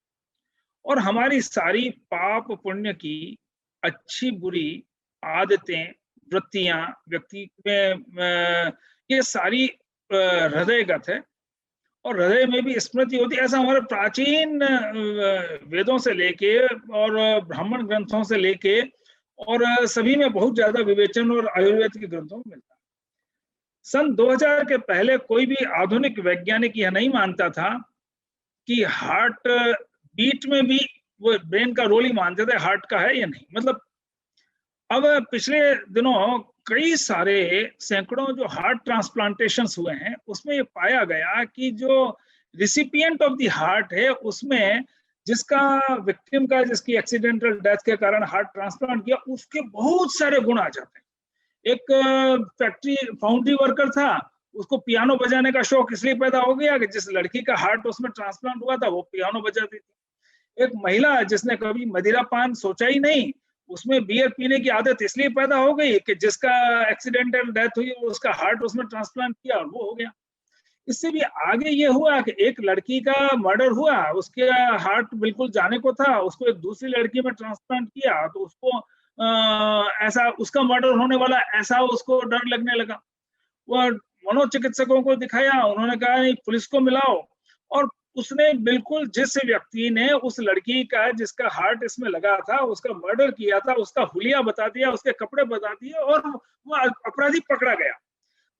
और हमारी सारी पाप पुण्य की अच्छी बुरी आदतें, वृत्तियां व्यक्ति में ये सारी हृदयगत है, और हृदय में भी स्मृति होती है। ऐसा हमारे प्राचीन वेदों से लेके और ब्राह्मण ग्रंथों से लेके और सभी में बहुत ज्यादा विवेचन और आयुर्वेद के ग्रंथों में मिलता है। सन 2000 के पहले कोई भी आधुनिक वैज्ञानिक यह नहीं मानता था कि हार्ट बीट में भी वो ब्रेन का रोल ही मानते थे, हार्ट का है या नहीं। मतलब अब पिछले दिनों कई सारे सैकड़ों जो हार्ट ट्रांसप्लांटेशंस हुए हैं, उसमें ये पाया गया कि जो रिसिपिएंट ऑफ द हार्ट है, उसमें जिसका विक्टिम का, जिसकी एक्सीडेंटल डेथ के कारण हार्ट ट्रांसप्लांट किया, उसके बहुत सारे गुण आ जाते हैं। एक फैक्ट्री फाउंड्री वर्कर था, उसको पियानो बजाने का शौक इसलिए पैदा हो गया कि जिस लड़की का हार्ट उसमें ट्रांसप्लांट हुआ था वो पियानो बजाती थी। एक महिला जिसने कभी मदिरा पान सोचा ही नहीं, उसमें बियर पीने की आदत इसलिए पैदा हो गई कि जिसका एक्सीडेंटल डेथ हुई उसका हार्ट उसमें ट्रांसप्लांट किया और वो हो गया। इससे भी आगे ये हुआ कि एक लड़की का मर्डर हुआ, उसके हार्ट बिल्कुल जाने को था, उसको एक दूसरी लड़की में ट्रांसप्लांट किया, तो उसको ऐसा उसका मर्डर होने वाला ऐसा उसको डर लगने लगा। वो मनोचिकित्सकों को दिखाया, उन्होंने कहा नहीं, पुलिस को मिलाओ, और उसने बिल्कुल जिस व्यक्ति ने उस लड़की का, जिसका हार्ट इसमें लगा था, उसका मर्डर किया था, उसका हुलिया बता दिया, उसके कपड़े बता दिए, और वो अपराधी पकड़ा गया।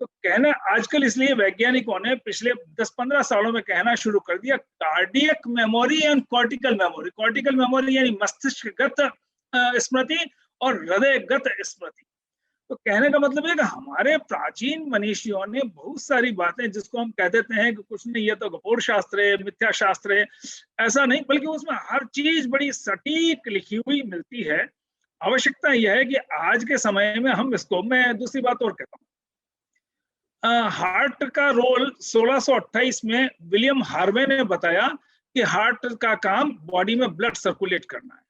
तो कहना आजकल इसलिए वैज्ञानिकों ने पिछले 10-15 सालों में कहना शुरू कर दिया cardiac memory and cortical memory. Cortical memory यानी मस्तिष्कगत स्मृति और हृदयगत स्मृति। तो कहने का मतलब है कि हमारे प्राचीन मनीषियों ने बहुत सारी बातें, जिसको हम कह देते हैं कि कुछ नहीं, ये तो गपोर शास्त्र है, मिथ्या शास्त्र है, ऐसा नहीं, बल्कि उसमें हर चीज बड़ी सटीक लिखी हुई मिलती है। आवश्यकता यह है कि आज के समय में हम इसको, मैं दूसरी बात और कहता हूँ, हार्ट का रोल 1628 में विलियम हार्वे ने बताया कि हार्ट का काम बॉडी में ब्लड सर्कुलेट करना है।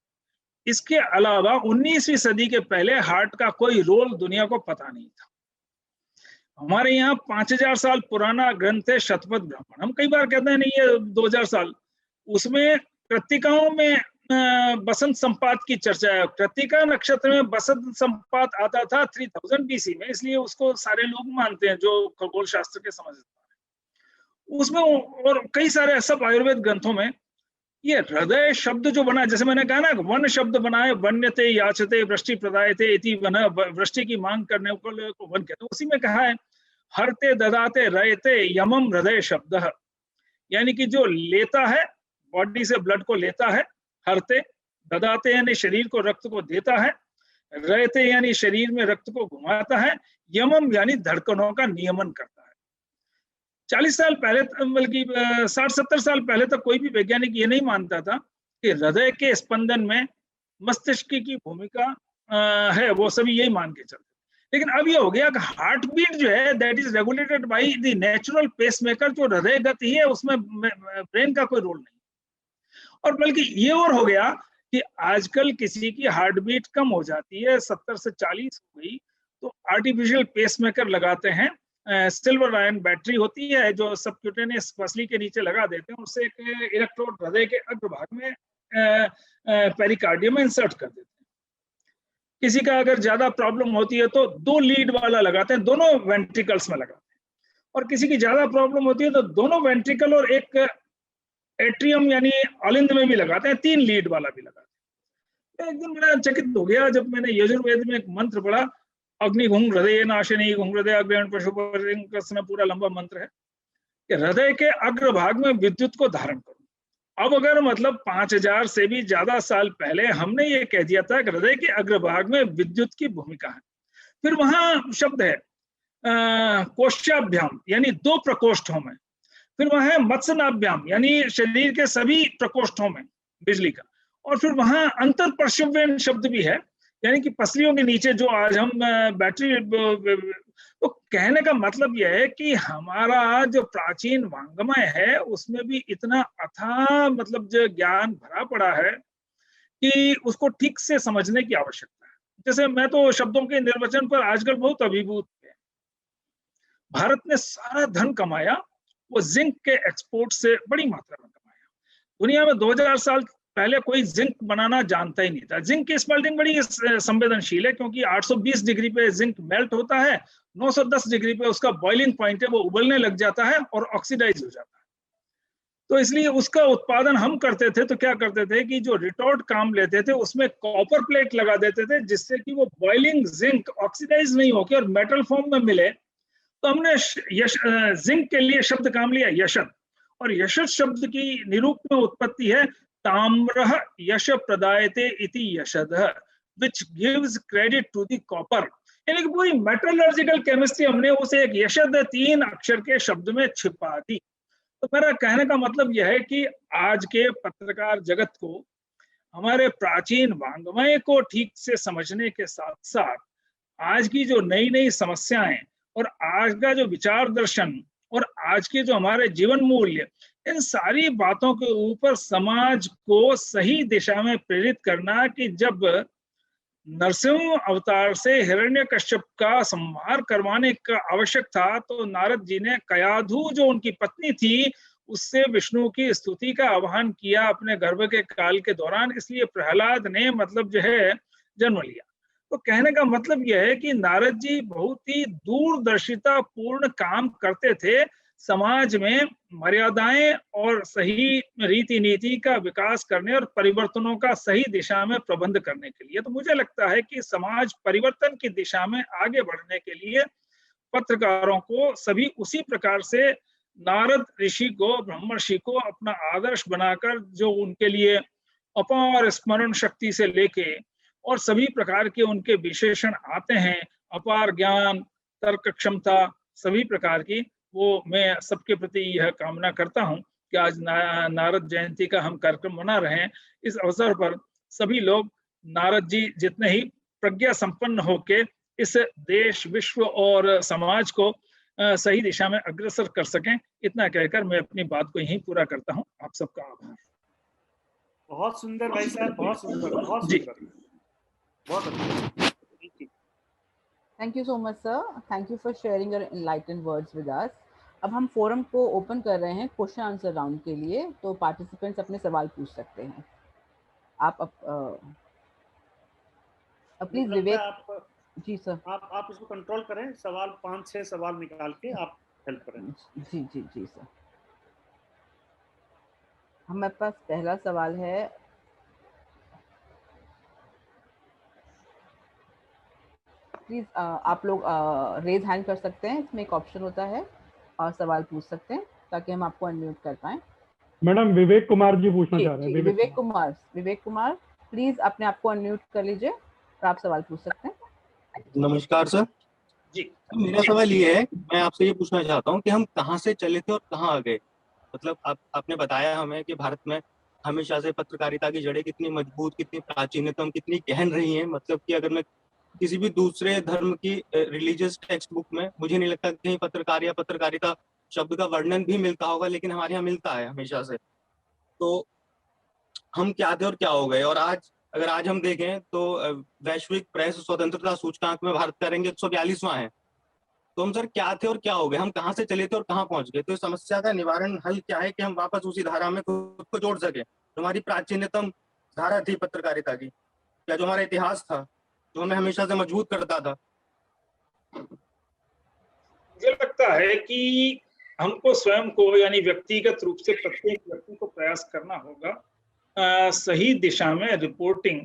इसके अलावा 19वीं सदी के पहले हार्ट का कोई रोल दुनिया को पता नहीं था। हमारे यहाँ 5000 साल पुराना ग्रंथ है शतपथ ब्राह्मण। हम कई बार कहते हैं नहीं ये 2000 साल, उसमें कृत्तिकाओं में बसंत संपात की चर्चा है। कृत्तिका नक्षत्र में बसंत संपात आता था 3000 BC में, इसलिए उसको सारे लोग मानते हैं जो खगोल शास्त्र के समझदार हैं। उसमें और कई सारे सब आयुर्वेद ग्रंथों में ये हृदय शब्द जो बना, जैसे मैंने कहा ना, वन शब्द बनाए, वन्यते याचते वृष्टि प्रदायते इति वन, वृष्टि की मांग करने को वन कहते हैं। उसी में कहा है हरते ददाते रहते यमम हृदय शब्द, यानी कि जो लेता है, बॉडी से ब्लड को लेता है, हरते, ददाते यानी शरीर को, रक्त को देता है, रहते यानी शरीर में रक्त को घुमाता है, यमम यानी धड़कनों का नियमन करता है। 40 साल पहले, बल्कि 60-70 साल पहले तक कोई भी वैज्ञानिक ये नहीं मानता था कि हृदय के स्पंदन में मस्तिष्क की भूमिका है, वो सभी यही मान के चलते। लेकिन अब ये हो गया कि हार्ट बीट जो है that is regulated by the natural pacemaker, जो हृदय गति है उसमें ब्रेन का कोई रोल नहीं। और बल्कि ये और हो गया कि आजकल किसी की हार्ट बीट कम हो जाती है, 70 से 40 हो गई, तो आर्टिफिशियल पेसमेकर लगाते हैं। सिल्वर आयन बैटरी होती है जो सबक्यूटेनियस पसली के नीचे लगा देते हैं, उससे एक इलेक्ट्रोड हृदय के अग्रभाग में पेरिकार्डियम में इंसर्ट कर देते हैं। किसी का अगर ज्यादा प्रॉब्लम होती है तो 2 लीड वाला लगाते हैं, दोनों वेंट्रिकल्स में लगाते हैं। और किसी की ज्यादा प्रॉब्लम होती है तो दोनों वेंट्रिकल और एक एट्रियम यानी अलिंद में भी लगाते हैं, 3 लीड वाला भी लगाते हैं। एक दिन बड़ा चकित हो गया जब मैंने यजुर्वेद में एक मंत्र पढ़ा, अग्निघुंग हृदय नाशिनी घुंग हृदय अग्रहण पशु, पूरा लंबा मंत्र है कि हृदय के अग्रभाग में विद्युत को धारण करो। अब अगर मतलब 5000 से भी ज्यादा साल पहले हमने ये कह दिया था कि हृदय के अग्रभाग में विद्युत की भूमिका है, फिर वहां शब्द है कोशाभ्याम यानी 2 प्रकोष्ठों में, फिर वहां है मत्स्यनाभ्याम यानी शरीर के सभी प्रकोष्ठों में बिजली का, और फिर वहां अंतर परशुव्यन शब्द भी है यानी कि पसलियों के नीचे जो आज हम बैटरी। तो कहने का मतलब यह है कि हमारा जो प्राचीन वांग्मय है उसमें भी इतना अथाह मतलब जो ज्ञान भरा पड़ा है कि उसको ठीक से समझने की आवश्यकता है। जैसे मैं तो शब्दों के निर्वचन पर आजकल बहुत अभिभूत है। भारत ने सारा धन कमाया वो जिंक के एक्सपोर्ट से बड़ी मात्रा में कमाया। दुनिया में 2000 साल पहले कोई जिंक बनाना जानता ही नहीं था। जिंक की स्मेल्टिंग बड़ी संवेदनशील है क्योंकि 820 डिग्री पे जिंक मेल्ट होता है, 910 डिग्री पे उसका बॉइलिंग पॉइंट है, वो उबलने लग जाता है और ऑक्सीडाइज हो जाता है। तो इसलिए उसका उत्पादन हम करते थे तो क्या करते थे कि जो रिटॉर्ट काम लेते थे उसमें कॉपर प्लेट लगा देते थे जिससे कि वो बॉइलिंग जिंक ऑक्सीडाइज नहीं होकर और मेटल फॉर्म में मिले। तो हमने जिंक के लिए शब्द काम लिया यशत, और यशत शब्द की निरूपण उत्पत्ति है ताम्रः यश प्रदायते इति यशदः, which gives credit to the copper। यानी कि पूरी मेटलर्जिकल केमिस्ट्री हमने उसे एक यशद 3 अक्षर के शब्द में छिपा दी। तो मेरा कहने का मतलब यह है कि आज के पत्रकार जगत को हमारे प्राचीन वांग्मय को ठीक से समझने के साथ साथ आज की जो नई नई समस्याएं और आज का जो विचार दर्शन और आज के जो हमारे जीवन मूल्य, इन सारी बातों के ऊपर समाज को सही दिशा में प्रेरित करना कि जब नरसिंह अवतार से हिरण्यकश्यप का संहार करवाने का आवश्यक था तो नारद जी ने कयाधु जो उनकी पत्नी थी उससे विष्णु की स्तुति का आह्वान किया अपने गर्भ के काल के दौरान, इसलिए प्रहलाद ने मतलब जो है जन्म लिया। तो कहने का मतलब यह है कि नारद जी बहुत ही दूरदर्शिता पूर्ण काम करते थे समाज में मर्यादाएं और सही रीति नीति का विकास करने और परिवर्तनों का सही दिशा में प्रबंध करने के लिए। तो मुझे लगता है कि समाज परिवर्तन की दिशा में आगे बढ़ने के लिए पत्रकारों को सभी उसी प्रकार से नारद ऋषि को, ब्रह्मर्षि को अपना आदर्श बनाकर जो उनके लिए अपार स्मरण शक्ति से लेके और सभी प्रकार के उनके विशेषण आते हैं, अपार ज्ञान, तर्क क्षमता, सभी प्रकार की, वो मैं सबके प्रति यह कामना करता हूं कि आज नारद जयंती का हम कार्यक्रम मना रहे हैं। इस अवसर पर सभी लोग नारद जी जितने ही प्रज्ञा संपन्न होके इस देश, विश्व और समाज को सही दिशा में अग्रसर कर सकें, इतना कहकर मैं अपनी बात को यहीं पूरा करता हूं। आप सबका आभार। बहुत सुंदर भाई साहब, बहुत सुंदर, बहुत सुंदर, बहुत अच्छा। Thank you so much, sir. Thank you for sharing your enlightened words with us. अब हम फोरम को ओपन कर रहे हैं क्वेश्चन आंसर राउंड के लिए, तो पार्टिसिपेंट्स अपने सवाल पूछ सकते हैं। आप प्लीज विवेक जी सर, आप इसको कंट्रोल करें, सवाल 5-6 सवाल निकाल के आप हेल्प करें। जी जी जी सर। हमारे पास पहला सवाल है प्लीज आप लोग रेज हैंड कर सकते हैं, इसमें एक ऑप्शन होता है और सवाल पूछ सकते हैं ताकि हम आपको अनम्यूट कर पाएं। मैडम विवेक कुमार जी पूछना जी चाह रहे हैं। जी, विवेक कुमार प्लीज अपने आप को अनम्यूट कर लीजिए और आप सवाल पूछ सकते हैं। नमस्कार सर जी। मेरा सवाल ये है, मैं आपसे ये पूछना चाहता हूँ कि हम कहाँ से चले थे और कहाँ आ गए। मतलब आपने बताया हमें कि भारत में हमेशा से पत्रकारिता की जड़ें कितनी मजबूत, कितनी प्राचीनतम, कितनी गहन रही हैं। मतलब कि अगर मैं किसी भी दूसरे धर्म की रिलीजियस टेक्स्ट बुक में मुझे नहीं लगता कहीं पत्रकार या पत्रकारिता शब्द का वर्णन भी मिलता होगा, लेकिन हमारे यहाँ मिलता है हमेशा से। तो हम क्या थे और क्या हो गए। और आज अगर आज हम देखें तो वैश्विक प्रेस स्वतंत्रता सूचकांक में भारत का रैंक 142वां है। तो हम सर क्या थे और क्या हो गए, हम कहाँ से चले थे और कहाँ पहुंच गए। तो इस समस्या का निवारण हल क्या है कि हम वापस उसी धारा में खुद को जोड़ सके जो हमारी प्राचीनतम धारा थी पत्रकारिता की, या जो हमारा इतिहास था जो हमें हमेशा से मजबूत करता था। मुझे लगता है कि हमको स्वयं को यानी व्यक्तिगत रूप से प्रत्येक व्यक्ति को प्रयास करना होगा सही दिशा में रिपोर्टिंग,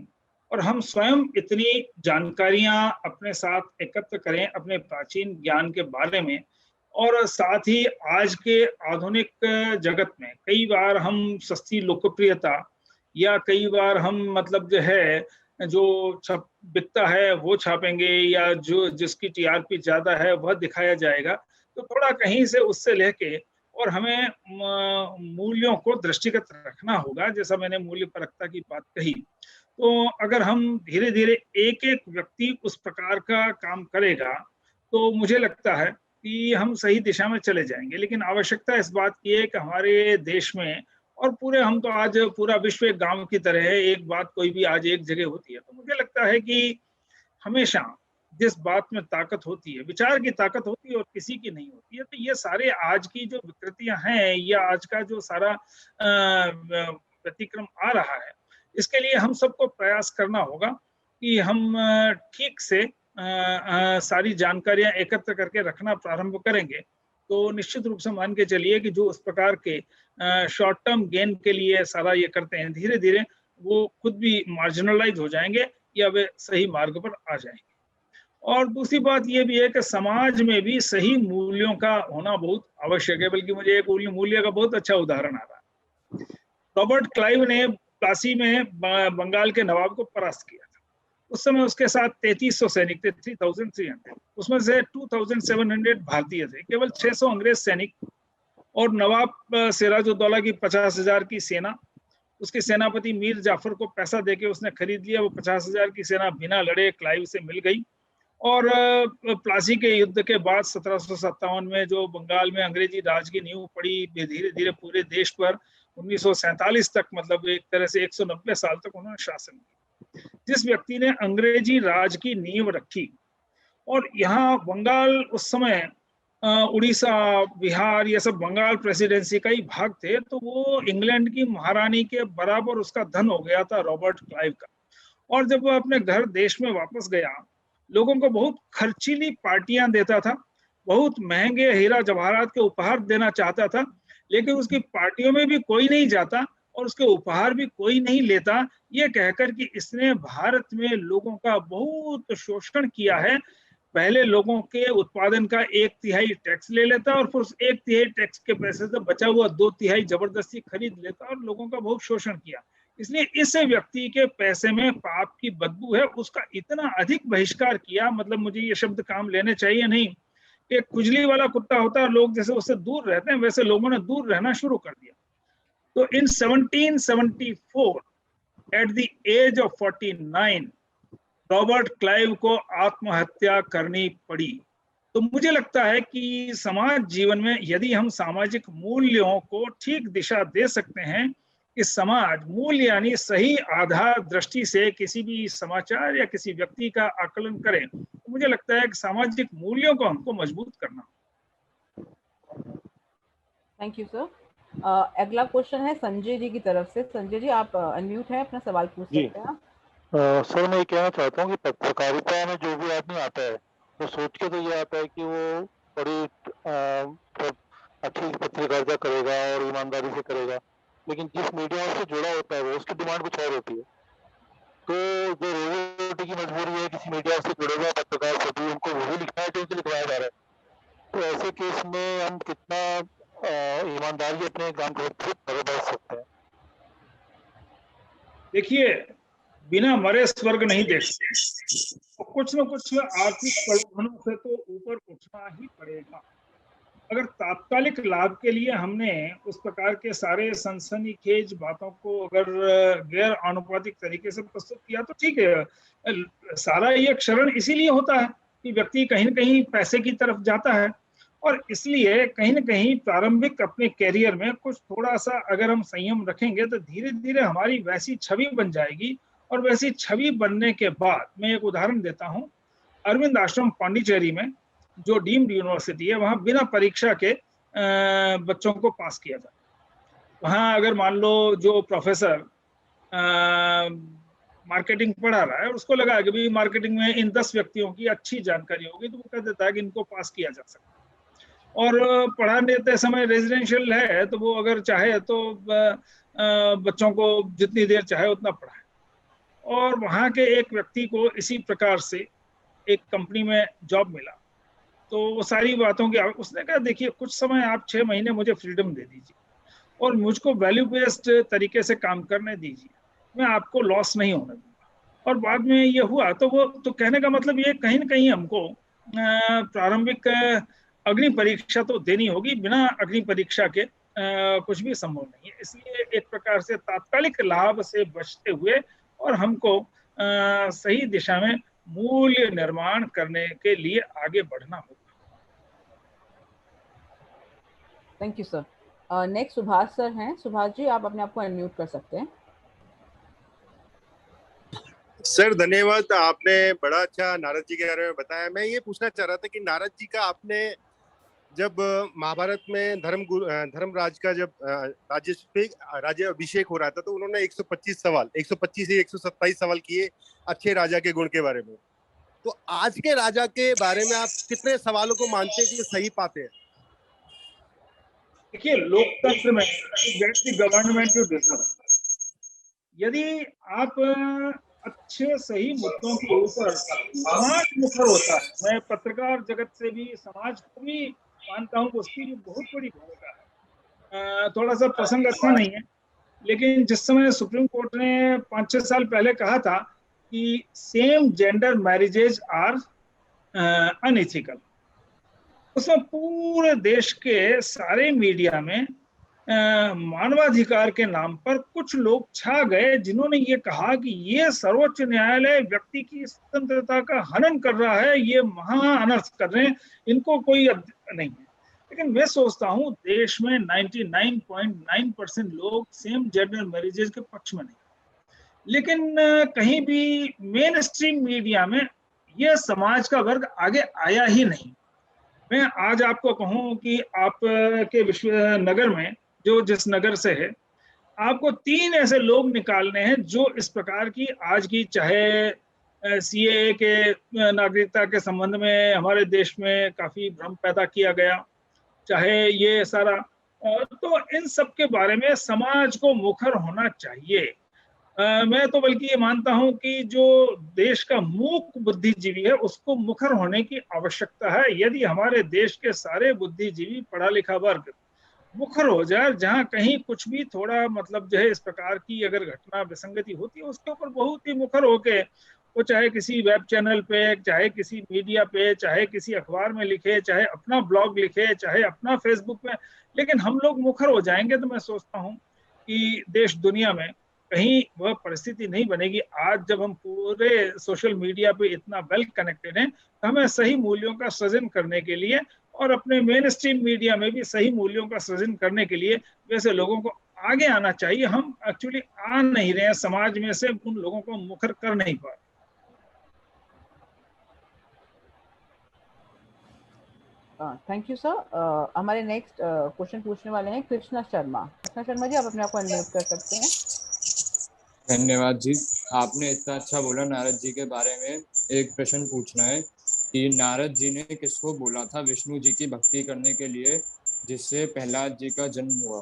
और हम स्वयं इतनी जानकारियां अपने साथ एकत्र करें अपने प्राचीन ज्ञान के बारे में। और साथ ही आज के आधुनिक जगत में कई बार हम सस्ती लोकप्रियता या कई बार हम मतलब जो है जो छप बिकता है वो छापेंगे या जो जिसकी टीआरपी ज्यादा है वह दिखाया जाएगा। तो थोड़ा कहीं से उससे लेके और हमें मूल्यों को दृष्टिगत रखना होगा, जैसा मैंने मूल्य परखता की बात कही। तो अगर हम धीरे धीरे एक एक व्यक्ति उस प्रकार का काम करेगा तो मुझे लगता है कि हम सही दिशा में चले जाएंगे। लेकिन आवश्यकता इस बात की है कि हमारे देश में और पूरे हम तो आज पूरा विश्व एक गांव की तरह है, एक बात कोई भी आज एक जगह होती है। तो मुझे लगता है कि हमेशा जिस बात में ताकत होती है, विचार की ताकत होती है और किसी की नहीं होती है। तो ये सारे आज की जो विकृतियां हैं या आज का जो सारा व्यतिक्रम आ रहा है, इसके लिए हम सबको प्रयास करना होगा कि हम ठीक से सारी जानकारियां एकत्र करके रखना प्रारंभ करेंगे तो निश्चित रूप से मान के चलिए कि जो उस प्रकार के शॉर्ट टर्म गेन के लिए सारा ये करते हैं, धीरे धीरे वो खुद भी मार्जिनलाइज हो जाएंगे या वे सही मार्ग पर आ जाएंगे। और दूसरी बात ये भी है कि समाज में भी सही मूल्यों का होना बहुत आवश्यक है। बल्कि मुझे एक मूल्य का बहुत अच्छा उदाहरण आ रहा है। रॉबर्ट क्लाइव ने प्लासी में बंगाल के नवाब को परास्त किया था। उस समय उसके साथ 3300 सैनिक थे, 3300। उसमें से 2700 भारतीय थे, केवल 600 अंग्रेज सैनिक और नवाब सिराजुद्दौला की 50,000 की सेना। उसके सेनापति मीर जाफर को पैसा देके उसने खरीद लिया। वो 50,000 की सेना बिना लड़े क्लाइव से मिल गई। और प्लासी के युद्ध के बाद 1757 में जो बंगाल में अंग्रेजी राज की नींव पड़ी, धीरे धीरे पूरे देश पर 1947 तक, मतलब एक तरह से 190 साल तक उन्होंने शासन किया। जिस व्यक्ति ने अंग्रेजी राज की नींव रखी, और यहाँ बंगाल उस समय उड़ीसा, बिहार, ये सब बंगाल प्रेसिडेंसी का ही भाग थे, तो वो इंग्लैंड की महारानी के बराबर उसका धन हो गया था रॉबर्ट क्लाइव का। और जब वो अपने घर देश में वापस गया, लोगों को बहुत खर्चीली पार्टियां देता था, बहुत महंगे हीरा जवाहरात के उपहार देना चाहता था, लेकिन उसकी पार्टियों में भी कोई नहीं जाता और उसके उपहार भी कोई नहीं लेता, ये कहकर कि इसने भारत में लोगों का बहुत शोषण किया है। पहले लोगों के उत्पादन का 1/3 टैक्स ले लेता और फिर उस 1/3 टैक्स के पैसे से बचा हुआ 2/3 जबरदस्ती खरीद लेता और लोगों का बहुत शोषण किया। इसलिए इस व्यक्ति के पैसे में पाप की बदबू है, उसका इतना अधिक बहिष्कार किया, मतलब मुझे ये शब्द काम लेने चाहिए नहीं, एक खुजली वाला कुत्ता होता है, लोग जैसे उससे दूर रहते हैं, वैसे लोगों ने दूर रहना शुरू कर दिया। तो in 1774 at the age of 49 Robert Clive को आत्महत्या करनी पड़ी। तो मुझे लगता है कि समाज जीवन में यदि हम सामाजिक मूल्यों को ठीक दिशा दे सकते हैं कि समाज मूल्य यानी सही आधार दृष्टि से किसी भी समाचार या किसी व्यक्ति का आकलन करें, तो मुझे लगता है कि सामाजिक मूल्यों को हमको मजबूत करना। Thank you sir. अगला क्वेश्चन है संजय जी की तरफ से। संजय जी आप अनम्यूट हैं, अपना सवाल पूछ सकते हैं। सर मैं ये कहना चाहता हूँ कि पत्रकारिता में जो भी आदमी आता है वो सोच के तो ये आता है कि वो बड़ी अच्छी पत्रकारिता करेगा और ईमानदारी से करेगा, लेकिन जिस मीडिया से जुड़ा होता है वो उसकी डिमांड कुछ और होती है। तो जो रोजी रोटी की मजबूरी है किसी मीडिया से जुड़े हुए पत्रकार से भी, उनको वही लिखना है जो उनसे लिखवाया जा रहा है। तो ऐसे केस में हम कितना ईमानदारी अपने काम को आगे बढ़ सकते हैं? देखिए, बिना मरे स्वर्ग नहीं देखते, तो कुछ न कुछ आर्थिक प्रलोभनों से तो ऊपर उठना ही पड़ेगा। अगर तात्कालिक लाभ के लिए हमने उस प्रकार के सारे सनसनीखेज बातों को अगर गैर आनुपातिक तरीके से प्रस्तुत किया तो ठीक है। सारा ये क्षरण इसीलिए होता है कि व्यक्ति कहीं न कहीं पैसे की तरफ जाता है, और इसलिए कहीं न कहीं प्रारंभिक अपने कैरियर में कुछ थोड़ा सा अगर हम संयम रखेंगे तो धीरे धीरे हमारी वैसी छवि बन जाएगी। और वैसी छवि बनने के बाद मैं एक उदाहरण देता हूँ, अरविंद आश्रम पांडिचेरी में जो डीम्ड यूनिवर्सिटी है, वहां बिना परीक्षा के बच्चों को पास किया जाता है। वहां अगर मान लो जो प्रोफेसर मार्केटिंग पढ़ा रहा है, उसको लगा कि भाई मार्केटिंग में इन 10 व्यक्तियों की अच्छी जानकारी होगी, तो वो कह देता है कि इनको पास किया जा सकता है। और पढ़ाने देते समय रेजिडेंशियल है तो वो अगर चाहे तो बच्चों को जितनी देर चाहे उतना पढ़ाए। और वहाँ के एक व्यक्ति को इसी प्रकार से एक कंपनी में जॉब मिला, तो वो सारी बातों की उसने कहा देखिए कुछ समय आप 6 महीने मुझे फ्रीडम दे दीजिए और मुझको वैल्यू बेस्ड तरीके से काम करने दीजिए, मैं आपको लॉस नहीं होने दूंगा। और बाद में ये हुआ, तो वो तो कहने का मतलब ये कहीं ना कहीं हमको प्रारंभिक अग्नि परीक्षा तो देनी होगी, बिना अग्नि परीक्षा के कुछ भी संभव नहीं है। इसलिए एक प्रकार से तात्कालिक लाभ से बचते हुए और हमको सही दिशा में मूल्य निर्माण करने के लिए आगे बढ़ना होगा। Thank you sir. Next Subhash sir हैं। सुभाष जी, आप अपने आप को अनम्यूट कर सकते हैं। सर धन्यवाद, आपने बड़ा अच्छा नारद जी के बारे में बताया। मैं ये पूछना चाह रहा था कि नारद जी का आपने जब महाभारत में धर्मराज का जब राज्य अभिषेक हो रहा था तो उन्होंने 125 से 127 सवाल किए अच्छे राजा के गुण के बारे में। तो आज के राजा के बारे में आप कितने सवालों को मानते हैं कि सही पाते हैं? देखिए, लोकतंत्र में गवर्नमेंट टू डिजर्व, यदि आप अच्छे सही मुद्दों के ऊपर समाज मुखर होता है, मैं पत्रकार जगत से भी समाज को भी मानता हूँ, उसकी भी बहुत बड़ी भूमिका है। थोड़ा सा प्रसंग अच्छा नहीं है, लेकिन जिस समय सुप्रीम कोर्ट ने 5-6 साल पहले कहा था कि same gender marriages are unethical, उसमें पूरे देश के सारे मीडिया में मानवाधिकार के नाम पर कुछ लोग छा गए जिन्होंने ये कहा कि ये सर्वोच्च न्यायालय व्यक्ति की स्वतंत्रता का हनन कर रहा है, ये महा अनर्थ कर रहे हैं, इनको कोई नहीं है। लेकिन मैं सोचता हूँ देश में 99.9% लोग सेम जेंडर मैरिजेज के पक्ष में नहीं, लेकिन कहीं भी मेन स्ट्रीम मीडिया में यह समाज का वर्ग आगे आया ही नहीं। मैं आज आपको कहूँ कि आप के विश्वनगर में जो जिस नगर से है, आपको 3 ऐसे लोग निकालने हैं जो इस प्रकार की आज की, चाहे सीएए के नागरिकता के संबंध में हमारे देश में काफी भ्रम पैदा किया गया, चाहे ये सारा, तो इन सब के बारे में समाज को मुखर होना चाहिए। मैं तो बल्कि ये मानता हूं कि जो देश का मूक बुद्धिजीवी है उसको मुखर होने की आवश्यकता है। यदि हमारे देश के सारे बुद्धिजीवी पढ़ा लिखा वर्ग मुखर हो जाए, जहां कहीं कुछ भी थोड़ा मतलब जो है इस प्रकार की अगर घटना विसंगति होती है उसके ऊपर बहुत ही मुखर होके, वो चाहे किसी वेब चैनल पे, चाहे किसी मीडिया पे, चाहे किसी अखबार में लिखे, चाहे अपना ब्लॉग लिखे, चाहे अपना फेसबुक में, लेकिन हम लोग मुखर हो जाएंगे तो मैं सोचता हूँ कि देश दुनिया में कहीं वह परिस्थिति नहीं बनेगी। आज जब हम पूरे सोशल मीडिया पे इतना वेल कनेक्टेड हैं, तो हमें सही मूल्यों का सृजन करने के लिए और अपने मेन स्ट्रीम मीडिया में भी सही मूल्यों का सृजन करने के लिए वैसे लोगों को आगे आना चाहिए। हम एक्चुअली आ नहीं रहे हैं, समाज में से उन लोगों को मुखर कर नहीं पा रहे। Thank you sir. हमारे नेक्स्ट क्वेश्चन पूछने वाले हैं कृष्णा शर्मा। कृष्णा शर्मा जी, आप अपने आप को अनम्यूट कर सकते हैं। धन्यवाद जी, आपने इतना अच्छा बोला नारद जी के बारे में। एक प्रश्न पूछना है कि नारद जी ने किसको बोला था विष्णु जी की भक्ति करने के लिए, जिससे प्रहलाद जी का जन्म हुआ?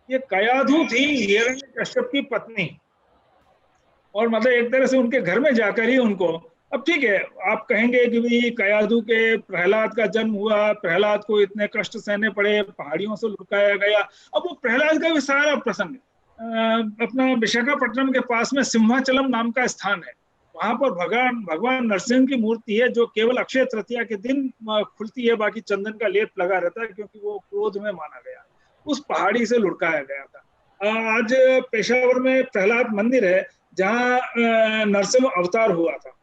ये कयाधु थी, हिरण्यकश्यप की पत्नी। और मतलब एक तरह से उनके घर में जाकर ही उनको, अब ठीक है आप कहेंगे कि भाई कयाधु के प्रहलाद का जन्म हुआ, प्रहलाद को इतने कष्ट सहने पड़े, पहाड़ियों से लुकाया गया। अब वो प्रहलाद का भी सारा प्रसंग अपना विशाखापट्टनम के पास में सिंहाचलम नाम का स्थान है, वहां पर भगवान नरसिंह की मूर्ति है जो केवल अक्षय तृतीया के दिन खुलती है, बाकी चंदन का लेप लगा रहता है क्योंकि वो क्रोध में माना गया, उस पहाड़ी से लुढ़काया गया था। आज पेशावर में प्रहलाद मंदिर है जहाँ नरसिंह अवतार हुआ था।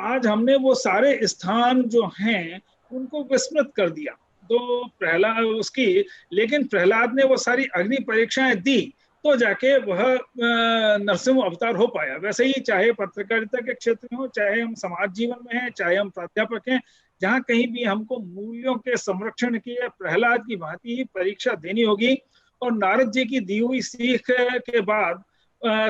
आज हमने वो सारे स्थान जो हैं उनको विस्मृत कर दिया तो प्रहलाद उसकी, लेकिन प्रहलाद ने वो सारी अग्नि परीक्षाएं दी तो जाके वह नरसिंह अवतार हो पाया। वैसे ही चाहे पत्रकारिता के क्षेत्र में हो, चाहे हम समाज जीवन में हैं, चाहे हम प्राध्यापक हैं, जहाँ कहीं भी हमको मूल्यों के संरक्षण की प्रहलाद की भांति ही परीक्षा देनी होगी। और नारद जी की दी हुई सीख के बाद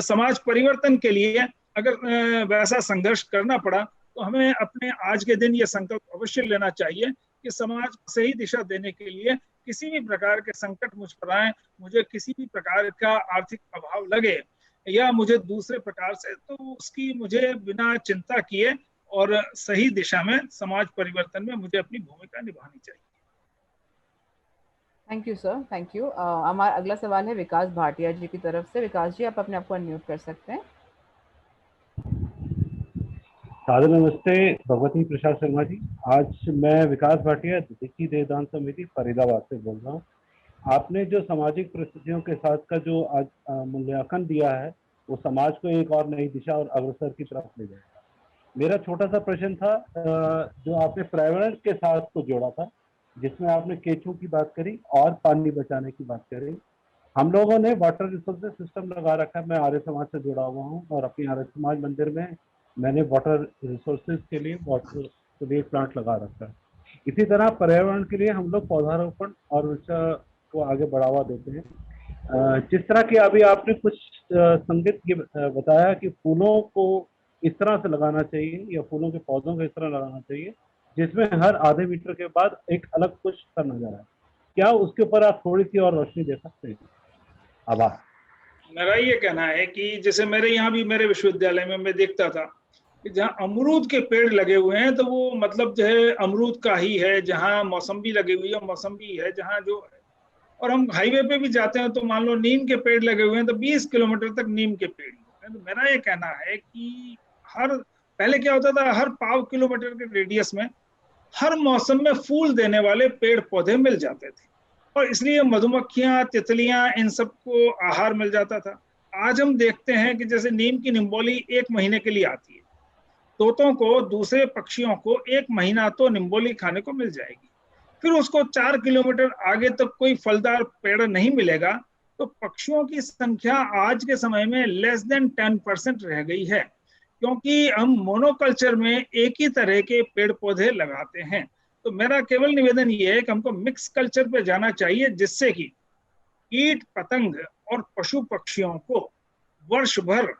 समाज परिवर्तन के लिए अगर वैसा संघर्ष करना पड़ा तो हमें अपने आज के दिन ये संकल्प अवश्य लेना चाहिए कि समाज को सही दिशा देने के लिए किसी भी प्रकार के संकट मुझ पर आए, मुझे किसी भी प्रकार का आर्थिक अभाव लगे या मुझे दूसरे प्रकार से, तो उसकी मुझे बिना चिंता किए और सही दिशा में समाज परिवर्तन में मुझे अपनी भूमिका निभानी चाहिए। Thank you sir, thank you. हमारा अगला सवाल है विकास भाटिया जी की तरफ से। विकास जी आप अपने आप को अनम्यूट कर सकते हैं। सादर नमस्ते भगवती प्रसाद शर्मा जी। आज मैं विकास भाटिया दिग्गी देवदान समिति फरीदाबाद से बोल रहा हूँ। आपने जो सामाजिक परिस्थितियों के साथ का जो आज मूल्यांकन दिया है वो समाज को एक और नई दिशा और अग्रसर की तरफ ले जाएगा। मेरा छोटा सा प्रश्न था जो आपने पर्यावरण के साथ को जोड़ा था, जिसमें आपने केचुओं की बात करी और पानी बचाने की बात करी। हम लोगों ने वाटर रिसोर्सेज सिस्टम लगा रखा है। मैं आर्य समाज से जुड़ा हुआ हूँ और अपनी आर्य समाज मंदिर में मैंने वाटर रिसोर्सेज के लिए वाटर प्लांट लगा रखा है। इसी तरह पर्यावरण के लिए हम लोग पौधारोपण और वृक्ष को आगे बढ़ावा देते हैं। जिस तरह की अभी आपने कुछ संगीत की बताया कि फूलों को इस तरह से लगाना चाहिए या फूलों के पौधों को इस तरह लगाना चाहिए जिसमें हर आधे मीटर के बाद एक अलग कुछ सा नजर आए, क्या उसके ऊपर आप थोड़ी सी और रोशनी दे सकते हैं? आभार। मेरा ये कहना है कि जैसे मेरे यहाँ भी मेरे विश्वविद्यालय में मैं देखता था कि जहाँ अमरूद के पेड़ लगे हुए हैं तो वो मतलब जो है अमरूद का ही है, जहाँ मौसम्बी लगी हुई है मौसम्बी है, जहाँ जो है। और हम हाईवे पे भी जाते हैं तो मान लो नीम के पेड़ लगे हुए हैं तो 20 किलोमीटर तक नीम के पेड़ होते हैं। तो मेरा ये कहना है कि पहले क्या होता था, हर पाव किलोमीटर के रेडियस में हर मौसम में फूल देने वाले पेड़ पौधे मिल जाते थे और इसलिए मधुमक्खियां, तितलियां, इन सबको आहार मिल जाता था। आज हम देखते हैं कि जैसे नीम की निम्बोली 1 महीने के लिए आती है, तोतों को, दूसरे पक्षियों को 1 महीना तो निम्बोली खाने को मिल जाएगी, फिर उसको 4 किलोमीटर आगे तक कोई फलदार पेड़ नहीं मिलेगा। तो पक्षियों की संख्या आज के समय में लेस देन 10% रह गई है क्योंकि हम मोनोकल्चर में एक ही तरह के पेड़ पौधे लगाते हैं। तो मेरा केवल निवेदन ये है कि हमको मिक्स कल्चर पे जाना चाहिए जिससे कि कीट पतंग और पशु पक्षियों को वर्ष भर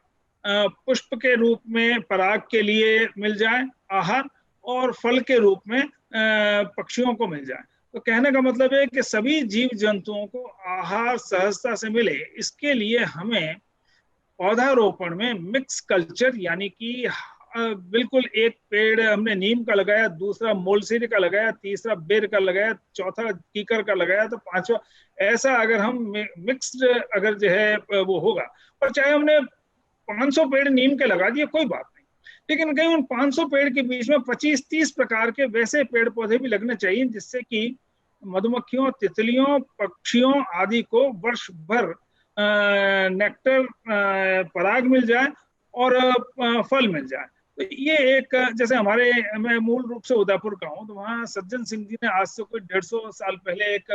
पुष्प के रूप में पराग के लिए मिल जाए आहार और फल के रूप में पक्षियों को मिल जाए। तो कहने का मतलब है कि सभी जीव जंतुओं को आहार सहजता से मिले, इसके लिए हमें पौधारोपण में मिक्स कल्चर यानी कि बिल्कुल एक पेड़ हमने नीम का लगाया, दूसरा मोलसीरी का लगाया, तीसरा बेर का लगाया, चौथा कीकर का लगाया, तो पांचवा, ऐसा अगर हम मिक्स्ड अगर जो है वो होगा, और चाहे हमने 500 पेड़ नीम के लगा दिए कोई बात नहीं, लेकिन कहीं उन 500 पेड़ के बीच में 25-30 प्रकार के वैसे पेड़ पौधे भी लगने चाहिए जिससे कि मधुमक्खियों, तितलियों, पक्षियों आदि को वर्ष भर नेक्टर, पराग मिल जाए और फल मिल जाए। तो ये एक, जैसे हमारे, मैं मूल रूप से उदयपुर का हूँ, तो वहाँ सज्जन सिंह जी ने आज से कोई 150 साल पहले एक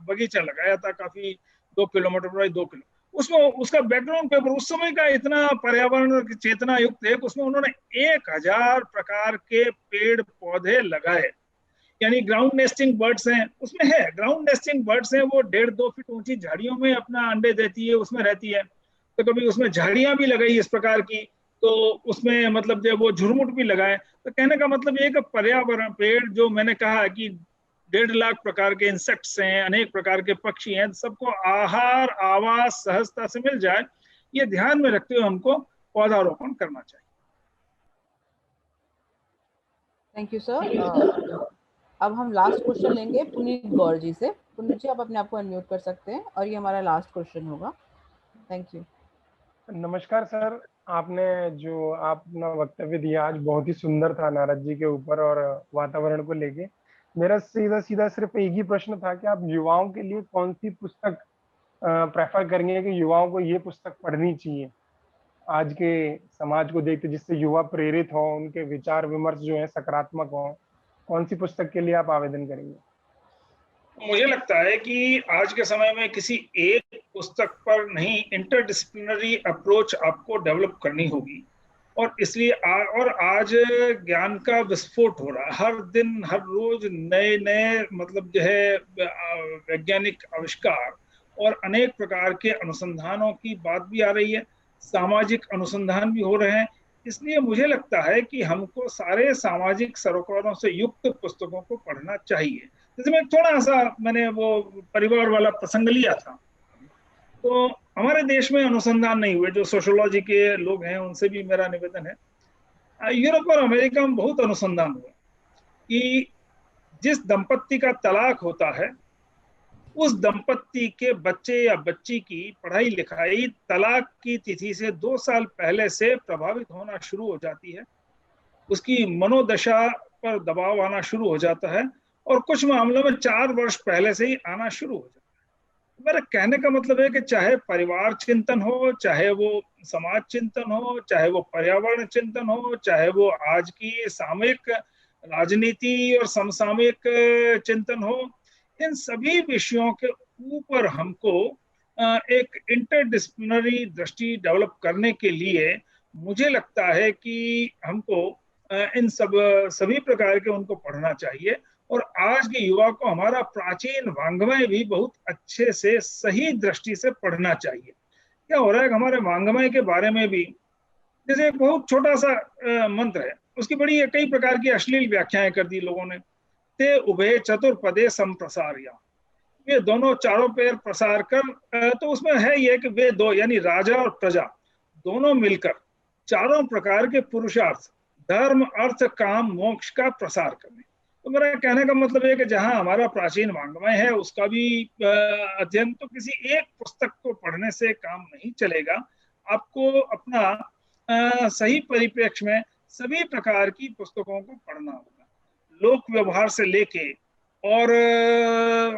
बगीचा लगाया था, काफी 2 किलोमीटर बाई 2 किलो। उसमें उसका बैकग्राउंड पेपर उस समय का इतना पर्यावरण चेतना युक्त है कि उसमें उन्होंने 1000 प्रकार के पेड़ पौधे लगाए, यानी ग्राउंड नेस्टिंग बर्ड्स हैं उसमें है, ग्राउंड नेस्टिंग बर्ड्स हैं, वो 1.5-2 फीट ऊंची झाड़ियों में अपना अंडे देती है, उसमें रहती है। तो कभी उसमें झाड़ियां भी लगाई इस प्रकार की, तो उसमें मतलब जो वो झुरमुट भी लगाए। तो कहने का मतलब ये कि पर्यावरण पेड़, जो मैंने कहा कि 1.5 लाख प्रकार के इंसेक्ट्स हैं, अनेक प्रकार के पक्षी हैं, सबको आहार आवास सहजता से मिल जाए, ये ध्यान में रखते हुए हमको पौधारोपण करना चाहिए। Thank you sir. अब हम लास्ट क्वेश्चन लेंगे पुनीत गौर जी से। पुनीत जी, आप अपने आप को अनम्यूट कर सकते हैं और ये हमारा लास्ट क्वेश्चन होगा। Thank you. नमस्कार सर, आपने जो अपना वक्तव्य दिया आज बहुत ही सुंदर था नारद जी के ऊपर और वातावरण को लेके। मेरा सीधा सीधा सिर्फ एक ही प्रश्न था कि आप युवाओं के लिए कौन सी पुस्तक प्रेफर करेंगे कि युवाओं को ये पुस्तक पढ़नी चाहिए आज के समाज को देखते, जिससे युवा प्रेरित हो, उनके विचार विमर्श जो है सकारात्मक हो। कौन सी पुस्तक के लिए आप आवेदन करेंगे? मुझे लगता है कि आज के समय में किसी एक पुस्तक पर नहीं, इंटरडिसिप्लिनरी अप्रोच आपको डेवलप करनी होगी। और इसलिए और आज ज्ञान का विस्फोट हो रहा है, हर दिन हर रोज नए नए मतलब जो है वैज्ञानिक आविष्कार और अनेक प्रकार के अनुसंधानों की बात भी आ रही है, सामाजिक अनुसंधान भी हो रहे हैं। इसलिए मुझे लगता है कि हमको सारे सामाजिक सरोकारों से युक्त पुस्तकों को पढ़ना चाहिए। जैसे मैं थोड़ा सा मैंने वो परिवार वाला प्रसंग लिया था, तो हमारे देश में अनुसंधान नहीं हुए, जो सोशियोलॉजी के लोग हैं उनसे भी मेरा निवेदन है। यूरोप और अमेरिका में बहुत अनुसंधान हुआ कि जिस दंपत्ति का तलाक होता है उस दंपत्ति के बच्चे या बच्ची की पढ़ाई लिखाई तलाक की तिथि से 2 साल पहले से प्रभावित होना शुरू हो जाती है, उसकी मनोदशा पर दबाव आना शुरू हो जाता है और कुछ मामलों में 4 वर्ष पहले से ही आना शुरू हो जाता है। मेरा कहने का मतलब है कि चाहे परिवार चिंतन हो, चाहे वो समाज चिंतन हो, चाहे वो पर्यावरण चिंतन हो, चाहे वो आज की सामयिक राजनीति और समसामयिक चिंतन हो, इन सभी विषयों के ऊपर हमको एक इंटरडिसिप्लिनरी दृष्टि डेवलप करने के लिए मुझे लगता है कि हमको इन सभी प्रकार के उनको पढ़ना चाहिए। और आज के युवा को हमारा प्राचीन वांग्मय भी बहुत अच्छे से सही दृष्टि से पढ़ना चाहिए। क्या हो रहा है कि हमारे वांग्मय के बारे में भी, जैसे एक बहुत छोटा सा मंत्र है, उसकी बड़ी कई प्रकार की अश्लील व्याख्याएं कर दी लोगों ने। ते उभय चतुर्पदे संप्रसार्या, वे दोनों चारों पैर प्रसार कर, तो उसमें है ये कि वे दो यानी राजा और प्रजा दोनों मिलकर चारों प्रकार के पुरुषार्थ धर्म अर्थ काम मोक्ष का प्रसार करने। तो मेरा कहने का मतलब है कि जहां हमारा प्राचीन वांग्मय है उसका भी अध्ययन, तो किसी एक पुस्तक को पढ़ने से काम नहीं चलेगा। आपको अपना सही परिप्रेक्ष्य में सभी प्रकार की पुस्तकों को पढ़ना होगा, लोक व्यवहार से लेके और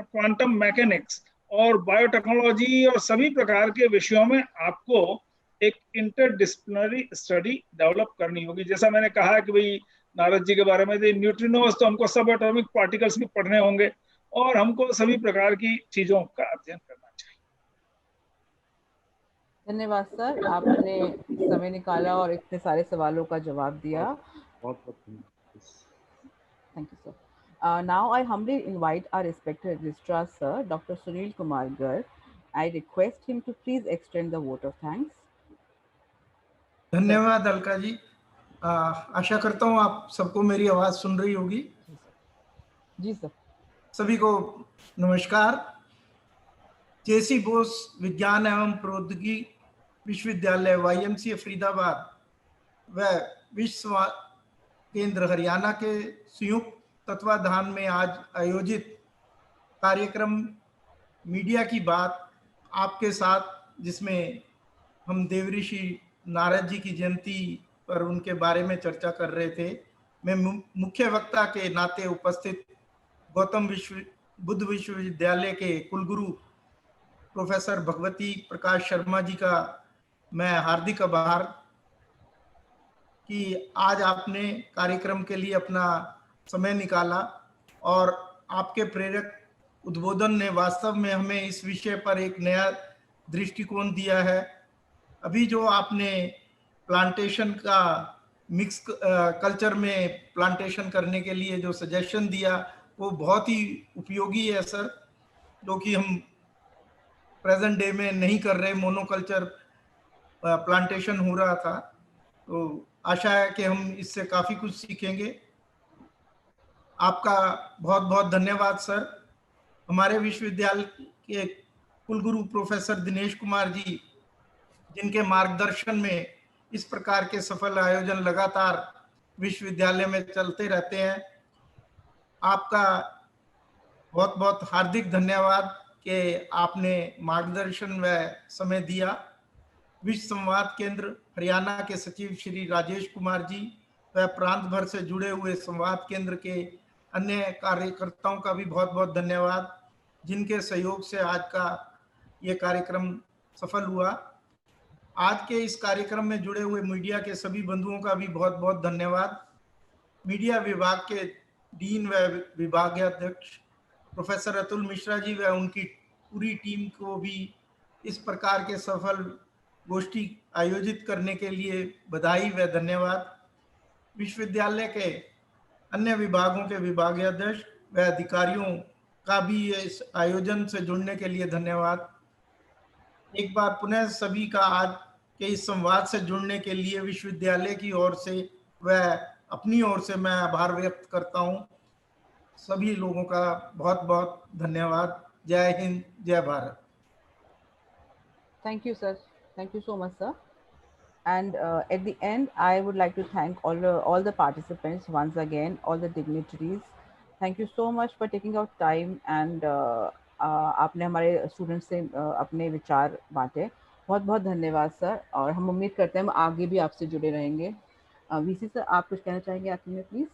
क्वांटम मैकेनिक्स और बायोटेक्नोलॉजी और सभी प्रकार के विषयों में आपको एक इंटरडिसिप्लिनरी स्टडी डेवलप करनी होगी। जैसा मैंने कहा कि भाई नारद जी के बारे में न्यूट्रिनोज, तो हमको सब एटॉमिक पार्टिकल्स भी पढ़ने होंगे और हमको सभी प्रकार की चीजों का अध्ययन करना चाहिए। धन्यवाद सर, आपने समय निकाला और इतने सारे सवालों का जवाब दिया। Thank you, sir. Now I humbly invite our respected registrar, sir, Dr. Sunil Kumar Garg. I request him to please extend the vote of thanks. धन्यवाद अलका जी। आशा करता हूँ आप सबको मेरी आवाज सुन रही होगी। जी सर। सभी को नमस्कार। जेसी बोस विज्ञान एवं प्रौद्योगिकी विश्वविद्यालय YMCA फरीदाबाद व विश्व केंद्र हरियाणा के संयुक्त तत्वाधान में आज आयोजित कार्यक्रम मीडिया की बात आपके साथ, जिसमें हम देवऋषि नारद जी की जयंती पर उनके बारे में चर्चा कर रहे थे। मैं मुख्य वक्ता के नाते उपस्थित गौतम बुद्ध विश्वविद्यालय के कुलगुरु प्रोफेसर भगवती प्रकाश शर्मा जी का मैं हार्दिक आभार कि आज आपने कार्यक्रम के लिए अपना समय निकाला और आपके प्रेरक उद्बोधन ने वास्तव में हमें इस विषय पर एक नया दृष्टिकोण दिया है। अभी जो आपने प्लांटेशन का मिक्स कल्चर में प्लांटेशन करने के लिए जो सजेशन दिया वो बहुत ही उपयोगी है सर, जो कि हम प्रेजेंट डे में नहीं कर रहे, मोनोकल्चर प्लांटेशन हो रहा था। तो आशा है कि हम इससे काफ़ी कुछ सीखेंगे। आपका बहुत बहुत धन्यवाद सर। हमारे विश्वविद्यालय के कुलगुरु प्रोफेसर दिनेश कुमार जी, जिनके मार्गदर्शन में इस प्रकार के सफल आयोजन लगातार विश्वविद्यालय में चलते रहते हैं। आपका बहुत बहुत हार्दिक धन्यवाद कि आपने मार्गदर्शन व समय दिया। विश्व संवाद केंद्र हरियाणा के सचिव श्री राजेश कुमार जी व प्रांत भर से जुड़े हुए संवाद केंद्र के अन्य कार्यकर्ताओं का भी बहुत बहुत धन्यवाद, जिनके सहयोग से आज का ये कार्यक्रम सफल हुआ। आज के इस कार्यक्रम में जुड़े हुए मीडिया के सभी बंधुओं का भी बहुत बहुत धन्यवाद। मीडिया विभाग के डीन व विभागाध्यक्ष प्रोफेसर अतुल मिश्रा जी व उनकी पूरी टीम को भी इस प्रकार के सफल गोष्ठी आयोजित करने के लिए बधाई व धन्यवाद। विश्वविद्यालय के अन्य विभागों के विभागाध्यक्ष व अधिकारियों का भी इस आयोजन से जुड़ने के लिए धन्यवाद। एक बार पुनः सभी का आज के इस संवाद से जुड़ने के लिए विश्वविद्यालय की ओर से व अपनी ओर से मैं आभार व्यक्त करता हूं। सभी लोगों का बहुत बहुत धन्यवाद। जय हिंद, जय Bharat. Thank you, sir. Thank you so much, sir. And at the end, I would like to thank all the participants once again, all the dignitaries. Thank you so much for taking out time and आपने हमारे स्टूडेंट्स से अपने विचार बांटे। बहुत बहुत धन्यवाद सर, और हम उम्मीद करते हैं हम आगे भी आपसे जुड़े रहेंगे। वीसी सर, आप कुछ कहना चाहेंगे आखिर में प्लीज?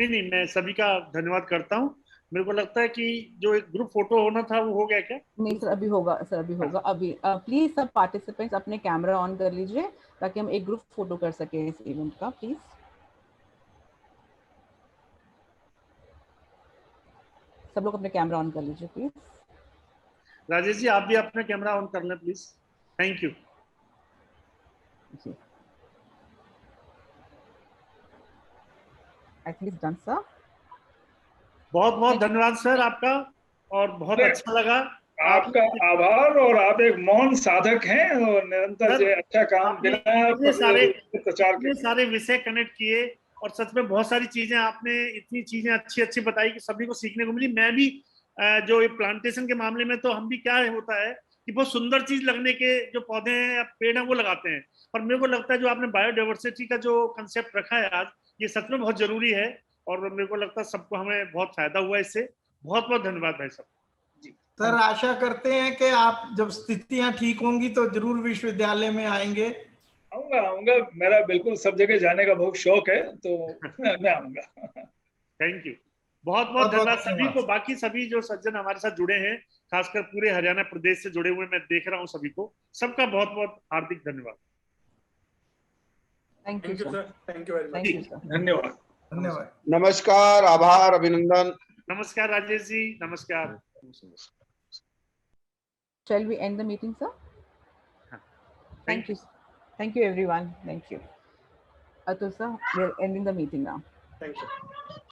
नहीं, मैं सभी का धन्यवाद करता हूँ। मेरे को लगता है कि जो एक ग्रुप फोटो होना था वो हो गया क्या? नहीं सर, अभी होगा सर, अभी होगा। अभी प्लीज सब पार्टिसिपेंट्स अपने कैमरा ऑन कर लीजिए ताकि हम एक ग्रुप फोटो कर सके इस इवेंट का। प्लीज सब लोग अपने कैमरा ऑन कर लीजिए प्लीज। राजेश जी, आप भी अपना कैमरा ऑन कर लें please. Thank you ji. I think it's done sir. बहुत बहुत धन्यवाद सर आपका, और बहुत अच्छा लगा। आपका आभार। और आप एक मौन साधक हैं और निरंतर जो अच्छा काम बिना सारे विषय कनेक्ट किए, और सच में बहुत सारी चीजें आपने इतनी चीजें अच्छी अच्छी बताई कि सभी को सीखने को मिली। मैं भी जो ये प्लांटेशन के मामले में, तो हम भी क्या होता है कि बहुत सुंदर चीज लगने के जो पौधे हैं या पेड़ हैं वो लगाते हैं, पर मेरे को लगता है जो आपने बायोडाइवर्सिटी का जो कंसेप्ट रखा है आज, ये सच में बहुत जरूरी है, और मेरे को लगता है सबको हमें बहुत फायदा हुआ इससे। बहुत बहुत धन्यवाद भाई साहब। सर, आशा करते हैं कि आप जब स्थितियां ठीक होंगी तो जरूर विश्वविद्यालय में आएंगे। आऊंगा। मेरा बिल्कुल सब जगह जाने का बहुत शौक है, तो मैं आऊंगा। थैंक यू, बहुत बहुत धन्यवाद सभी को। बाकी सभी जो सज्जन हमारे साथ जुड़े हैं, खासकर पूरे हरियाणा प्रदेश से जुड़े हुए मैं देख रहा हूँ सभी को, सबका बहुत बहुत हार्दिक धन्यवाद। Thank you sir, thank you very much. धन्यवाद। धन्यवाद। नमस्कार, आभार, अभिनंदन। नमस्कार राजेश जी, नमस्कार। Shall we end the meeting, sir? Thank you. Thank you, everyone. Thank you. Atul sir, we are ending the meeting now. Thank you.